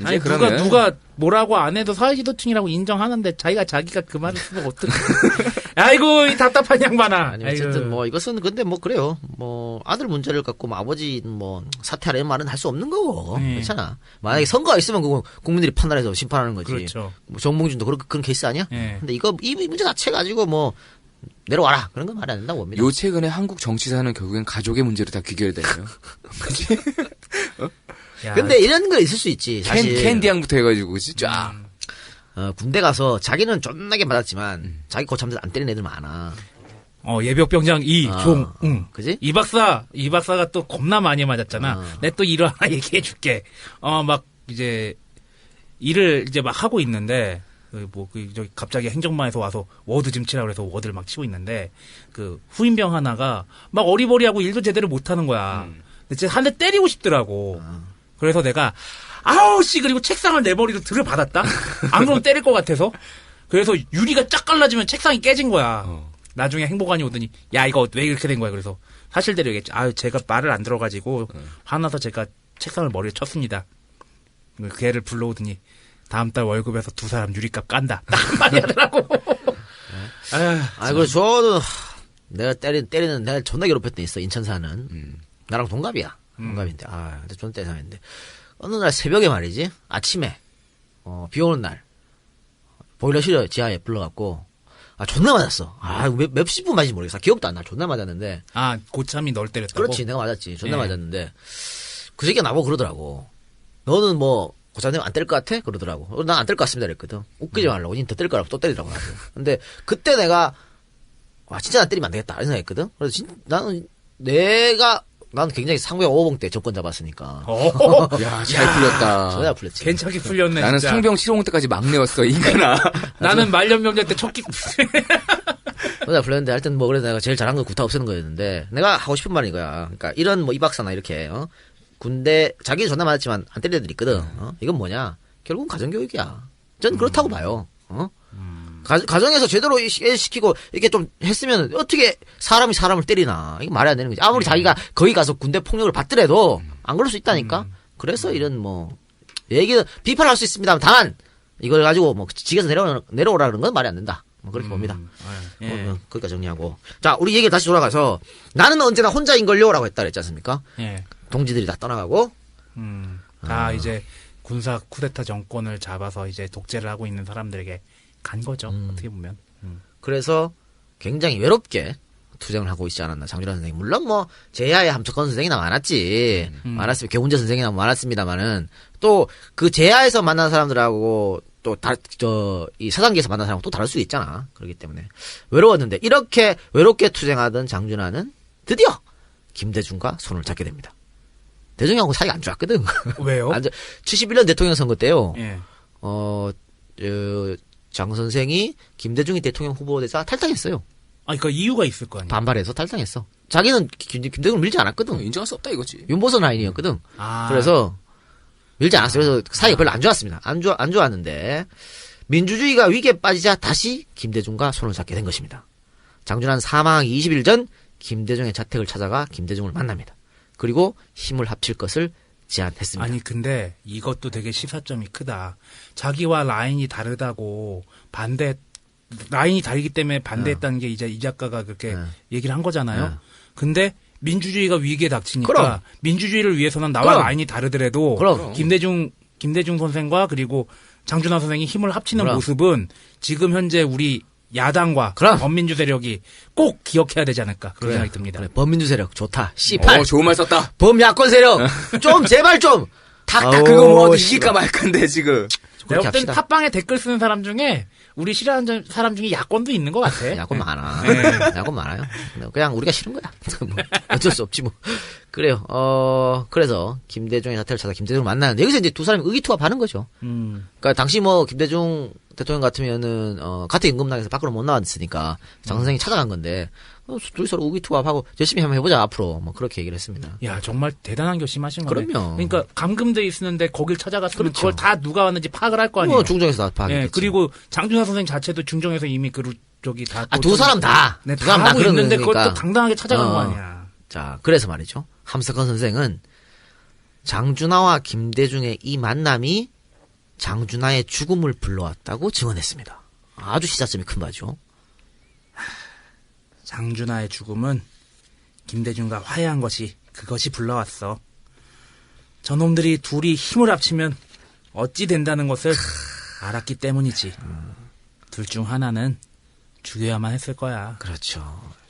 아니 누가 뭐라고 안 해도 사회지도층이라고 인정하는데 자기가 그 말을 쓰면 어떡해. 아이고 이 답답한 양반아. 아니 어쨌든 뭐 이것은 근데 뭐 그래요. 뭐 아들 문제를 갖고 뭐 아버지 뭐 사퇴하라는 말은 할 수 없는 거고. 그렇잖아. 만약에 선거가 있으면 그거 국민들이 판단해서 심판하는 거지. 그렇죠. 뭐 정봉준도 그런 케이스 아니야? 네. 근데 이 문제 자체 가지고 뭐 내려와라. 그런 건 말이 안 된다고 봅니다. 요 최근에 한국 정치사는 결국엔 가족의 문제로 다 귀결되네요. 야, 근데 이런 거 있을 수 있지. 사실. 캔디양부터 해가지고 그치? 쫙. 군대 가서 자기는 존나게 맞았지만 자기 고참들 안 때리는 애들 많아. 예비역병장 이종응. 그지? 이 박사가 또 겁나 많이 맞았잖아. 내 또 일을 하나 얘기해 줄게. 막 이제 일을 이제 막 하고 있는데 저기 갑자기 행정반에서 와서 워드 좀 치라고 그래서 워드를 막 치고 있는데 그 후임병 하나가 막 어리버리하고 일도 제대로 못 하는 거야. 근데 진짜 한 대 때리고 싶더라고. 그래서 내가 아우 씨 그리고 책상을 내 머리로 들여받았다. 안 그러면 때릴 것 같아서. 그래서 유리가 쫙 갈라지면 책상이 깨진 거야. 나중에 행보관이 오더니 야 이거 왜 이렇게 된 거야. 그래서 사실대로 얘기했지. 제가 말을 안 들어가지고 화나서 제가 책상을 머리에 쳤습니다. 그 애를 불러오더니 다음 달 월급에서 두 사람 유리값 깐다. 딱 한마디 하더라고. 그리고 저도 내가 때리는 내가 존나 괴롭혔던 있어. 인천 사는. 나랑 동갑이야. 동갑인데. 근데 존나 때리는데. 어느 날 새벽에 말이지. 아침에 비 오는 날 보일러실 지하에 불러갖고 존나 맞았어. 몇십 분 맞은지 모르겠어. 기억도 안 나. 존나 맞았는데. 고참이 널 때렸다고? 그렇지. 내가 맞았지. 존나 맞았는데. 그 새끼가 나보고 그러더라고. 너는 뭐 고참님 안 때릴 것 같아? 그러더라고. 난 안 때릴 것 같습니다. 그랬거든. 웃기지 말라고. 니 더 때릴 거라고 또 때리라고. 근데 그때 내가 진짜 나 때리면 안 되겠다. 이런 생각했거든. 그래서 나는 굉장히 상부에 오봉 때 접근 잡았으니까. 야, 잘 풀렸다. 전혀 풀렸지. 괜찮게 풀렸네. 나는 진짜. 상병 실용 때까지 막내였어, 인간아. 나는 말년병장 때 첫 전혀 풀렸는데 하여튼 뭐 그래서 내가 제일 잘한 건 구타 없애는 거였는데 내가 하고 싶은 말이 이거야. 그러니까 이런 뭐 이 박사나 이렇게 군대 자기는 존나 맞았지만 안 때리는 애들 있거든. 이건 뭐냐? 결국은 가정교육이야. 전 그렇다고 봐요. 가정에서 제대로 시키고 이렇게 좀 했으면 어떻게 사람이 사람을 때리나. 이게 말이 안 되는 거지. 아무리 자기가 거기 가서 군대 폭력을 받더라도 안 그럴 수 있다니까. 그래서 이런 뭐 얘기는 비판할 수 있습니다. 다만 이걸 가지고 뭐 직에서 내려오라는 건 말이 안 된다. 뭐 그렇게 봅니다. 거기까지 정리하고. 자, 우리 얘기 다시 돌아가서 나는 언제나 혼자인걸요라고 했다 그랬지 않습니까? 예. 동지들이 다 떠나가고. 이제 군사 쿠데타 정권을 잡아서 이제 독재를 하고 있는 사람들에게 간 거죠. 어떻게 보면. 그래서 굉장히 외롭게 투쟁을 하고 있지 않았나 장준환 선생님. 물론 뭐 제야의 함석헌 선생이나 많았지. 많았으면 개훈재 선생이나 많았습니다만은 또 그 제야에서 만난 사람들하고 또 이 사단계에서 만난 사람하고 또 다를 수 있잖아. 그렇기 때문에 외로웠는데 이렇게 외롭게 투쟁하던 장준환은 드디어 김대중과 손을 잡게 됩니다. 대중하고 사이가 안 좋았거든. 왜요? 71년 대통령 선거 때요. 예. 장 선생이 김대중이 대통령 후보로 돼서 탈당했어요. 그러니까 이유가 있을 거 아니야. 반발해서 탈당했어. 자기는 김대중을 밀지 않았거든. 인정할 수 없다 이거지. 윤보선 라인이었거든. 그래서 밀지 않았어요. 그래서 사이가 별로 안 좋았습니다. 안 좋았는데 민주주의가 위기에 빠지자 다시 김대중과 손을 잡게 된 것입니다. 장준환 사망하기 20일 전 김대중의 자택을 찾아가 김대중을 만납니다. 그리고 힘을 합칠 것을 제안했습니다. 아니 근데 이것도 되게 시사점이 크다. 자기와 라인이 다르다고 라인이 다르기 때문에 반대했다는 게 이제 이 작가가 그렇게 얘기를 한 거잖아요. 근데 민주주의가 위기에 닥치니까 그럼. 민주주의를 위해서는 나와 그럼. 라인이 다르더라도 그럼. 김대중 선생과 그리고 장준환 선생이 힘을 합치는 그럼. 모습은 지금 현재 우리 야당과 그럼. 범민주 세력이 꼭 기억해야 되지 않을까 그런 생각이 듭니다. 그래, 범민주 세력 좋다. C8. 좋은 말 썼다. 범야권 세력 좀 제발 좀. 탁탁 그거 뭐 이길까 말건데 지금. 내가 그렇게 볼 땐 합시다. 팟빵에 댓글 쓰는 사람 중에 우리 싫어하는 사람 중에 야권도 있는 것 같아. 야권 많아. 네. 야권 많아요. 그냥 우리가 싫은 거야. 뭐 어쩔 수 없지 뭐. 그래요. 그래서 김대중의 사태를 찾아 김대중을 만나는데 여기서 이제 두 사람이 의기투합하는 거죠. 그러니까 당시 뭐 김대중 대통령 같으면은 같은 임금당에서 밖으로 못 나왔으니까 장 선생이 찾아간 건데 둘이 서로 의기투합하고 열심히 한번 해보자 앞으로 뭐 그렇게 얘기를 했습니다. 야 정말 대단한 결심하신 거네. 그럼요. 그러니까 감금돼 있었는데 거길 찾아갔으면 그렇죠. 그걸 다 누가 왔는지 파악을 할 거 아니에요. 뭐 중정에서 다 파악했겠지. 예, 그리고 장준하 선생 자체도 중정에서 이미 저기 다. 두 사람 다. 네, 두 다 사람 다 하고 그런 있는데 거니까. 그것도 당당하게 찾아간 거 아니야. 자, 그래서 말이죠. 함석헌 선생은 장준하와 김대중의 이 만남이 장준하의 죽음을 불러왔다고 증언했습니다. 아주 시사점이 큰 바죠. 장준하의 죽음은 김대중과 화해한 그것이 불러왔어. 저놈들이 둘이 힘을 합치면 어찌 된다는 것을 알았기 때문이지. 둘 중 하나는 죽여야만 했을 거야. 그렇죠.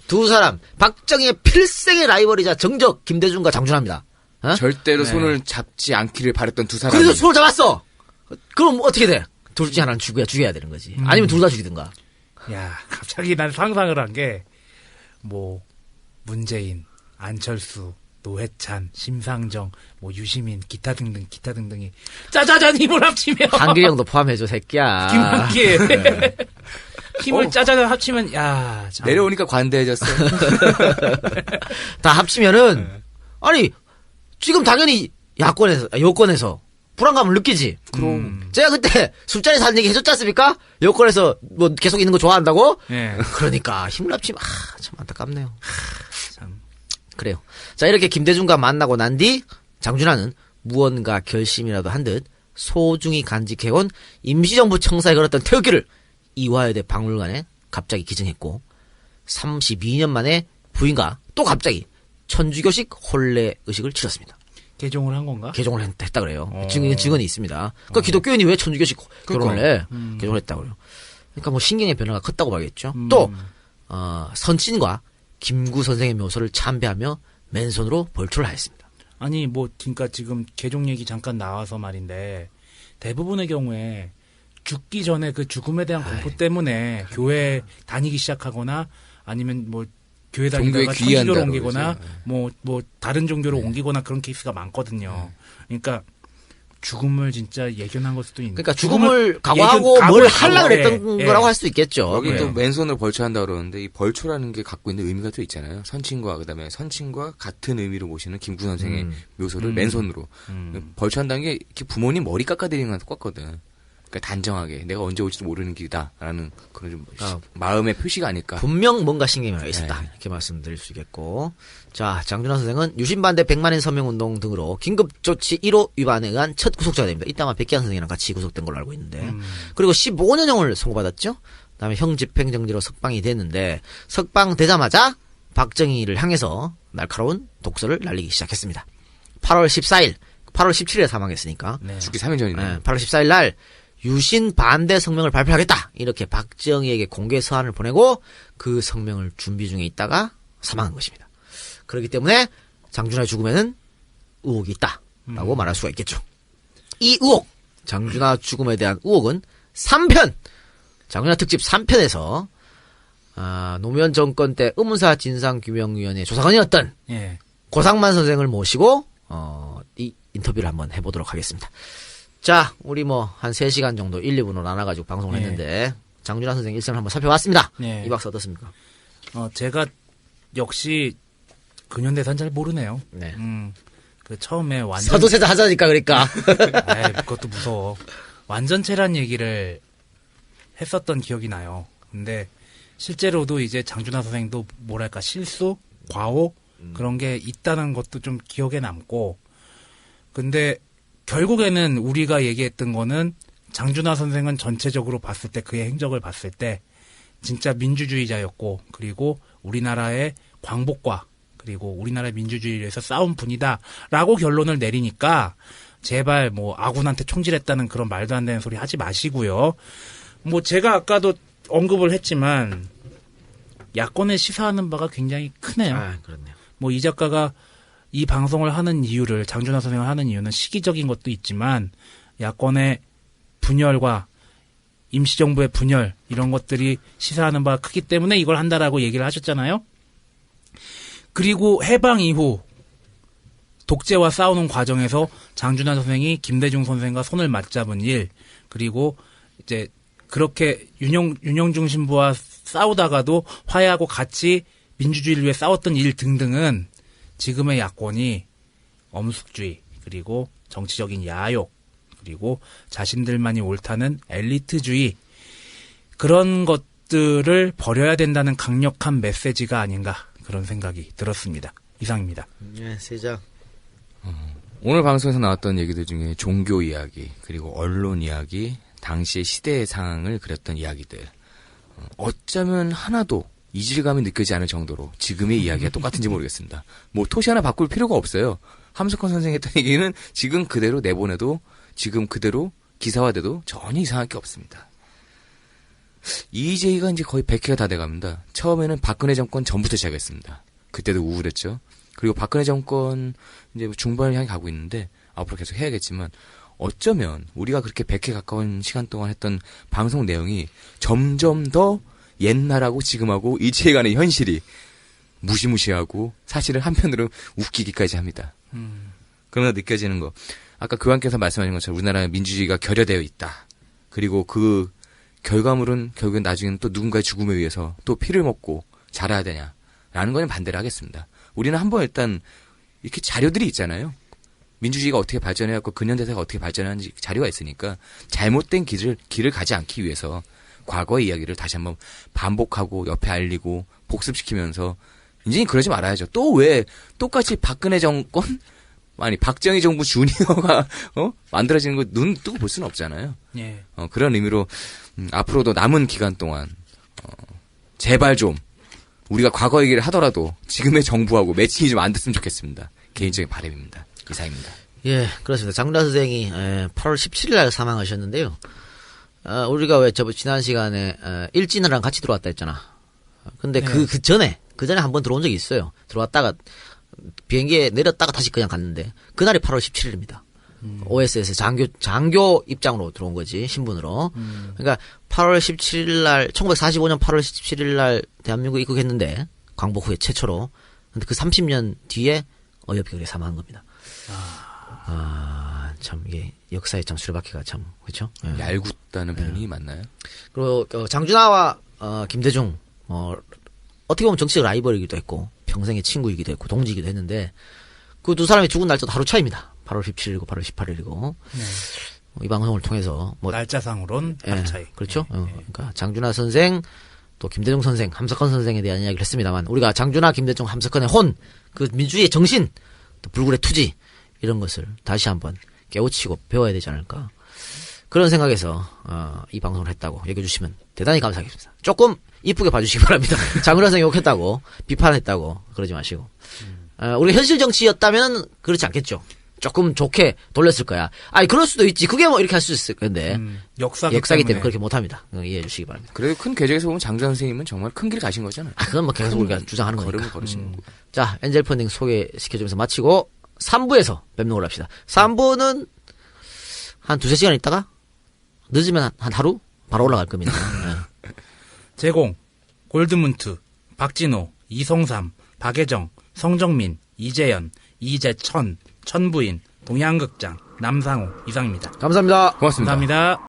두 사람 박정희의 필생의 라이벌이자 정적 김대중과 장준하입니다. 어? 절대로 네. 손을 잡지 않기를 바랬던 두 사람이. 그래서 손을 잡았어. 그럼 어떻게 돼? 둘 중에 하나는 죽여야 되는 거지. 아니면 둘 다 죽이든가. 야, 갑자기 난 상상을 한 게, 뭐, 문재인, 안철수, 노회찬, 심상정, 뭐, 유시민, 기타 등등이, 짜자잔 힘을 합치면, 한길영도 포함해줘, 새끼야. 김한길. 힘을 짜자잔 합치면, 야, 참. 내려오니까 관대해졌어. 다 합치면은, 아니, 지금 당연히 여권에서 불안감을 느끼지. 그럼. 제가 그때 술자리 사는 얘기 해줬지 않습니까? 여권에서 뭐 계속 있는 거 좋아한다고? 예. 그러니까 힘을 합치면, 참 안타깝네요. 참. 그래요. 자, 이렇게 김대중과 만나고 난 뒤 장준하는 무언가 결심이라도 한 듯 소중히 간직해온 임시정부 청사에 걸었던 태극기를 이화여대 박물관에 갑자기 기증했고 32년 만에 부인과 또 갑자기 천주교식 혼례 의식을 치렀습니다. 개종을 한 건가? 개종을 했다 그래요. 증언이 있습니다. 그러니까 기독교인이 왜 천주교식 결혼을 해? 개종을 했다고 그래요. 그러니까 뭐 신경의 변화가 컸다고 봐야겠죠. 또 선친과 김구 선생의 묘소를 참배하며 맨손으로 벌초를 하였습니다. 아니, 뭐, 그러니까 지금 개종 얘기 잠깐 나와서 말인데, 대부분의 경우에 죽기 전에 그 죽음에 대한 공포 때문에 교회 다니기 시작하거나 아니면 뭐 교회 다니다가 천주교로 옮기거나 뭐 다른 종교로 옮기거나 그런 케이스가 많거든요. 그러니까 죽음을 진짜 예견한 걸 수도 있는. 그러니까 죽음을 각오하고 뭘 하려고 그랬던 거라고 할 수도 있겠죠. 여기 또 네. 맨손으로 벌초한다 그러는데 이 벌초라는 게 갖고 있는 의미가 또 있잖아요. 선친과 같은 의미로 모시는 김구 선생의 묘소를 맨손으로 벌초한다는 게 이렇게 부모님 머리 깎아드리는 거랑 똑같거든. 그러니까 단정하게 내가 언제 올지도 모르는 길이다라는 그런 좀 마음의 표시가 아닐까. 분명 뭔가 신경이 있었다. 이렇게 말씀드릴 수 있겠고. 자, 장준하 선생은 유신반대 100만인 서명운동 등으로 긴급조치 1호 위반에 의한 첫 구속자가 됩니다. 이따가 백기환 선생이랑 같이 구속된 걸로 알고 있는데. 그리고 15년형을 선고받았죠. 그다음에 형집행정지로 석방이 됐는데 석방되자마자 박정희를 향해서 날카로운 독서를 날리기 시작했습니다. 8월 14일, 8월 17일에 사망했으니까. 네. 죽기 3일 전이네. 네, 8월 14일 날 유신 반대 성명을 발표하겠다. 이렇게 박정희에게 공개 서한을 보내고 그 성명을 준비 중에 있다가 사망한 것입니다. 그렇기 때문에 장준하의 죽음에는 의혹이 있다라고 말할 수가 있겠죠. 이 의혹, 장준하 죽음에 대한 의혹은 3편, 장준하 특집 3편에서 노무현 정권 때 의문사 진상규명위원회 조사관이었던 예. 고상만 선생을 모시고 이 인터뷰를 한번 해보도록 하겠습니다. 자, 우리 한 3시간 정도 1, 2분으로 나눠가지고 방송을 했는데 장준하 선생 일생을 한번 살펴봤습니다. 네. 이 박사 어떻습니까? 제가 역시 근현대사는 잘 모르네요. 네. 그 처음에 완전 사도세자 하자니까 그러니까. 에이, 그것도 무서워. 완전체란 얘기를 했었던 기억이 나요. 근데 실제로도 이제 장준하 선생도 뭐랄까 실수, 과오 그런 게 있다는 것도 좀 기억에 남고. 근데 결국에는 우리가 얘기했던 거는 장준하 선생은 전체적으로 봤을 때 그의 행적을 봤을 때 진짜 민주주의자였고 그리고 우리나라의 광복과 그리고 우리나라의 민주주의를 위해서 싸운 분이다라고 결론을 내리니까 제발 아군한테 총질했다는 그런 말도 안 되는 소리 하지 마시고요. 제가 아까도 언급을 했지만 야권을 시사하는 바가 굉장히 크네요. 그렇네요. 이 작가가 이 방송을 하는 이유를 장준하 선생을 하는 이유는 시기적인 것도 있지만 야권의 분열과 임시정부의 분열 이런 것들이 시사하는 바가 크기 때문에 이걸 한다라고 얘기를 하셨잖아요. 그리고 해방 이후 독재와 싸우는 과정에서 장준하 선생이 김대중 선생과 손을 맞잡은 일 그리고 이제 그렇게 윤영중 신부와 싸우다가도 화해하고 같이 민주주의를 위해 싸웠던 일 등등은 지금의 야권이 엄숙주의 그리고 정치적인 야욕 그리고 자신들만이 옳다는 엘리트주의 그런 것들을 버려야 된다는 강력한 메시지가 아닌가 그런 생각이 들었습니다. 이상입니다. 네, 세장. 오늘 방송에서 나왔던 얘기들 중에 종교 이야기 그리고 언론 이야기 당시의 시대의 상황을 그렸던 이야기들 어쩌면 하나도 이질감이 느껴지지 않을 정도로 지금의 이야기가 똑같은지 모르겠습니다. 토시 하나 바꿀 필요가 없어요. 함석헌 선생이 했던 얘기는 지금 그대로 내보내도 지금 그대로 기사화돼도 전혀 이상할 게 없습니다. EJ가 이제 거의 100회가 다 돼갑니다. 처음에는 박근혜 정권 전부터 시작했습니다. 그때도 우울했죠. 그리고 박근혜 정권 이제 중반을 향해 가고 있는데 앞으로 계속 해야겠지만 어쩌면 우리가 그렇게 100회 가까운 시간 동안 했던 방송 내용이 점점 더 옛날하고 지금하고 일체에 간의 현실이 무시무시하고 사실은 한편으로 웃기기까지 합니다. 그러면서 느껴지는 거. 아까 그왕께서 말씀하신 것처럼 우리나라 민주주의가 결여되어 있다. 그리고 그 결과물은 결국엔 나중에는 또 누군가의 죽음에 의해서 또 피를 먹고 자라야 되냐라는 거는 반대를 하겠습니다. 우리는 한번 일단 이렇게 자료들이 있잖아요. 민주주의가 어떻게 발전해왔고 근현대사가 어떻게 발전하는지 자료가 있으니까 잘못된 길을 가지 않기 위해서 과거의 이야기를 다시 한번 반복하고 옆에 알리고 복습시키면서 이제 그러지 말아야죠. 또 왜 똑같이 박근혜 정권 아니 박정희 정부 주니어가 만들어지는 거 눈 뜨고 볼 수는 없잖아요. 예. 그런 의미로 앞으로도 남은 기간 동안 제발 좀 우리가 과거 얘기를 하더라도 지금의 정부하고 매칭이 좀 안 됐으면 좋겠습니다. 개인적인 바람입니다. 이상입니다. 예, 그렇습니다. 장문화 선생이 8월 17일 날 사망하셨는데요. 우리가 왜 지난 시간에 일진이랑 같이 들어왔다 했잖아. 근데 네. 그 전에 한 번 들어온 적이 있어요. 들어왔다가 비행기에 내렸다가 다시 그냥 갔는데 그날이 8월 17일입니다. OSS 장교 입장으로 들어온 거지, 신분으로. 그러니까 8월 17일 날 1945년 8월 17일 날 대한민국 입국했는데 광복 후에 최초로. 근데 그 30년 뒤에 어여삐 그렇게 사망한 겁니다. 참 이게 역사에 참 수레바퀴가 참 그렇죠? 예. 얄궂다는 표현이 맞나요? 그리고 장준하와 김대중 어떻게 보면 정치적 라이벌이기도 했고 평생의 친구이기도 했고 동지이기도 했는데 그 두 사람이 죽은 날짜도 하루 차이입니다. 8월 17일이고 8월 18일이고 이 방송을 통해서 날짜상으론 하루 차이. 그렇죠. 그러니까 장준하 선생 또 김대중 선생, 함석헌 선생에 대한 이야기를 했습니다만 우리가 장준하, 김대중, 함석헌의 혼, 그 민주주의의 정신, 또 불굴의 투지 이런 것을 다시 한번 깨우치고 배워야 되지 않을까 그런 생각에서 이 방송을 했다고 얘기해 주시면 대단히 감사하겠습니다. 조금 이쁘게 봐주시기 바랍니다. 장준하 선생 욕했다고 비판했다고 그러지 마시고 우리 현실 정치였다면 그렇지 않겠죠. 조금 좋게 돌렸을 거야. 아니 그럴 수도 있지. 그게 뭐 이렇게 할 수 있을 건데 역사기 때문에 그렇게 못합니다. 이해해 주시기 바랍니다. 그래도 큰 궤적에서 보면 장준하 선생님은 정말 큰 길 가신 거잖아요. 그건 뭐 계속 우리가 주장하는 거니까. 걸음을 걸으시는 거고. 자, 엔젤 펀딩 소개시켜주면서 마치고 3부에서 뵙는 걸로 합시다. 3부는 한 2-3시간 있다가 늦으면 한 하루? 바로 올라갈 겁니다. 네. 제공 골드문트 박진호 이성삼 박혜정 성정민 이재현 이재천 천부인 동양극장 남상호 이상입니다. 감사합니다. 고맙습니다. 감사합니다.